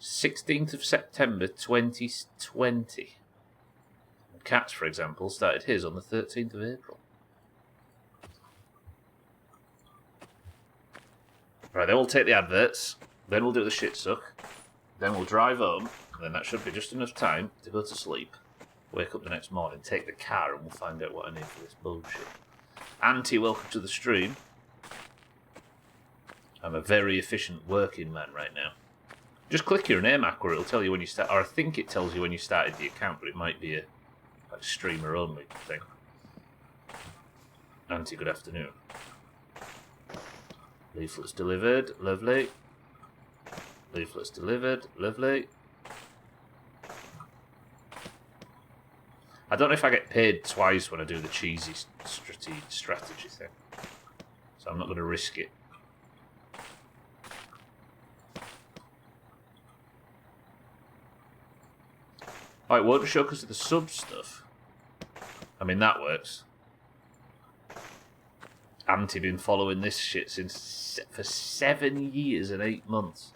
16th of September 2020. Cats, for example, started his on the 13th of April. Right, then we'll take the adverts, then we'll do the shit suck, then we'll drive home, and then that should be just enough time to go to sleep, wake up the next morning, take the car, and we'll find out what I need for this bullshit. Auntie, welcome to the stream. I'm a very efficient working man right now. Just click your name, Aqua, it'll tell you when you start, or I think it tells you when you started the account, but it might be a like streamer only thing. Auntie, good afternoon. Leaflets delivered, lovely. Leaflets delivered, lovely. I don't know if I get paid twice when I do the cheesy strategy thing. So I'm not going to risk it. Oh, it won't show because of the sub stuff. I mean, that works. Auntie been following this shit for 7 years and 8 months.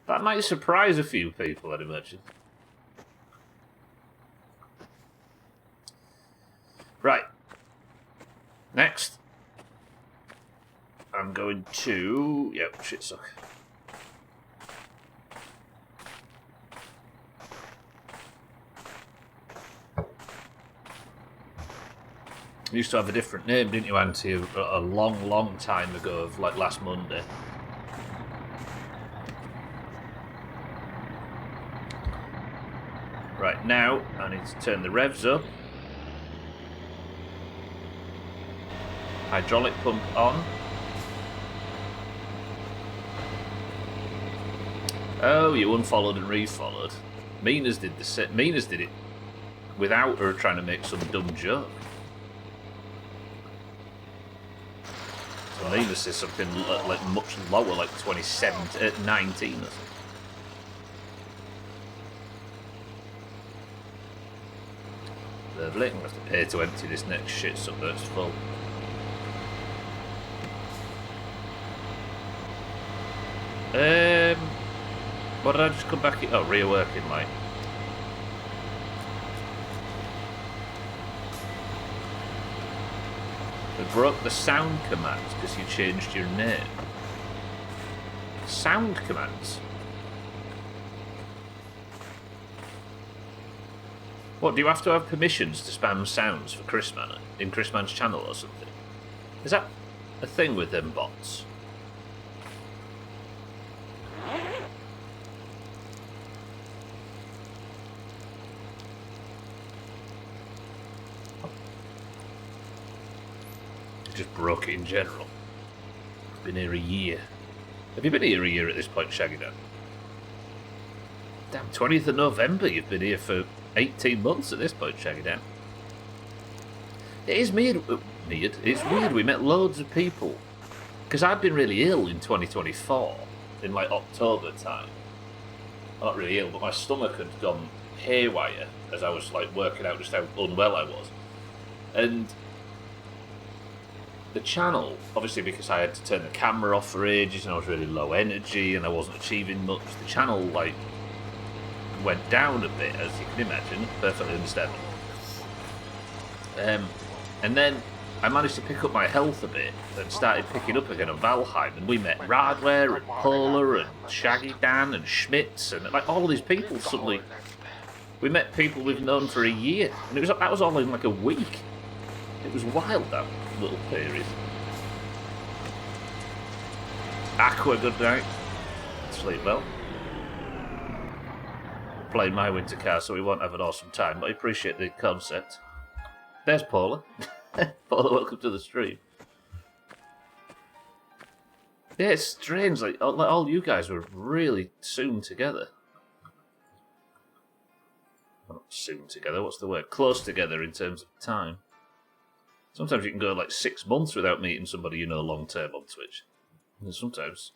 That might surprise a few people, I'd imagine. Right. Next. I'm going to... Yep, shit suck. You used to have a different name, didn't you, Auntie, a long, long time ago, of like last Monday. now I need to turn the revs up. Hydraulic pump on. Oh, you unfollowed and refollowed. Mina's did the set. Mina's did it without her trying to make some dumb joke. So Mina says something like much lower, like 27, 19 or something. Lovely. I'm going to have to pay to empty this next shit so that it's full. What did I just come back in? Oh, rear working light. We broke the sound commands because you changed your name. Sound commands? What, do you have to have permissions to spam sounds for Chrisman in Chrisman's channel or something? Is that a thing with them bots? Just broke it in general. Been here a year. Have you been here a year at this point, Shaggy Dan? Damn, 20th of November, you've been here for 18 months at this point, Shaggy Dan. It is weird. It's weird, we met loads of people. Because I've been really ill in 2024, in like October time. I'm not really ill, but my stomach had gone haywire as I was like working out just how unwell I was. And the channel, obviously because I had to turn the camera off for ages and I was really low energy and I wasn't achieving much, the channel like went down a bit, as you can imagine, perfectly understandable. And then I managed to pick up my health a bit and started picking up again on Valheim, and we met Radware and Polar and Shaggy Dan and Schmitz and like all these people suddenly. We met people we've known for a year, and that was all in like a week. It was wild, that little period. Aqua, good night. Sleep well. We're playing my winter car, so we won't have an awesome time, but I appreciate the concept. There's Paula. Paula, welcome to the stream. Yeah, it's strange, like all you guys were really soon together. Well, not soon together, what's the word? Close together in terms of time. Sometimes you can go like 6 months without meeting somebody you know long term on Twitch. And sometimes.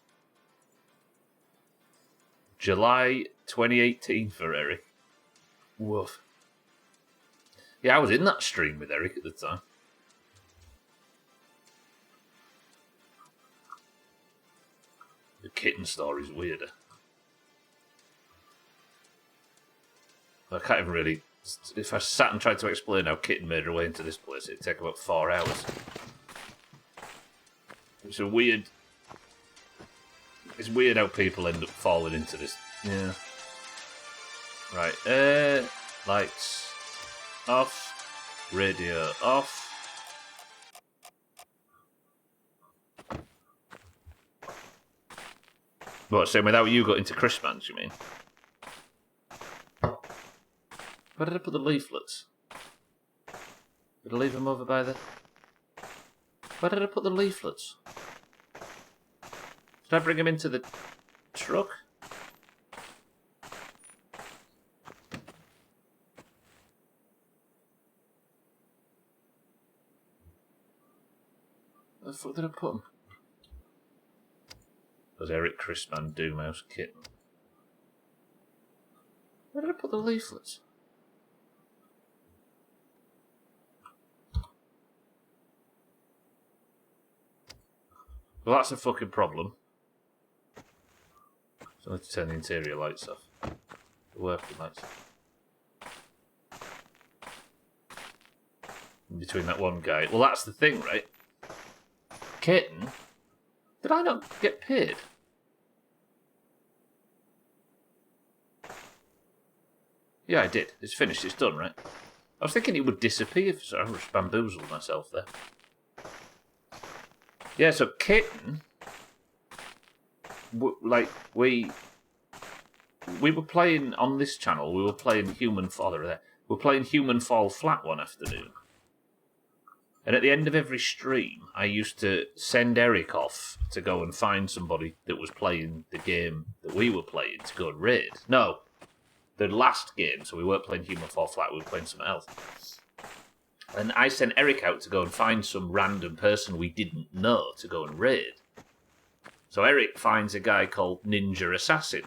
July 2018 for Eric. Woof. Yeah, I was in that stream with Eric at the time. The kitten story's weirder. I can't even really... If I sat and tried to explain how Kitten made her way into this place, it'd take about 4 hours. It's a weird... It's weird how people end up falling into this. Yeah. Right, lights off. Radio off. What, so without you got into Christmas, you mean? Where did I put the leaflets? Did I leave them over by the... Where did I put the leaflets? Did I bring them into the truck? Where the fuck did I put them? Was Eric Christman, Doomhaus, Kitten. Where did I put the leaflets? Well, that's a fucking problem. So I need to turn the interior lights off. The working lights. In between that one guy. Well, that's the thing, right? Kitten? Did I not get paid? Yeah, I did. It's finished. It's done, right? I was thinking it would disappear, so I just bamboozled myself there. Yeah, so Kitten, we we were playing on this channel. We were playing Human Fall. We were playing Human Fall Flat one afternoon, and at the end of every stream, I used to send Eric off to go and find somebody that was playing the game that we were playing to go and raid. No, the last game. So we weren't playing Human Fall Flat. We were playing something else. And I sent Eric out to go and find some random person we didn't know to go and raid. So Eric finds a guy called Ninja Assassin,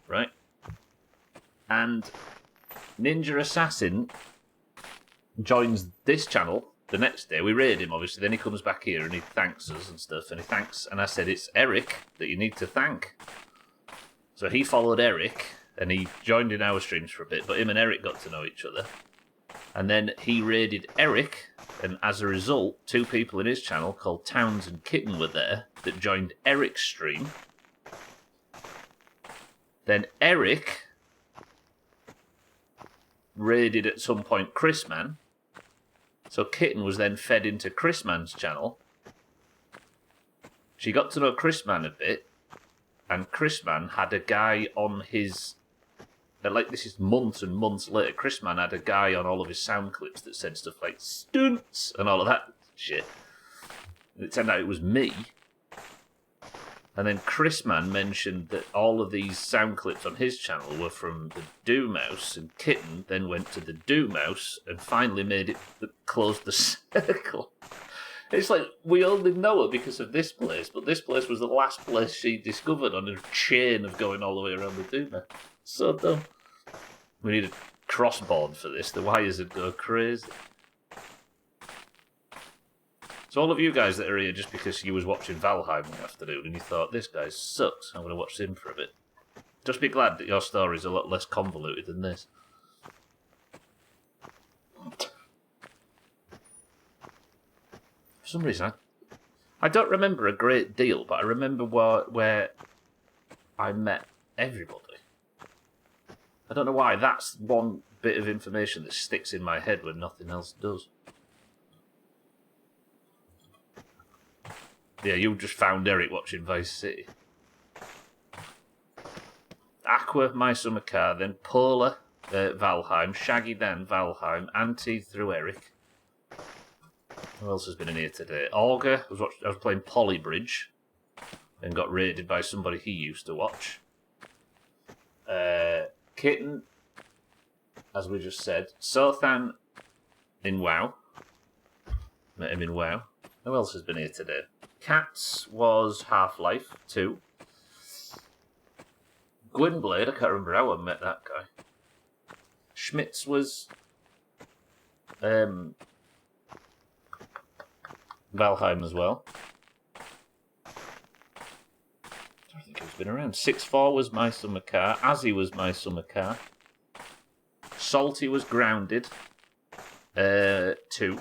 right? And Ninja Assassin joins this channel the next day. We raid him, obviously. Then he comes back here and he thanks us and stuff. And he thanks, and I said, it's Eric that you need to thank. So he followed Eric and he joined in our streams for a bit, but him and Eric got to know each other. And then he raided Eric, and as a result, 2 people in his channel called Towns and Kitten were there that joined Eric's stream. Then Eric raided at some point Chrisman. So Kitten was then fed into Chrisman's channel. She got to know Chrisman a bit, and Chrisman had a guy on his... Like, this is months and months later. Chrisman had a guy on all of his sound clips that said stuff like stunts and all of that shit. And it turned out it was me. And then Chrisman mentioned that all of these sound clips on his channel were from the Doomhaus, and Kitten then went to the Doomhaus and finally made it close the circle. It's like, we only know her because of this place, but this place was the last place she discovered on a chain of going all the way around the Doomhaus. So dumb. We need a crossboard for this. The wires would go crazy. So all of you guys that are here just because you was watching Valheim one afternoon and you thought, this guy sucks, I'm going to watch him for a bit. Just be glad that your story's a lot less convoluted than this. For some reason, I don't remember a great deal, but I remember where I met everybody. I don't know why. That's one bit of information that sticks in my head when nothing else does. Yeah, you just found Eric watching Vice City. Aqua, My Summer Car, then Polar, Valheim, Shaggy Dan, Valheim, Auntie through Eric. Who else has been in here today? Auger, I was playing Polybridge and got raided by somebody he used to watch. Kitten, as we just said. Sothan in WoW. Met him in WoW. Who else has been here today? Cats was Half-Life 2. Gwynblade, I can't remember how I met that guy. Schmitz was Valheim as well. I think he's been around. 6-4 was My Summer Car. Azzy was My Summer Car. Salty was Grounded. 2.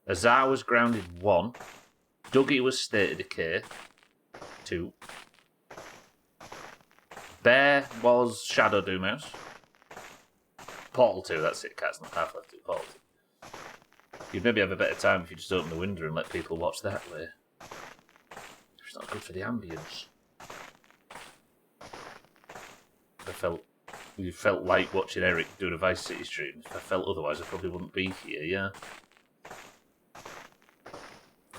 Azar was Grounded 1. Dougie was State of Decay 2. Bear was Shadow Doomhaus. Portal 2, that's it, Cat's not Half-Life 2, Portal 2. You'd maybe have a better time if you just open the window and let people watch that later. It's not good for the ambience. You felt like watching Eric doing a Vice City stream. If I felt otherwise, I probably wouldn't be here, yeah.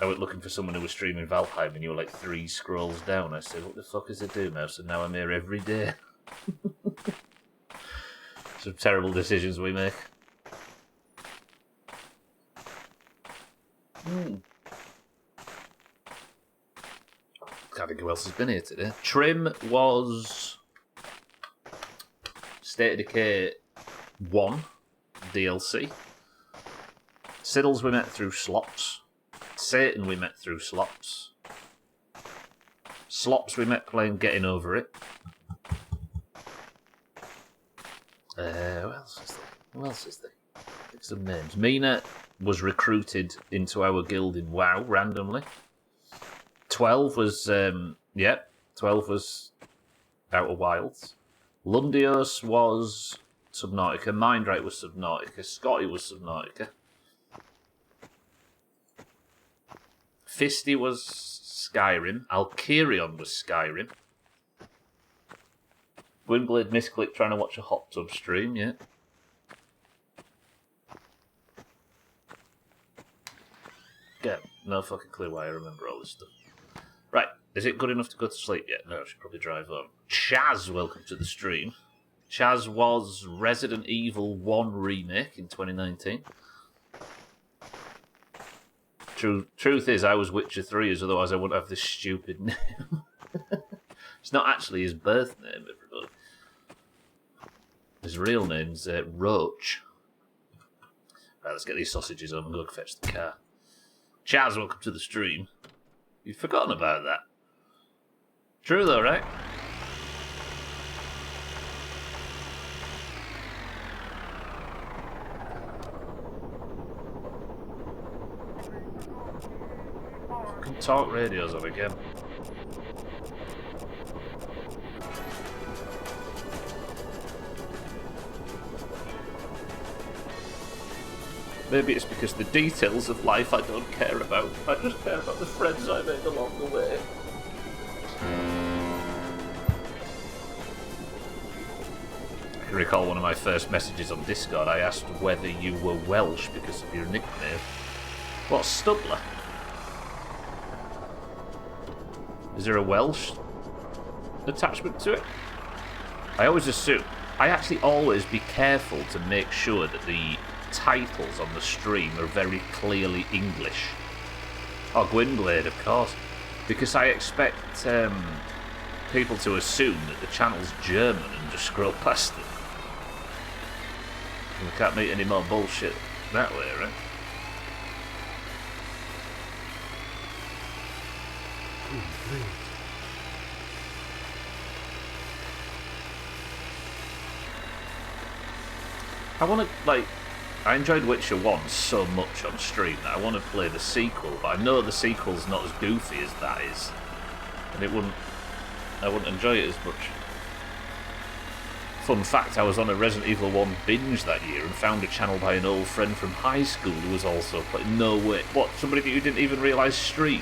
I went looking for someone who was streaming Valheim and you were like 3 scrolls down. I said, what the fuck is a Doomhaus? And now I'm here every day. Some terrible decisions we make. Can't think who else has been here today. Trim was State of Decay 1 DLC. Siddles we met through Slops. Satan we met through Slops. Slops we met playing Getting Over It. Who else is there? Pick some names. Mina was recruited into our guild in WoW randomly. 12 was 12 was Outer Wilds. Lundios was Subnautica. Mindright was Subnautica. Scotty was Subnautica. Fisty was Skyrim. Alkirion was Skyrim. Windblade misclick trying to watch a hot tub stream, yeah. Yeah, no fucking clue why I remember all this stuff. Right, is it good enough to go to sleep yet? No, I should probably drive home. Chaz, welcome to the stream. Chaz was Resident Evil 1 Remake in 2019. Truth is, I was Witcher 3, as otherwise I wouldn't have this stupid name. It's not actually his birth name, everybody. His real name's Roach. Right, let's get these sausages on and go fetch the car. Chaz, welcome to the stream. You've forgotten about that. True though, right? Fucking talk radio's on again. Maybe it's because the details of life I don't care about. I just care about the friends I made along the way. I can recall one of my first messages on Discord. I asked whether you were Welsh because of your nickname. What, Stubler? Is there a Welsh attachment to it? I always assume. I actually always be careful to make sure that the titles on the stream are very clearly English. Oh, Gwynblade, of course. Because I expect people to assume that the channel's German and just scroll past it. We can't meet any more bullshit that way, right? I want to, like... I enjoyed Witcher 1 so much on stream that I want to play the sequel, but I know the sequel's not as goofy as that is. And I wouldn't enjoy it as much. Fun fact, I was on a Resident Evil 1 binge that year and found a channel by an old friend from high school who was also playing. No way. What, somebody that you didn't even realise streamed?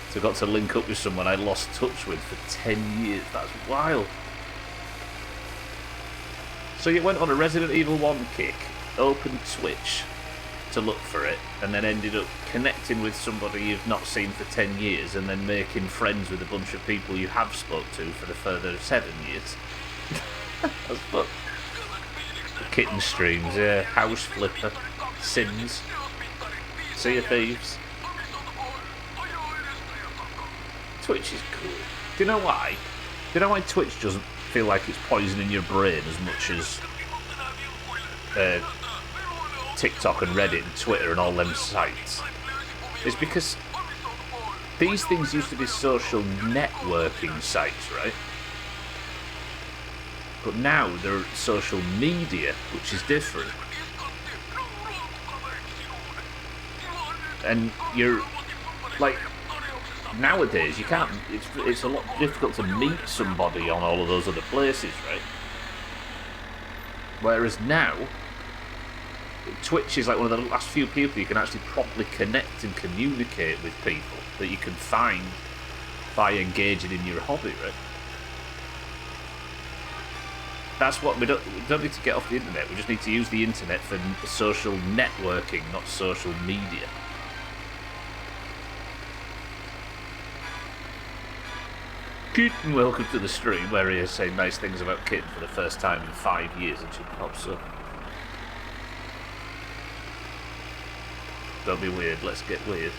So I got to link up with someone I lost touch with for 10 years. That's wild. So you went on a Resident Evil 1 kick, opened Twitch to look for it, and then ended up connecting with somebody you've not seen for 10 years, and then making friends with a bunch of people you have spoke to for the further 7 years. That's fun. Kitten streams, yeah. House Flipper, Sims, Sea of Thieves. Twitch is cool. Do you know why? Do you know why Twitch doesn't feel like it's poisoning your brain as much as TikTok and Reddit and Twitter and all them sites? It's because these things used to be social networking sites, right? But now they're social media, which is different. And you're like, nowadays you can't, it's a lot difficult to meet somebody on all of those other places, right? Whereas now Twitch is like one of the last few people you can actually properly connect and communicate with people that you can find by engaging in your hobby, right? That's what we don't need to get off the internet. We just need to use the internet for social networking, not social media. Kitten, welcome to the stream, where he is saying nice things about Kitten for the first time in 5 years, and she pops up. Don't be weird, let's get weird.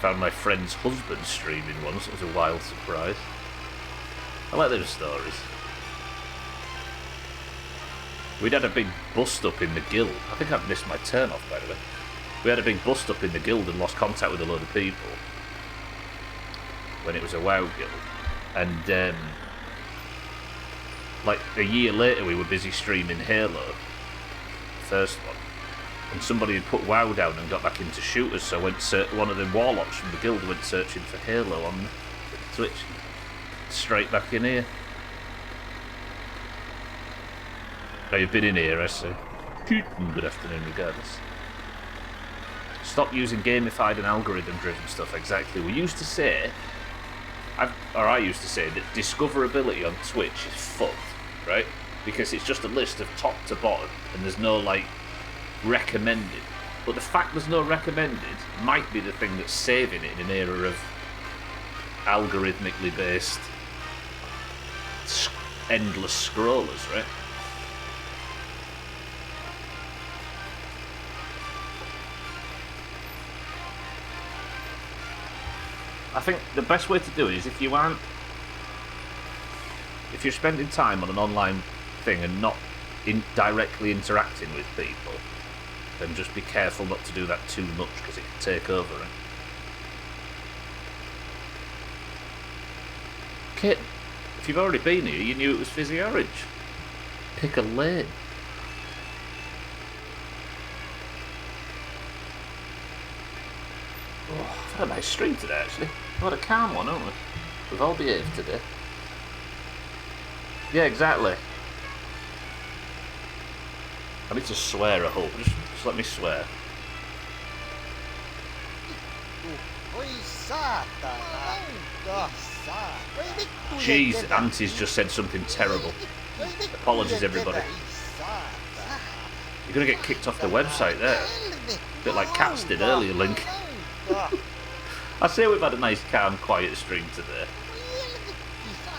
Found my friend's husband streaming once, it was a wild surprise. I like those stories. We'd had a big bust up in the guild. I think I've missed my turn off, by the way. We had a big bust up in the guild and lost contact with a load of people when it was a WoW guild, and like a year later we were busy streaming Halo, first one, and somebody had put WoW down and got back into shooters, so one of the warlocks from the guild went searching for Halo on Twitch. Straight back in here. Now you've been in here, I see. Good afternoon regardless. Stop using gamified and algorithm driven stuff, exactly. We used to say I used to say that discoverability on Twitch is fucked, right? Because it's just a list of top to bottom, and there's no, like, recommended. But the fact there's no recommended might be the thing that's saving it in an era of algorithmically based endless scrollers, right? I think the best way to do it is if you're spending time on an online thing and not directly interacting with people, then just be careful not to do that too much because it can take over. Right? Kit, if you've already been here, you knew it was fizzy orange. Pick a lane. Oh, I've had a nice stream today, actually. We've had a calm one, haven't we? We've all behaved today. Yeah, exactly. I need to swear, I hope. Just let me swear. Jeez, Auntie's just said something terrible. Apologies, everybody. You're going to get kicked off the website there. A bit like Cats did earlier, Link. I say we've had a nice, calm, quiet stream today.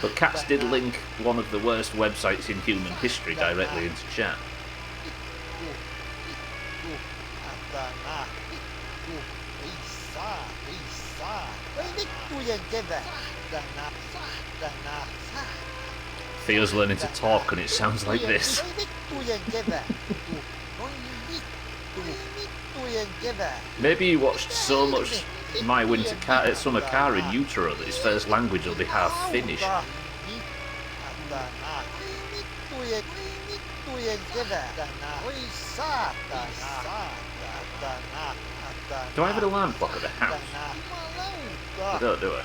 But Cats did link one of the worst websites in human history directly into chat. Theo's learning to talk and it sounds like this. Maybe he watched so much My Summer Car in Utero that his first language will be half Finnish. Do I have an alarm clock at the house? I don't, do I?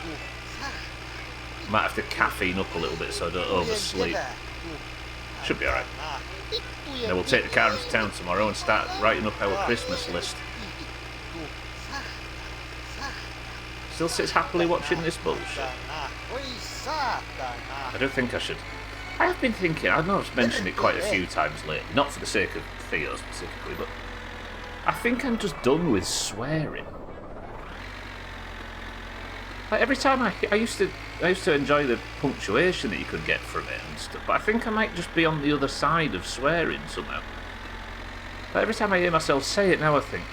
Might have to caffeine up a little bit so I don't oversleep. Should be alright. Then we'll take the car into town tomorrow and start writing up our Christmas list. Still sits happily watching this bullshit. I don't think I should. I have been thinking, I know I've mentioned it quite a few times lately, not for the sake of Theo specifically, but I think I'm just done with swearing. Like every time I used to enjoy the punctuation that you could get from it and stuff, but I think I might just be on the other side of swearing somehow. Like every time I hear myself say it now, I think,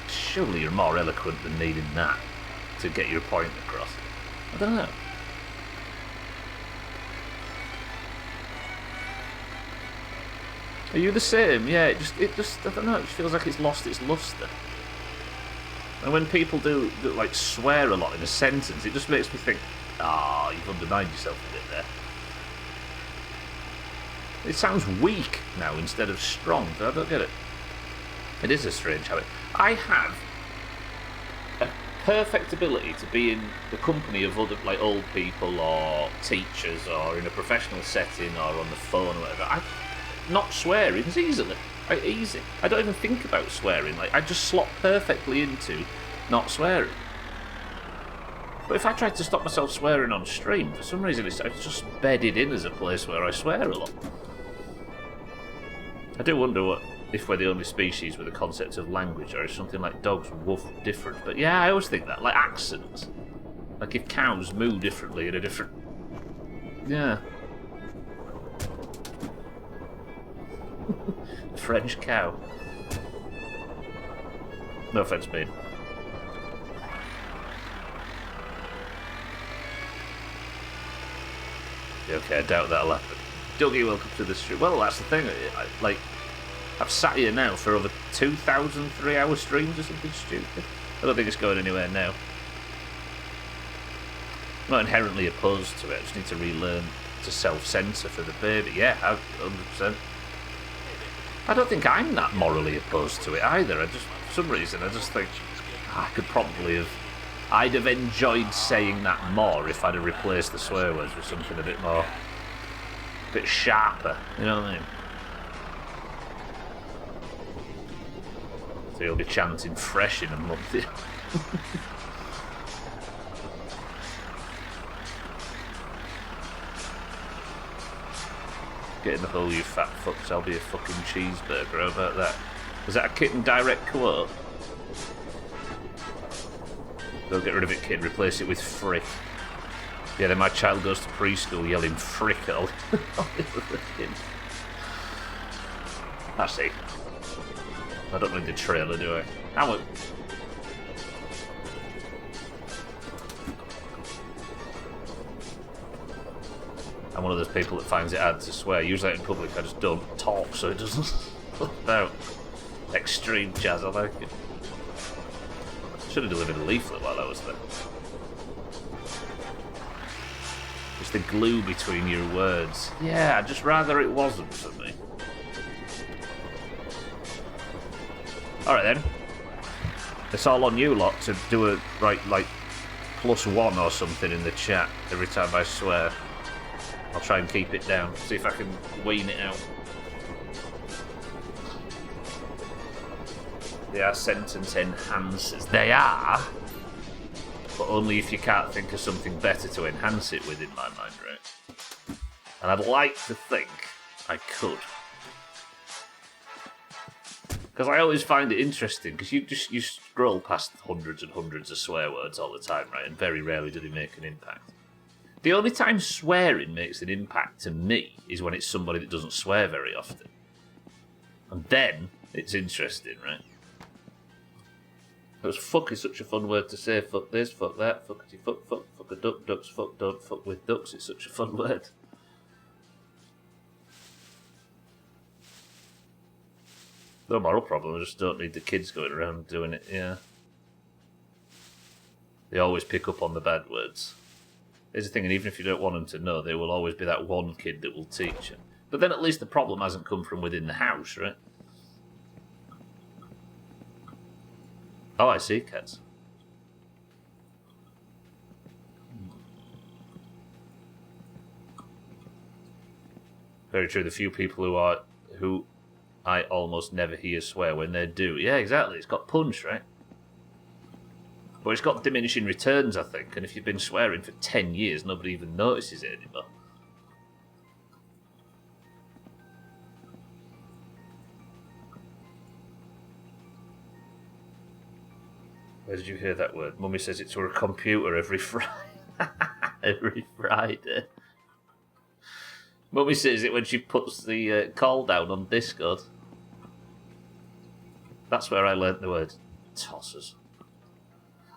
surely you're more eloquent than needing that to get your point across. I don't know. Are you the same? Yeah, it just I don't know, it just feels like it's lost its lustre. And when people do like swear a lot in a sentence, it just makes me think, you've undermined yourself a bit there. It sounds weak now instead of strong, so I don't get it. It is a strange habit. I have a perfect ability to be in the company of other, like, old people or teachers or in a professional setting or on the phone or whatever. Not swearing is easily. Easy. I don't even think about swearing. Like, I just slot perfectly into not swearing. But if I tried to stop myself swearing on stream, for some reason it's just bedded in as a place where I swear a lot. I do wonder if we're the only species with a concept of language, or if something like dogs woof different. But yeah, I always think that. Like accents. Like if cows moo differently in a different... Yeah. French cow. No offence, mate. Okay, I doubt that'll happen. Dougie, welcome to the stream. Well, that's the thing. I've sat here now for over 2,000 3-hour streams or something stupid. I don't think it's going anywhere now. I'm not inherently opposed to it. I just need to relearn to self-censor for the baby. Yeah, 100%. I don't think I'm that morally opposed to it either. For some reason, I just think I could probably have... I'd have enjoyed saying that more if I'd have replaced the swear words with something a bit more... a bit sharper, you know what I mean? So you'll be chanting fresh in a month. Get in the hole, you fat fucks. I'll be a fucking cheeseburger. How about that? Was that a Kitten direct quote? Don't get rid of it, kid. Replace it with frick. Yeah, then my child goes to preschool yelling frick at all the other kids. I see. I don't read the trailer, do I? I'm one of those people that finds it hard to swear. Usually in public I just don't talk so it doesn't slip out. Extreme jazz, I like it. Should have delivered a leaflet while I was there. It's the glue between your words. Yeah, I'd just rather it wasn't for me. Alright then. It's all on you lot to do a, right, like, +1 or something in the chat every time I swear. I'll try and keep it down. See if I can wean it out. They are sentence enhancers. They are, but only if you can't think of something better to enhance it with in my mind, right? And I'd like to think I could. Because I always find it interesting, because you scroll past hundreds and hundreds of swear words all the time, right? And very rarely do they make an impact. The only time swearing makes an impact to me is when it's somebody that doesn't swear very often. And then it's interesting, right? Because fuck is such a fun word to say. Fuck this, fuck that, fuckity fuck, fuck a duck, ducks, fuck, don't fuck with ducks. It's such a fun word. No moral problem, I just don't need the kids going around doing it, yeah. They always pick up on the bad words. Here's the thing, and even if you don't want them to know, there will always be that one kid that will teach them. But then at least the problem hasn't come from within the house, right? Oh, I see, cats. Very true. The few people who I almost never hear swear when they do. Yeah, exactly. It's got punch, right? But it's got diminishing returns, I think. And if you've been swearing for 10 years, nobody even notices it anymore. Where did you hear that word? Mummy says it's to a computer every Friday. Every Friday. Mummy says it when she puts the call down on Discord. That's where I learnt the word tossers.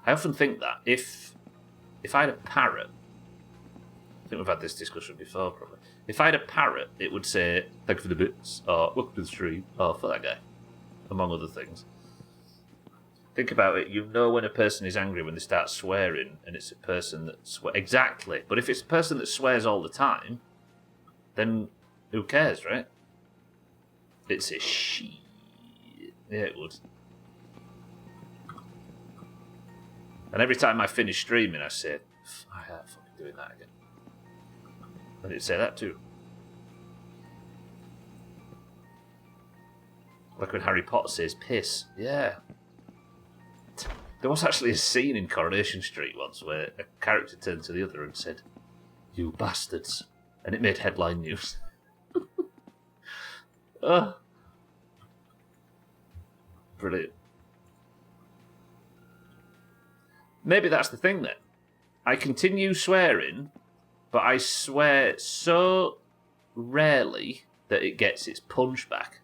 I often think that if I had a parrot, I think we've had this discussion before probably. If I had a parrot, it would say, thank you for the bits, or welcome to the stream, or for that guy, among other things. Think about it, you know when a person is angry when they start swearing, and it's a person that swears. Exactly, but if it's a person that swears all the time, then who cares, right? It's a shit. Yeah, it would. And every time I finish streaming, I say, I can't fucking doing that again. And it'd say that too. Like when Harry Potter says piss. Yeah. There was actually a scene in Coronation Street once where a character turned to the other and said, "You bastards." And it made headline news. Oh. Brilliant. Maybe that's the thing then. I continue swearing, but I swear so rarely that it gets its punch back.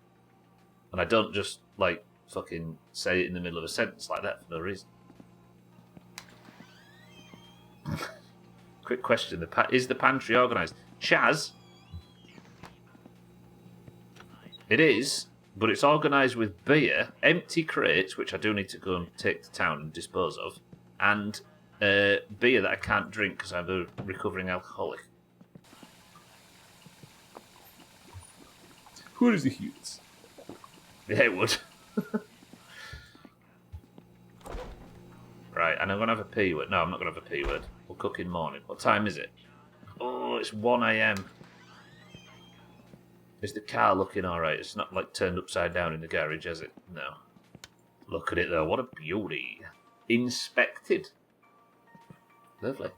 And I don't just, like, fucking say it in the middle of a sentence like that for no reason. Quick question. Is the pantry organised? Chaz? It is, but it's organised with beer, empty crates, which I do need to go and take to town and dispose of, and beer that I can't drink because I'm a recovering alcoholic. Who is the Hughes? Yeah, it would. Right, and I'm going to have a P word. No, I'm not going to have a P word. We'll cook in morning. What time is it? Oh, it's 1 a.m. Is the car looking alright? It's not like turned upside down in the garage, has it? No. Look at it though, what a beauty. Inspected. Lovely.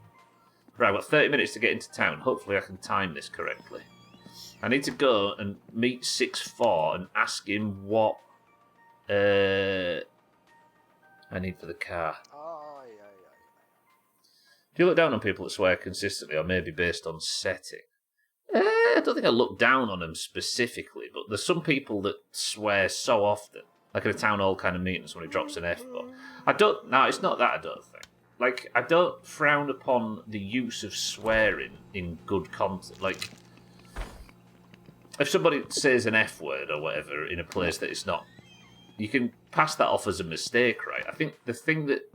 Right, I've got 30 minutes to get into town. Hopefully I can time this correctly. I need to go and meet 6'4" and ask him what I need for the car. Do you look down on people that swear consistently, or maybe based on setting? I don't think I look down on them specifically, but there's some people that swear so often, like at a town hall kind of meeting, somebody drops an F-bomb. No, it's not that I don't think. Like, I don't frown upon the use of swearing in good content. Like, if somebody says an F-word or whatever in a place that it's not, you can pass that off as a mistake, right? I think the thing that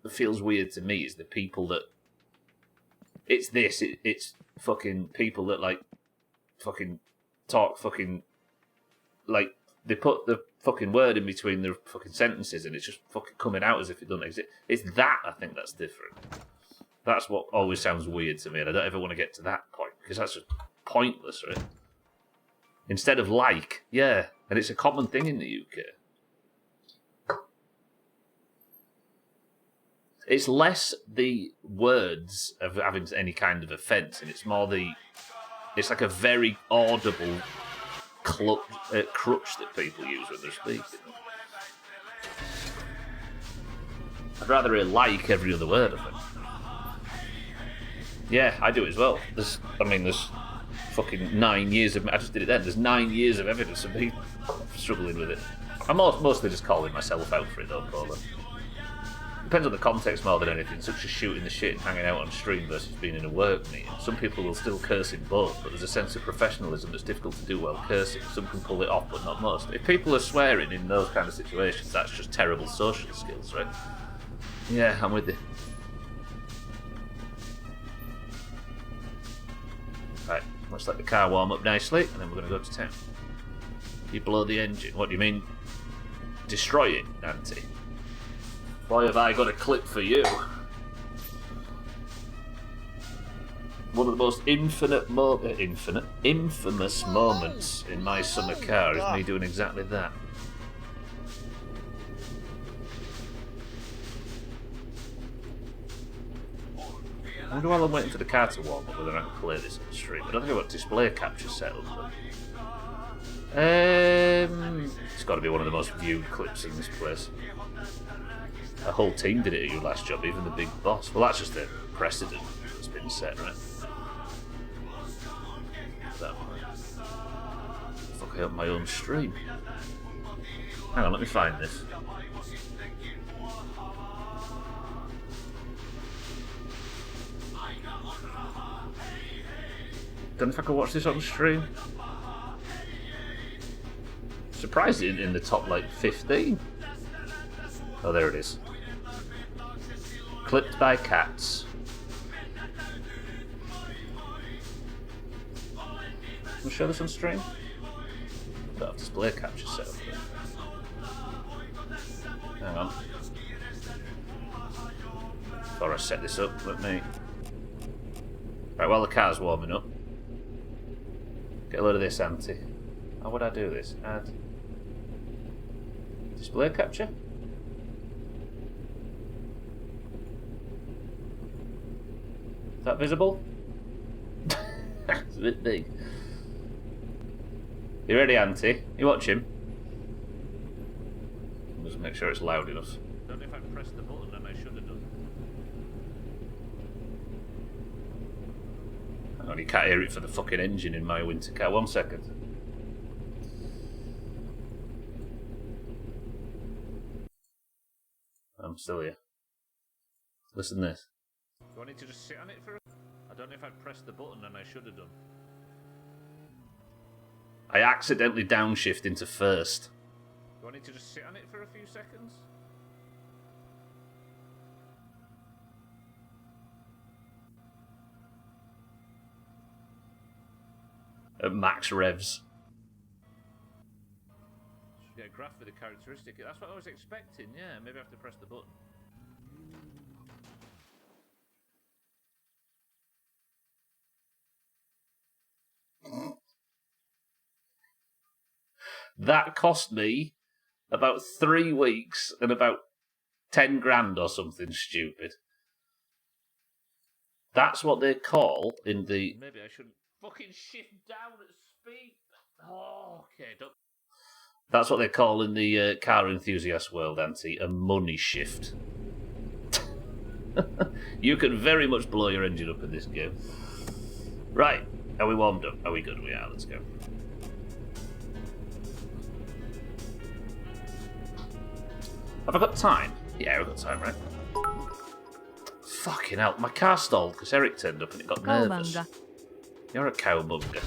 feels weird to me is the people that... It's fucking people that, like, fucking talk fucking... Like, they put the fucking word in between the fucking sentences and it's just fucking coming out as if it doesn't exist. It's that, I think, that's different. That's what always sounds weird to me, and I don't ever want to get to that point, because that's just pointless, right? Instead of like, yeah, and it's a common thing in the UK. It's less the words of having any kind of offence, and it's more it's like a very audible crutch that people use when they're speaking. I'd rather hear like every other word of it. Yeah, I do it as well. There's fucking 9 years of... I just did it then. There's 9 years of evidence of me struggling with it. I'm mostly just calling myself out for it, though, Paula. Depends on the context more than anything, such as shooting the shit and hanging out on stream versus being in a work meeting. Some people will still curse in both, but there's a sense of professionalism that's difficult to do while cursing. Some can pull it off, but not most. If people are swearing in those kind of situations, that's just terrible social skills, right? Yeah, I'm with you. Right, let's let the car warm up nicely, and then we're going to go to town. You blow the engine. What do you mean? Destroy it, Auntie. Boy, have I got a clip for you. One of the most infamous moments in my summer car is me doing exactly that. I wonder while I'm waiting for the car to warm up whether I can play this on the stream. I don't think I've got display capture set up. But... it's got to be one of the most viewed clips in this place. A whole team did it at your last job, even the big boss. Well, that's just a precedent that's been set, right? Fuck, I up my own stream. Hang on, let me find this. Don't know if I can watch this on stream. Surprising in the top, like, 15. Oh, there it is. Clipped by cats. Can we show this on stream? Don't have display capture set up. Hang on. Before I set this up, let me... Right, while the car's warming up. Get a load of this, Auntie. How would I do this? Add... display capture? Is that visible? It's a bit big. You ready, Auntie? You watching? Just make sure it's loud enough. Don't know if I pressed the button and I should have done. Hang on, you can't hear it for the fucking engine in my winter car. 1 second. I'm still here. Listen to this. Do I need to just sit on it for a... I don't know if I pressed the button and I should have done. I accidentally downshift into first. Do I need to just sit on it for a few seconds? At max revs. Should get a graph with a characteristic. That's what I was expecting, yeah. Maybe I have to press the button. That cost me about 3 weeks and about 10 grand or something stupid. That's what they call in the... Maybe I shouldn't fucking shift down at speed. Oh, okay. That's what they call in the car enthusiast world, Auntie, a money shift. You can very much blow your engine up in this game. Right, are we warmed up? Are we good? We are, let's go. Have I got time? Yeah, we've got time, right? Fucking hell, my car stalled because Eric turned up and it got nervous. Cowbunga. You're a cowbunga.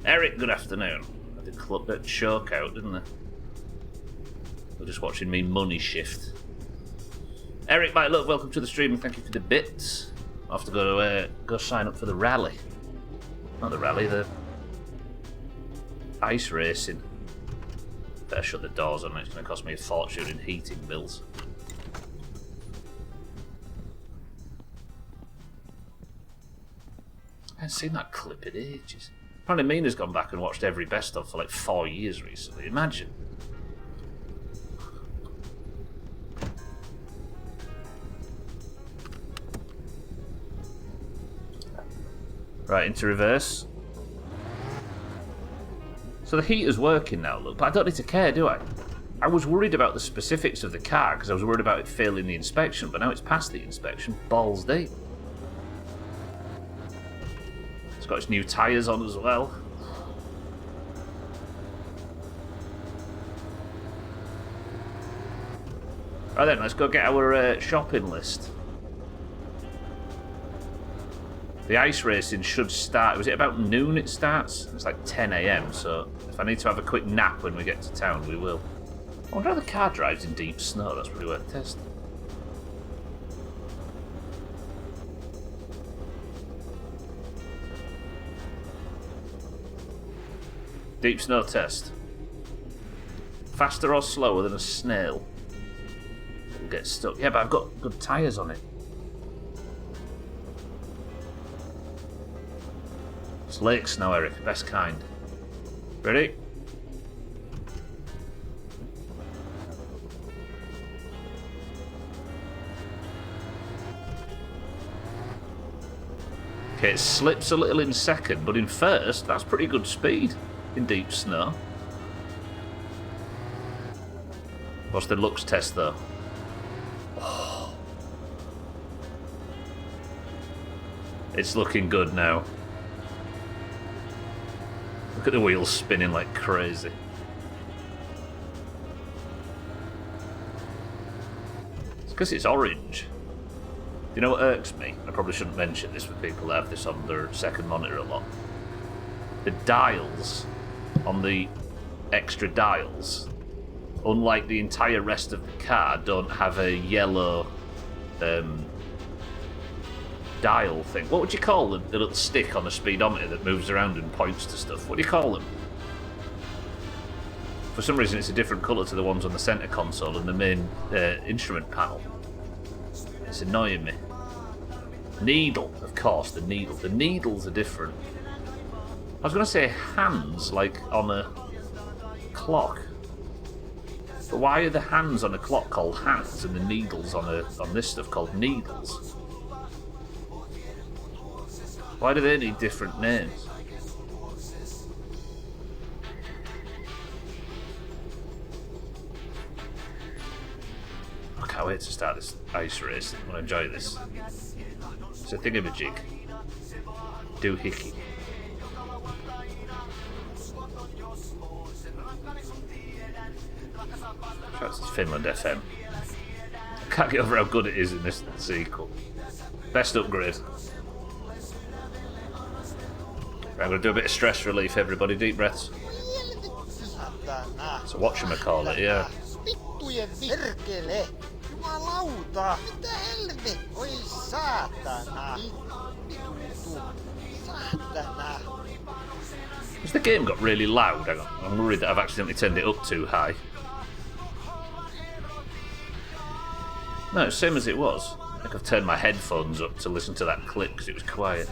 Eric, good afternoon. The club that choke out, didn't they? They're just watching me money shift. Eric, my love, welcome to the stream and thank you for the bits. I'll have to go sign up for the rally. Not the rally, the ice racing. Better shut the doors on it, it's going to cost me a fortune in heating bills. I haven't seen that clip in ages. Apparently Mina's gone back and watched every best of for like 4 years recently. Imagine. Right, into reverse. So the heater's working now, look, but I don't need to care, do I? I was worried about the specifics of the car because I was worried about it failing the inspection, but now it's passed the inspection, balls deep. It's got its new tyres on as well. Right then, let's go get our shopping list. The ice racing should start, was it about noon it starts? It's like 10 AM, so if I need to have a quick nap when we get to town, we will. I wonder how the car drives in deep snow, that's pretty worth testing. Deep snow test. Faster or slower than a snail? It'll get stuck. Yeah, but I've got good tyres on it. It's lake snow, Eric. Best kind. Ready? Okay, it slips a little in second, but in first, that's pretty good speed in deep snow. What's the looks test, though? Oh. It's looking good now. Look at the wheels spinning like crazy. It's because it's orange. You know what irks me? I probably shouldn't mention this for people that have this on their second monitor a lot. The dials on the extra dials, unlike the entire rest of the car, don't have a yellow dial thing. What would you call the little stick on a speedometer that moves around and points to stuff? What do you call them? For some reason it's a different colour to the ones on the centre console and the main instrument panel. It's annoying me. Needle, of course, the needle. The needles are different. I was going to say hands, like on a clock. But why are the hands on a clock called hands and the needles on this stuff called needles? Why do they need different names? I can't wait to start this ice race. I'm going to enjoy this. It's a thingamajig. Doohickey. Shout out to Finland FM. I can't get over how good it is in this sequel. Best upgrade. Right, I'm going to do a bit of stress relief, everybody. Deep breaths. So whatchamacallit, yeah. Vittujen perkele! Jumalauta! Mitä helvet? Oi saatana! Vittu! Saatana! Has the game got really loud? Hang on. I'm worried that I've accidentally turned it up too high. No, it's the same as it was. I think I've turned my headphones up to listen to that clip because it was quiet.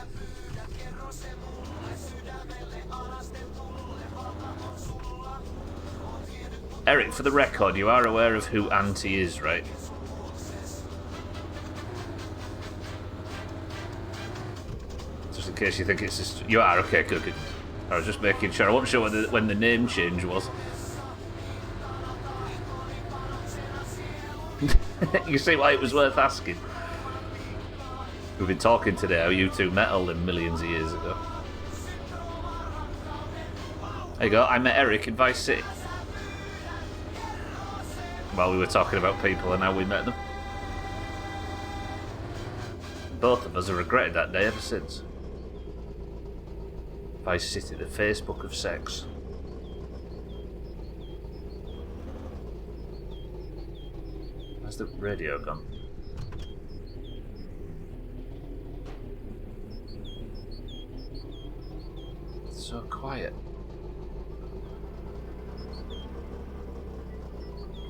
Eric, for the record, you are aware of who Auntie is, right? Just in case you think it's just... You are? Okay, good, good. I was just making sure. I wasn't sure when the name change was. You see why it was worth asking? We've been talking today how U2 metal in millions of years ago. There you go, I met Eric in Vice City. While we were talking about people and how we met them. Both of us have regretted that day ever since. Vice City, the Facebook of sex. Where's the radio gone? It's so quiet.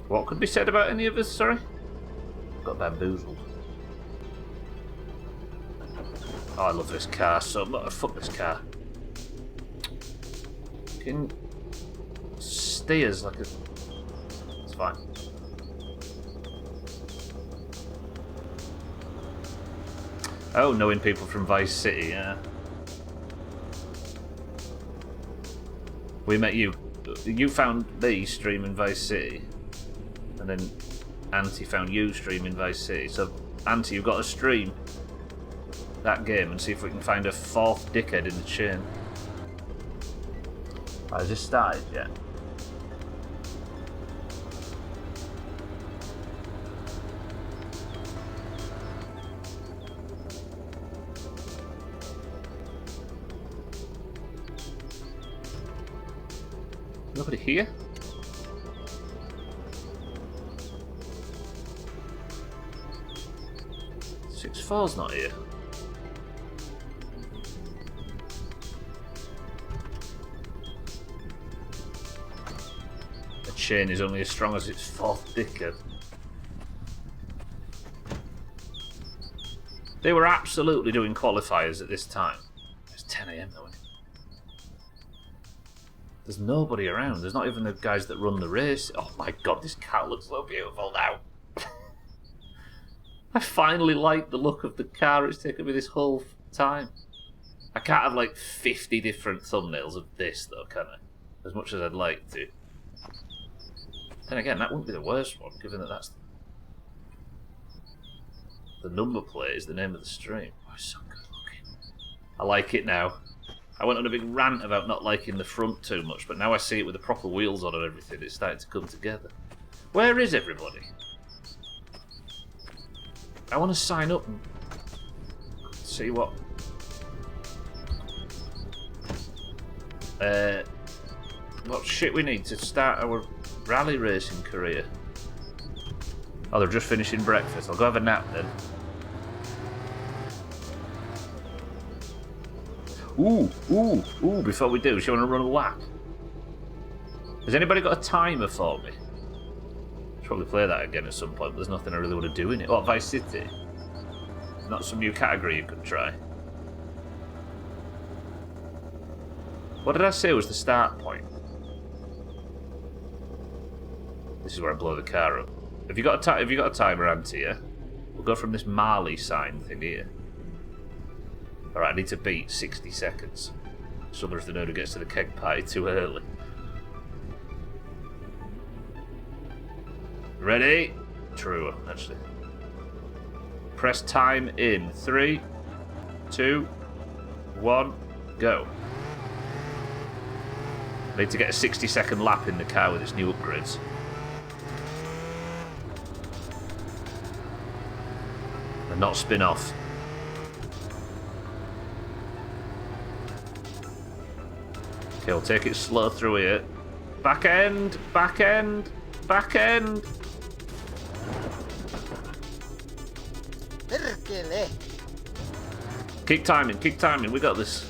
What could be said about any of us, sorry? Got bamboozled. Oh, I love this car so much. Fuck this car. Fucking steers like a... It's fine. Oh, knowing people from Vice City, yeah. We met you. You found me streaming Vice City. And then Auntie found you streaming Vice City. So, Auntie, you've got to stream that game and see if we can find a fourth dickhead in the chain. I just started, yeah. Nobody here? 6-4's not here. A chain is only as strong as its fourth dickhead. They were absolutely doing qualifiers at this time. It's 10 AM though, isn't it? There's nobody around. There's not even the guys that run the race. Oh my god, this car looks so beautiful now. I finally like the look of the car. It's taken me this whole time. I can't have like 50 different thumbnails of this though, can I? As much as I'd like to. Then again, that wouldn't be the worst one, given that that's... The number plate is the name of the stream. Oh, it's so good looking. I like it now. I went on a big rant about not liking the front too much, but now I see it with the proper wheels on and everything. It's starting to come together. Where is everybody? I want to sign up and see what shit we need to start our rally racing career. Oh, they're just finishing breakfast. I'll go have a nap then. Ooh, before we do, do you want to run a lap? Has anybody got a timer for me? Probably play that again at some point, but there's nothing I really want to do in it. What, Vice City? Not some new category you could try. What did I say was the start point? This is where I blow the car up. Have you got a timer, Auntie? Yeah? We'll go from this Marley sign thing here. Alright, I need to beat 60 seconds. Summer's the nerd who gets to the keg party too early. Ready? True, actually. Press time in 3, 2, 1, go. I need to get a 60-second lap in the car with its new upgrades. And not spin off. Okay, we'll take it slow through here. Back end, back end, back end. Perkele! Keep timing, we got this.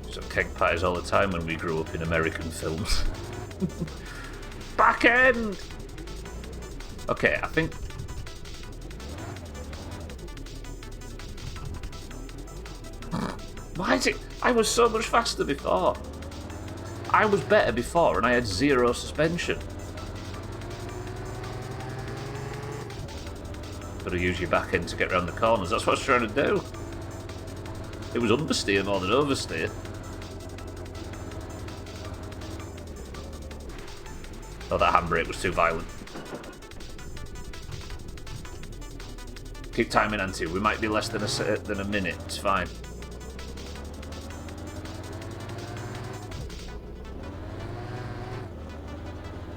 Some keg parties all the time when we grew up in American films. Back end! Okay, I think... Why is it... I was so much faster before. I was better before and I had 0 suspension. Gotta use your back end to get around the corners. That's what I was trying to do. It was understeer more than oversteer. Oh, that handbrake was too violent. Keep timing, Auntie. We might be less than a minute. It's fine.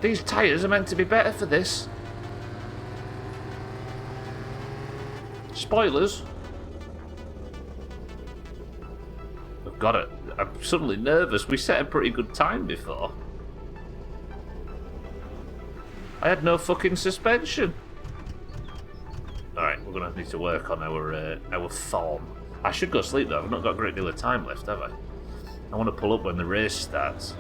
These tyres are meant to be better for this. Spoilers. I've got it. I'm suddenly nervous. We set a pretty good time before. I had no fucking suspension. Alright, we're going to need to work on our form. I should go sleep though. I've not got a great deal of time left, have I? I want to pull up when the race starts.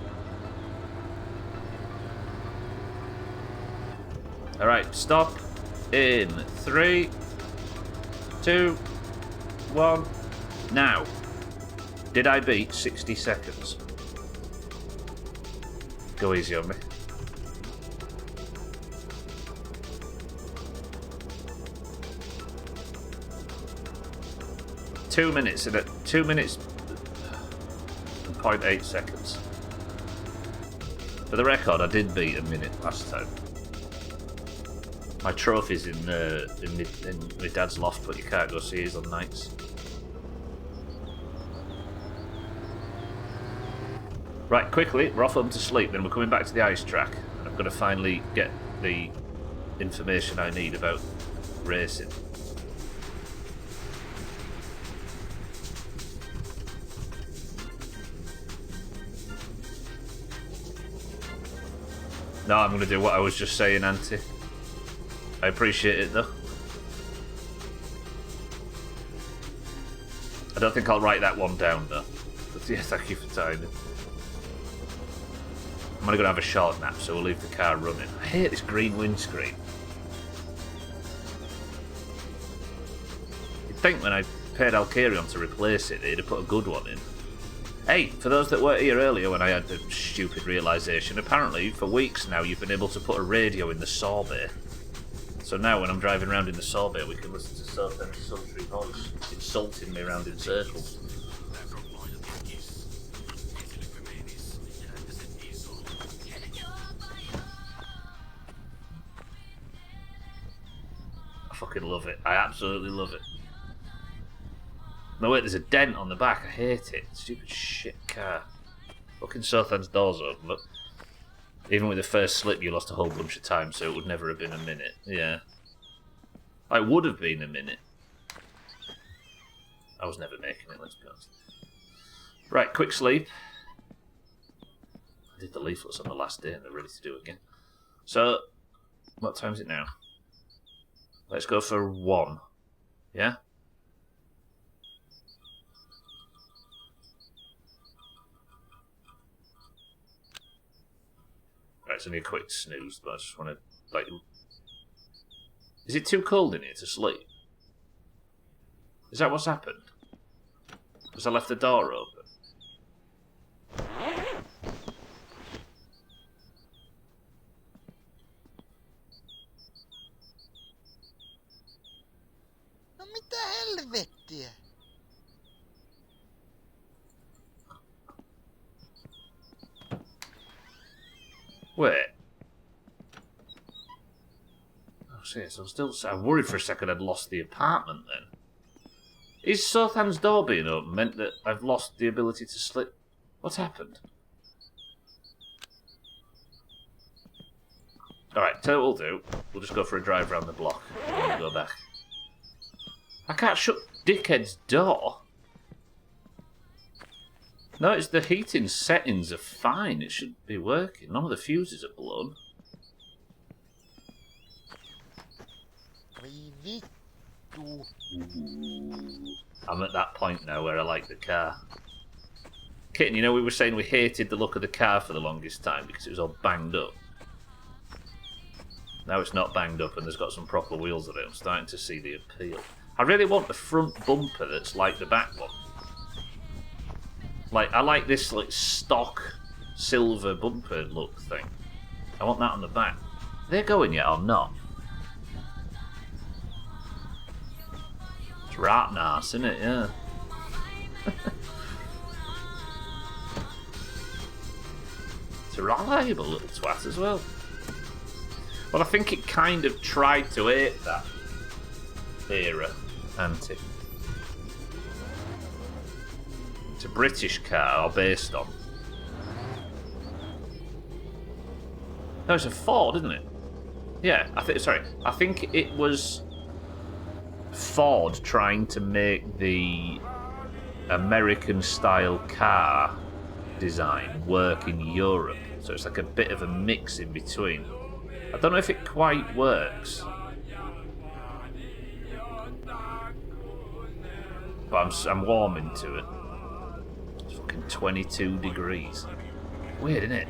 Alright, stop in 3, 2, 1. Now, did I beat 60 seconds? Go easy on me. Two minutes and 2 minutes and 0.8 seconds. For the record, I did beat a minute last time. My trophy's in my dad's loft, but you can't go see his on nights. Right, quickly, we're off home to sleep, then we're coming back to the ice track. And I'm going to finally get the information I need about racing. No, I'm going to do what I was just saying, Auntie. I appreciate it, though. I don't think I'll write that one down, though. But yeah, thank you for timing. I'm only going to have a short nap, so we'll leave the car running. I hate this green windscreen. You'd think when I paid Alcarion to replace it, they'd have put a good one in. Hey, for those that weren't here earlier when I had the stupid realisation, apparently for weeks now you've been able to put a radio in the sorbet. So now when I'm driving around in the sorbet, we can listen to Southam's sultry voice insulting me around in circles. I fucking love it. I absolutely love it. No wait, there's a dent on the back. I hate it. Stupid shit car. Fucking Southam's doors open, look. Even with the first slip, you lost a whole bunch of time, so it would never have been a minute. Yeah. It would have been a minute. I was never making it, let's be honest. Right, quick sleep. I did the leaflets on the last day and they're ready to do it again. So, what time is it now? Let's go for 1. Yeah? Right, it's only a quick snooze, but I just want to, like... Is it too cold in here to sleep? Is that what's happened? Because I left the door open? No mitä helvettiä? Wait. Oh, serious, I'm worried for a second I'd lost the apartment then. Is Southam's door being open meant that I've lost the ability to sleep? What's happened? Alright, tell you what we'll do. We'll just go for a drive around the block and we'll go back. I can't shut dickhead's door. No, it's the heating settings are fine. It should be working. None of the fuses are blown. I'm at that point now where I like the car. Kitten, you know we were saying we hated the look of the car for the longest time because it was all banged up. Now it's not banged up and there's got some proper wheels on it. I'm starting to see the appeal. I really want the front bumper that's like the back one. Like, I like this like stock silver bumper look thing. I want that on the back. Are they going yet or not? It's right nice, isn't it? Yeah. It's a reliable little twat as well. Well, I think it kind of tried to ape that era, hasn't it? It's a British car, or based on. No, it's a Ford, isn't it? Yeah, I think it was Ford trying to make the American-style car design work in Europe. So it's like a bit of a mix in between. I don't know if it quite works. But I'm warming to it. It's fucking 22 degrees. Weird, isn't it?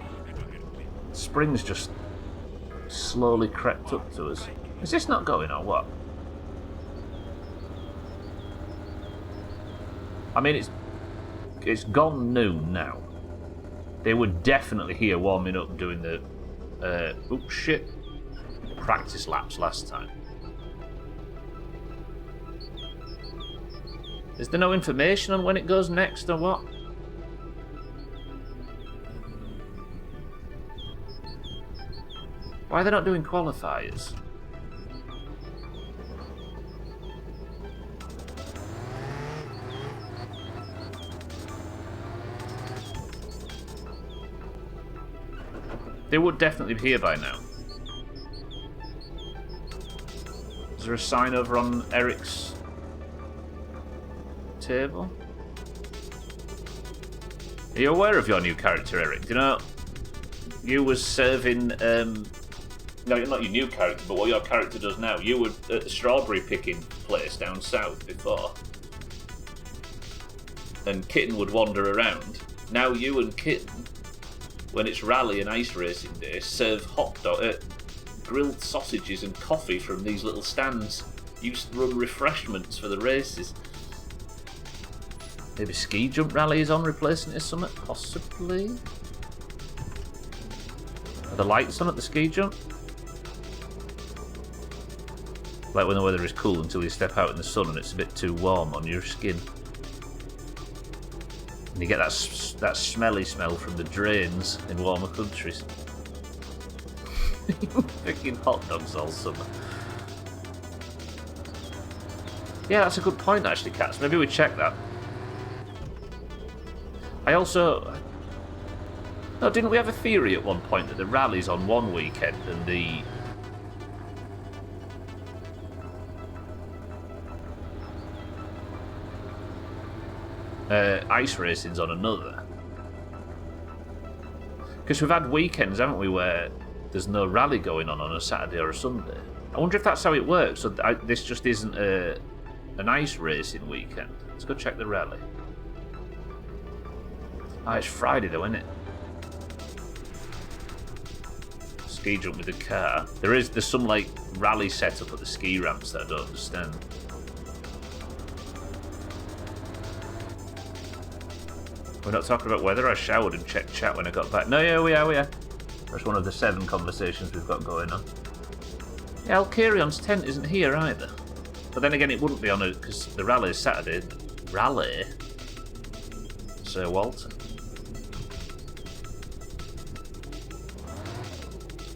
Spring's just slowly crept up to us. Is this not going or what? I mean, it's gone noon now. They were definitely here warming up doing the oh shit, practice laps last time. Is there no information on when it goes next or what? Why are they not doing qualifiers? They would definitely be here by now. Is there a sign over on Eric's table? Are you aware of your new character, Eric? Do you know you was serving no, not your new character, but what your character does now. You were at the strawberry picking place down south before. And Kitten would wander around. Now you and Kitten, when it's rally and ice racing day, serve grilled sausages and coffee from these little stands. Used to run refreshments for the races. Maybe ski jump rally is on, replacing it or something? Possibly. Are the lights on at the ski jump? Like when the weather is cool until you step out in the sun and it's a bit too warm on your skin. And you get that smelly smell from the drains in warmer countries. Picking hot dogs all summer. Yeah, that's a good point actually, Cats. Maybe we check that. I also... No, didn't we have a theory at one point that the rally's on one weekend and the... ice racing's on another? Because we've had weekends, haven't we, where there's no rally going on a Saturday or a Sunday. I wonder if that's how it works. So this just isn't an ice racing weekend. Let's go check the rally. Ah, it's Friday though, isn't it? Ski jump with the car. There's some like rally setup at the ski ramps that I don't understand. We're not talking about weather. I showered and checked chat when I got back. No, yeah, we are. That's one of the 7 conversations we've got going on. Yeah, Alcarion's tent isn't here either. But then again, it wouldn't be on it because the rally is Saturday. Rally? Sir Walter.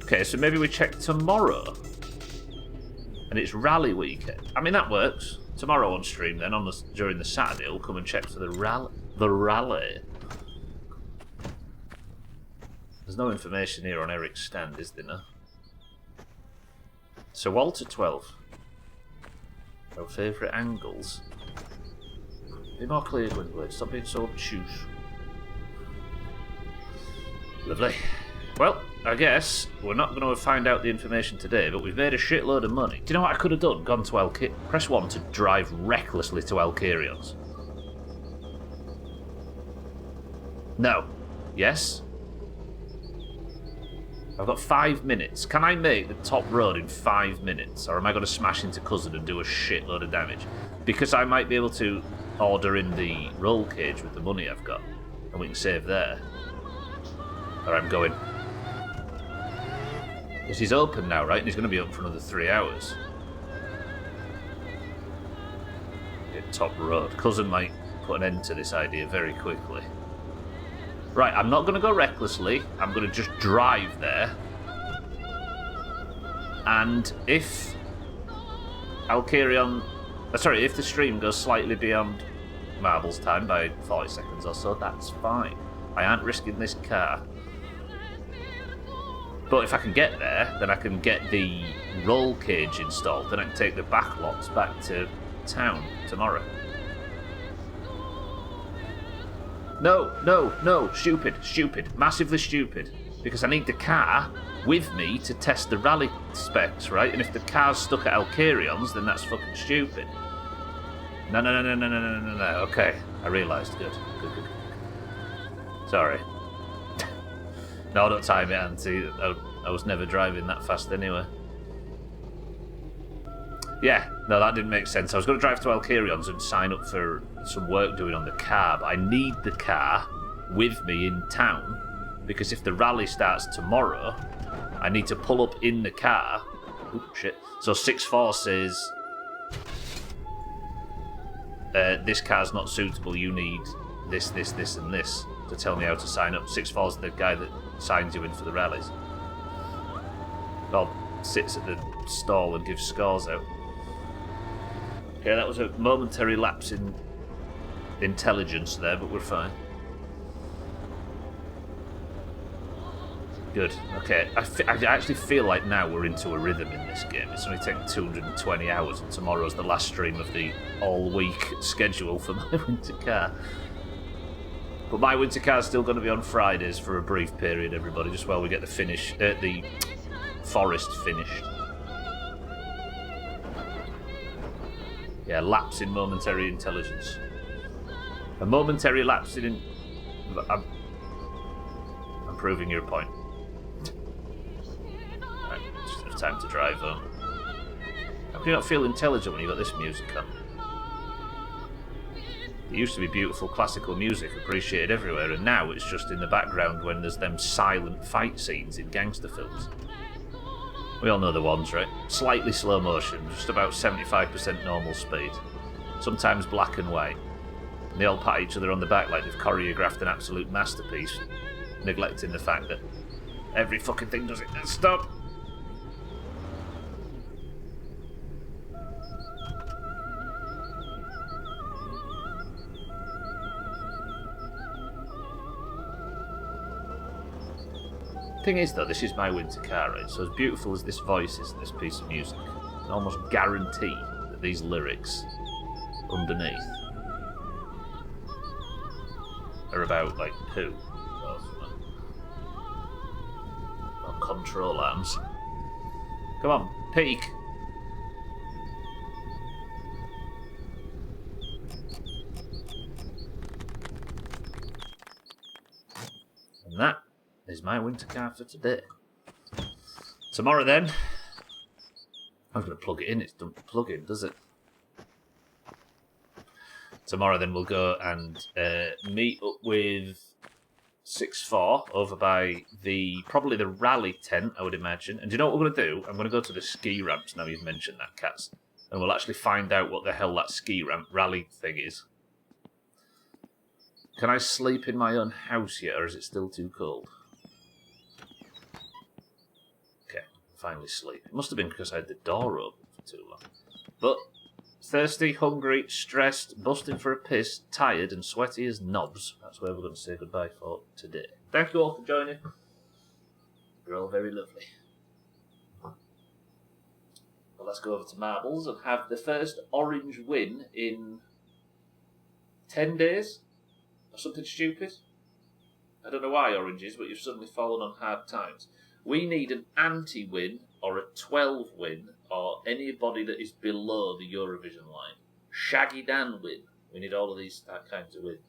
Okay, so maybe we check tomorrow. And it's rally weekend. I mean, that works. Tomorrow on stream then, during the Saturday, we'll come and check for the rally. There's no information here on Eric's stand, is there? No? So Walter 12. Our favourite angles. Be more clear, Gwynblade. Stop being so obtuse. Lovely. Well, I guess we're not going to find out the information today, but we've made a shitload of money. Do you know what I could have done? Gone to press 1 to drive recklessly to Alcarion's. No. Yes? I've got 5 minutes. Can I make the top road in 5 minutes? Or am I going to smash into Cousin and do a shitload of damage? Because I might be able to order in the roll cage with the money I've got. And we can save there. Or I'm going. Because he's open now, right? And he's going to be open for another 3 hours. Get top road. Cousin might put an end to this idea very quickly. Right, I'm not going to go recklessly. I'm going to just drive there. And if I'll carry on... sorry, if the stream goes slightly beyond Marbles time by 40 seconds or so, that's fine. I aren't risking this car. But if I can get there, then I can get the roll cage installed, then I can take the backlocks back to town tomorrow. No, stupid, massively stupid. Because I need the car with me to test the rally specs, right? And if the car's stuck at Alcarion's, then that's fucking stupid. No. Okay, I realised. Good. Sorry. No, don't time it, Auntie. I was never driving that fast anyway. Yeah, no, that didn't make sense. I was going to drive to Alcarion's and sign up for some work doing on the car, but I need the car with me in town, because if the rally starts tomorrow, I need to pull up in the car. Oop, shit. So 6-4 says, this car's not suitable, you need this, and this to tell me how to sign up. 6-4's the guy that signs you in for the rallies. Well, sits at the stall and gives scores out. Okay, that was a momentary lapse in intelligence there, but we're fine. Good. Okay, I actually feel like now we're into a rhythm in this game. It's only taken 220 hours, and tomorrow's the last stream of the all-week schedule for my winter car. But my winter car's still going to be on Fridays for a brief period, everybody, just while we get the forest finished. Yeah, lapse in momentary intelligence. A momentary lapse in... I'm proving your point. Right, just enough time to drive home. How can you not feel intelligent when you've got this music on? It used to be beautiful classical music appreciated everywhere, and now it's just in the background when there's them silent fight scenes in gangster films. We all know the ones, right? Slightly slow motion, just about 75% normal speed. Sometimes black and white. And they all pat each other on the back like they've choreographed an absolute masterpiece, neglecting the fact that every fucking thing does it. Stop! Thing is, though, this is my winter car, right? So as beautiful as this voice is in this piece of music, I can almost guarantee that these lyrics underneath are about, like, poo. Or control arms. Come on, peek! And that is my winter car for today. Tomorrow then, I'm going to plug it in. It doesn't plug in, does it? Tomorrow then we'll go and meet up with 6-4 over by probably the rally tent, I would imagine. And do you know what we're going to do? I'm going to go to the ski ramps now you've mentioned that, Cats. And we'll actually find out what the hell that ski ramp rally thing is. Can I sleep in my own house yet, or is it still too cold? Finally sleep. It must have been because I had the door open for too long. But thirsty, hungry, stressed, busting for a piss, tired and sweaty as knobs. That's where we're going to say goodbye for today. Thank you all for joining. You're all very lovely. Well, let's go over to Marbles and have the first orange win in 10 days? Or something stupid? I don't know why oranges, but you've suddenly fallen on hard times. We need an anti-win or a 12 win or anybody that is below the Eurovision line. Shaggy Dan win. We need all of these kinds of wins.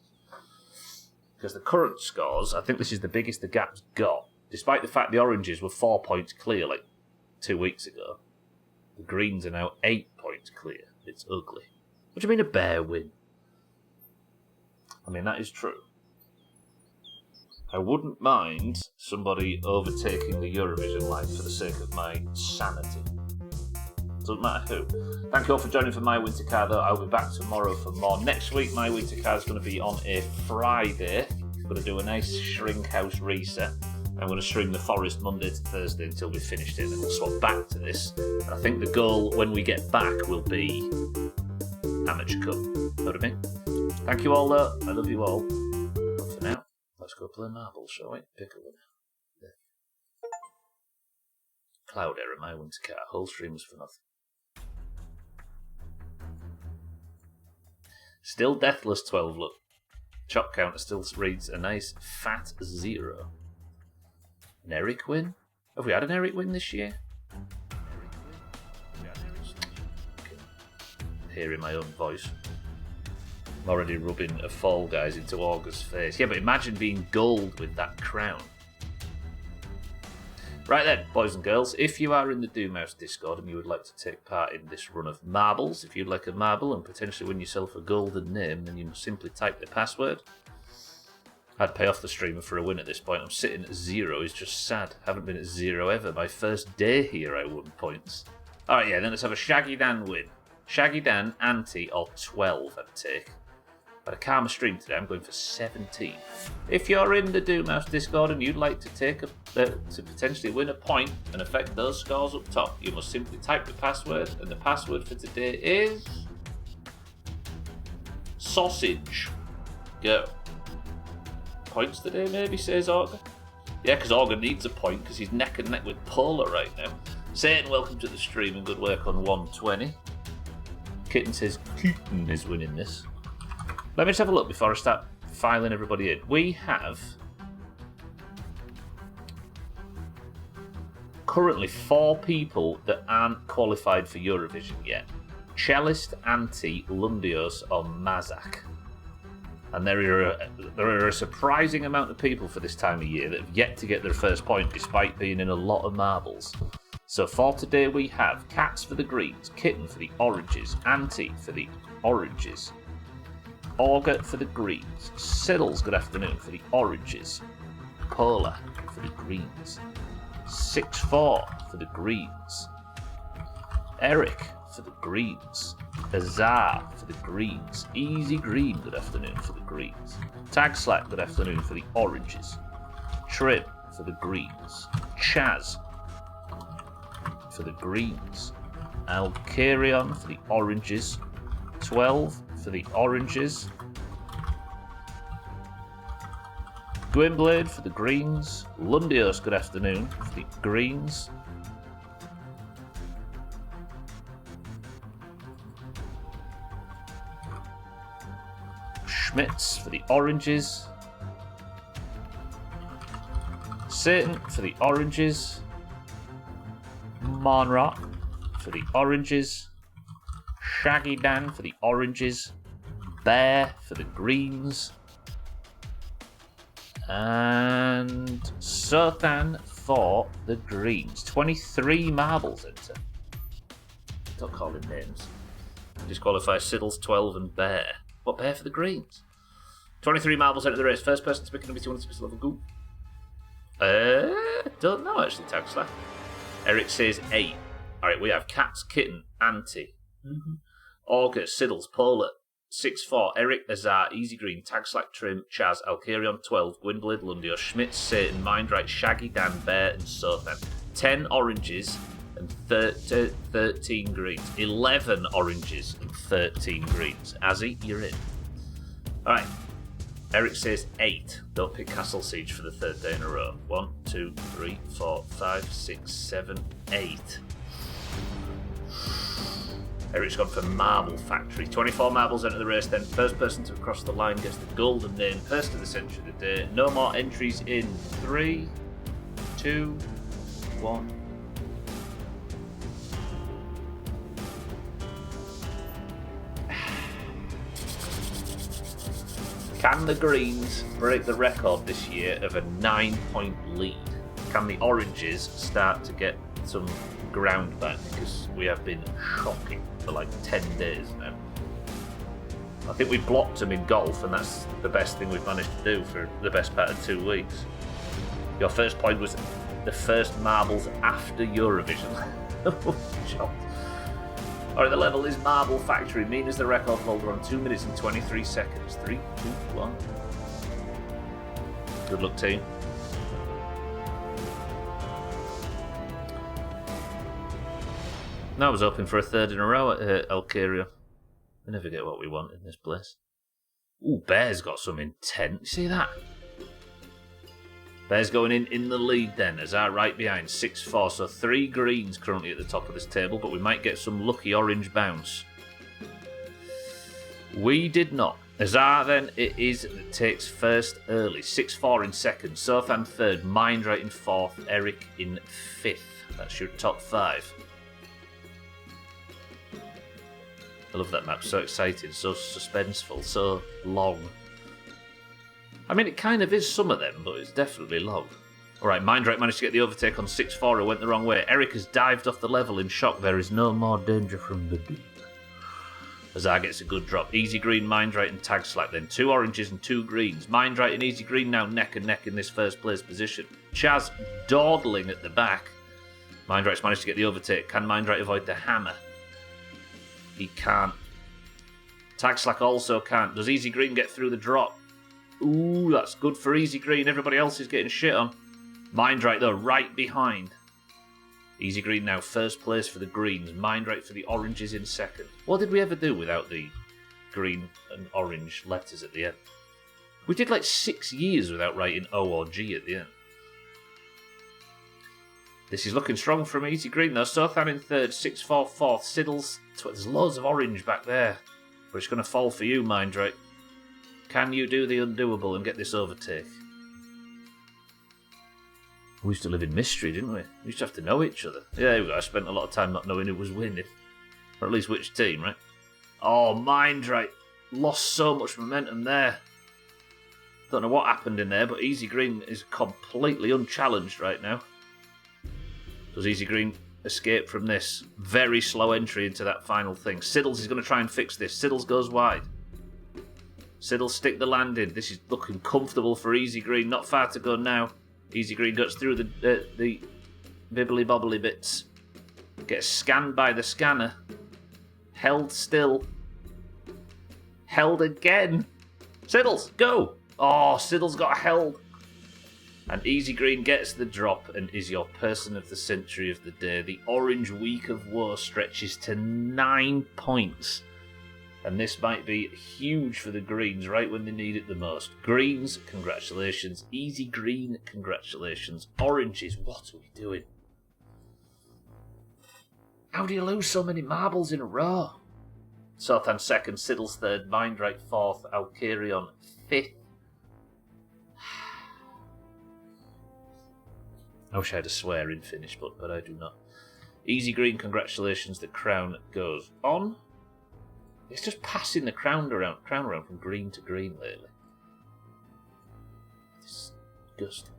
Because the current scores, I think this is the biggest the gap's got. Despite the fact the oranges were 4 points clear like 2 weeks ago, the greens are now 8 points clear. It's ugly. What do you mean a bare win? I mean, that is true. I wouldn't mind somebody overtaking the Eurovision line for the sake of my sanity. Doesn't matter who. Thank you all for joining for My Winter Car, though. I'll be back tomorrow for more. Next week, My Winter Car is going to be on a Friday. I'm going to do a nice shrink house reset. I'm going to stream The Forest Monday to Thursday until we've finished it, and then we'll swap back to this. And I think the goal when we get back will be Amateur Cup. Know what I mean? Thank you all, though. I love you all. But for now, let's go play marbles, shall we? Pick a winner. Yeah. Cloud error, My Winter Car. Whole stream was for nothing. Still deathless 12, look. Chop counter still reads a nice fat 0. An Eric win? Have we had an Eric win this year? Hearing my own voice. I'm already rubbing a Fall Guys into Augur's face. Yeah, but imagine being gold with that crown. Right then, boys and girls, if you are in the Doomhaus Discord and you would like to take part in this run of marbles, if you'd like a marble and potentially win yourself a golden name, then you must simply type the password. I'd pay off the streamer for a win at this point. I'm sitting at 0. It's just sad. Haven't been at 0 ever. My first day here I won points. Alright, yeah, then let's have a Shaggy Dan win. Shaggy Dan, ante, or 12 I'd take. But a Karma stream today, I'm going for 17. If you're in the Doomhaus Discord and you'd like to take to potentially win a point and affect those scores up top, you must simply type the password, and the password for today is sausage. Go. Points today, maybe, says Augur. Yeah, because Augur needs a point because he's neck and neck with Polar right now. Satan, welcome to the stream and good work on 120. Kitten says Keaton is winning this. Let me just have a look before I start filing everybody in. We have currently 4 people that aren't qualified for Eurovision yet. Cellist, Antti, Lundios or Mazak. And there are a surprising amount of people for this time of year that have yet to get their first point despite being in a lot of marbles. So for today we have Cats for the greens, Kitten for the oranges, Antti for the oranges, Augur for the greens, Siddles, good afternoon, for the oranges, Polar for the greens, 6-4 for the greens, Eric for the greens, Azar for the greens, Easy Green, good afternoon, for the greens, Tag Slack, good afternoon, for the oranges, Trim for the greens, Chaz for the greens, Alcarion for the oranges, 12 for the oranges, Gwynblade for the greens, Lundios, good afternoon, for the greens, Schmitz for the oranges, Satan for the oranges, Monrock for the oranges, Shaggy Dan for the oranges, Bear for the greens, and Sothan for the greens. 23 marbles enter. Don't call him names. Disqualify Siddles, 12 and Bear. What Bear for the greens? 23 marbles enter the race. First person to pick number 206 level go. Don't know actually, Tag Slack. Eric says 8. Alright, we have Cats, Kitten, Antti, Augur, Siddles, Polar, 6-4, Eric, Azar, Easy Green, Tag Slack, Trim, Chaz, Alcarion, 12, Gwynblade, Lundio, Schmitz, Satan, Mindright, Shaggy, Dan, Bear, and Sothan. 10 oranges and 13 greens. 11 oranges and 13 greens. Azzy, you're in. Alright. Eric says 8. Don't pick Castle Siege for the 3rd day in a row. 1, 2, 3, 4, 5, 6, 7, 8. Eric's gone for Marble Factory. 24 marbles enter the race then. First person to cross the line gets the golden name. First of the century of the day. No more entries in 3, 2, 1. Can the Greens break the record this year of a 9-point lead? Can the Oranges start to get some ground back? Because we have been shocking for like 10 days now. I think we blocked them in golf, and that's the best thing we've managed to do for the best part of 2 weeks. Your first point was the first marbles after Eurovision. Shocked. Alright, the level is Marble Factory. Mina's the record holder on 2 minutes and 23 seconds. 3, 2, 1. Good luck, team. I was hoping for a third in a row at Alcaria. We never get what we want in this place. Ooh, Bear's got some intent. See that? Bear's going in the lead then, as our right behind, 6-4. So 3 greens currently at the top of this table, but we might get some lucky orange bounce. We did not. Azar then it is that takes first early. 6-4 in second. Sothan third. Mindright in fourth. Eric in fifth. That's your top 5. I love that map. So exciting. So suspenseful. So long. I mean, it kind of is some of them, but it's definitely long. Alright, Mindright managed to get the overtake on 6-4. It went the wrong way. Eric has dived off the level in shock. There is no more danger from the deep. Azar gets a good drop. Easy Green, Mindright and Tag Slack then. 2 oranges and 2 greens. Mindright and Easy Green now neck and neck in this first place position. Chaz dawdling at the back. Mindright's managed to get the overtake. Can Mindright avoid the hammer? He can't. Tag Slack also can't. Does Easy Green get through the drop? Ooh, that's good for Easy Green. Everybody else is getting shit on. Mindright though, right behind. Easy Green now first place for the greens. Mindright for the oranges in second. What did we ever do without the green and orange letters at the end? We did like 6 years without writing O or G at the end. This is looking strong from Easy Green though. Sothan in third, 6-4 fourth. Siddles, there's loads of orange back there. But it's going to fall for you, Mindright. Can you do the undoable and get this overtake? We used to live in mystery, didn't we? We used to have to know each other. Yeah, there we go. I spent a lot of time not knowing who was winning. Or at least which team, right? Oh, Mindright. Lost so much momentum there. Don't know what happened in there, but Easy Green is completely unchallenged right now. Does Easy Green escape from this? Very slow entry into that final thing. Siddles is going to try and fix this. Siddles goes wide. Siddles stick the landing. This is looking comfortable for Easy Green. Not far to go now. Easy Green gets through the bibbly bobbly bits. Gets scanned by the scanner. Held still. Held again. Siddles, go! Oh, Siddles got held. And Easy Green gets the drop and is your person of the century of the day. The orange week of woe stretches to 9 points. And this might be huge for the Greens right when they need it the most. Greens, congratulations. Easy Green, congratulations. Oranges, what are we doing? How do you lose so many marbles in a row? Sothan second, Siddles third, Mindright fourth, Alcarion fifth. I wish I had a swear-in finish, but I do not. Easy Green, congratulations. The crown goes on. It's just passing the crown around from green to green lately. Disgusting.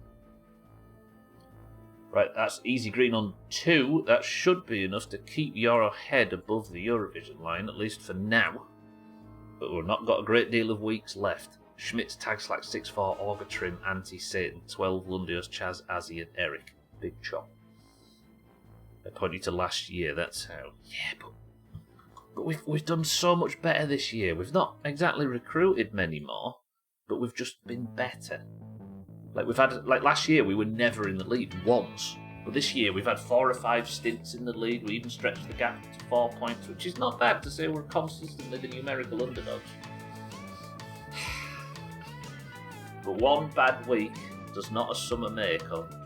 Right, that's Easy Green on 2. That should be enough to keep your head above the Eurovision line, at least for now. But we've not got a great deal of weeks left. Schmitz, Tag Slack, 6-4, Auger Trim, Anti-Satan, 12, Lundios, Chaz, Azzy and Eric. Big chop. I point you to last year, that's how. Yeah, but we've done so much better this year. We've not exactly recruited many more, but we've just been better. Like last year we were never in the lead once. But this year we've had 4 or 5 stints in the lead. We even stretched the gap to 4 points, which is not bad to say we're consistently the numerical underdogs. But one bad week does not a summer make on.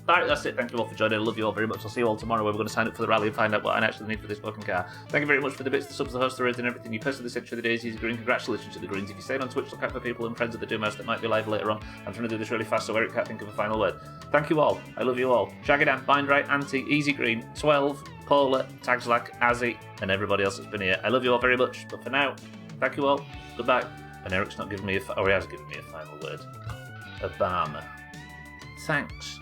Alright, that's it. Thank you all for joining. I love you all very much. I'll see you all tomorrow where we're going to sign up for the rally and find out what I actually need for this fucking car. Thank you very much for the bits, the subs, the host, the raids and everything. You personally sent through the days. Easy Green. Congratulations to the Greens. If you stay on Twitch, look out for people and friends of the Doomhaus that might be live later on. I'm trying to do this really fast so Eric can't think of a final word. Thank you all. I love you all. Shaggydan, Mindright, Anti, Easy Green, 12, Polar, Tagslack, Azzy, and everybody else that's been here. I love you all very much. But for now, thank you all. Goodbye. And Eric's not giving me he has given me a final word. Obama. Thanks.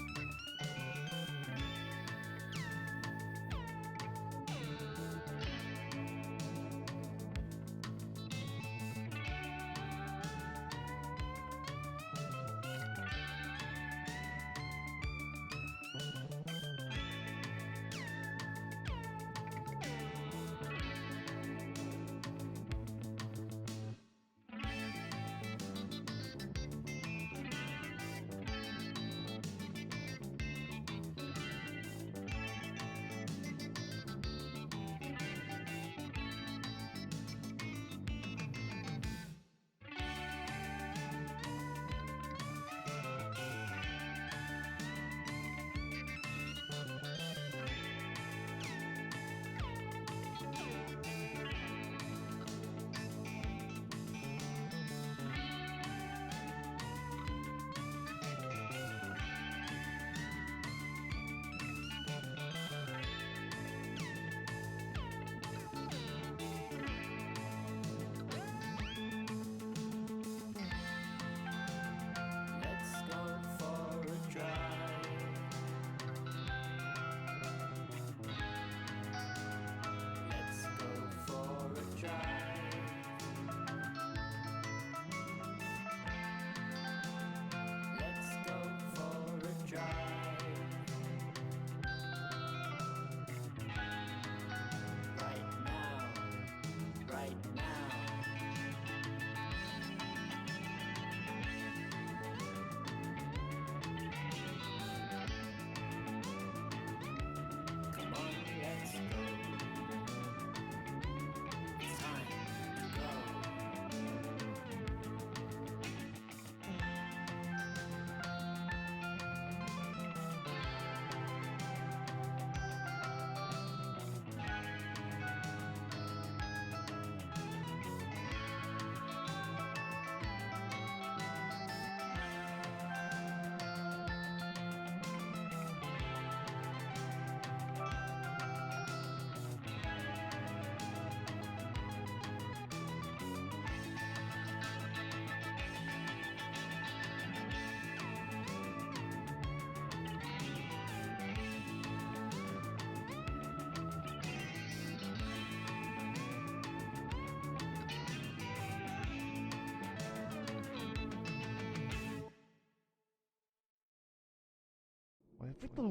Vittu.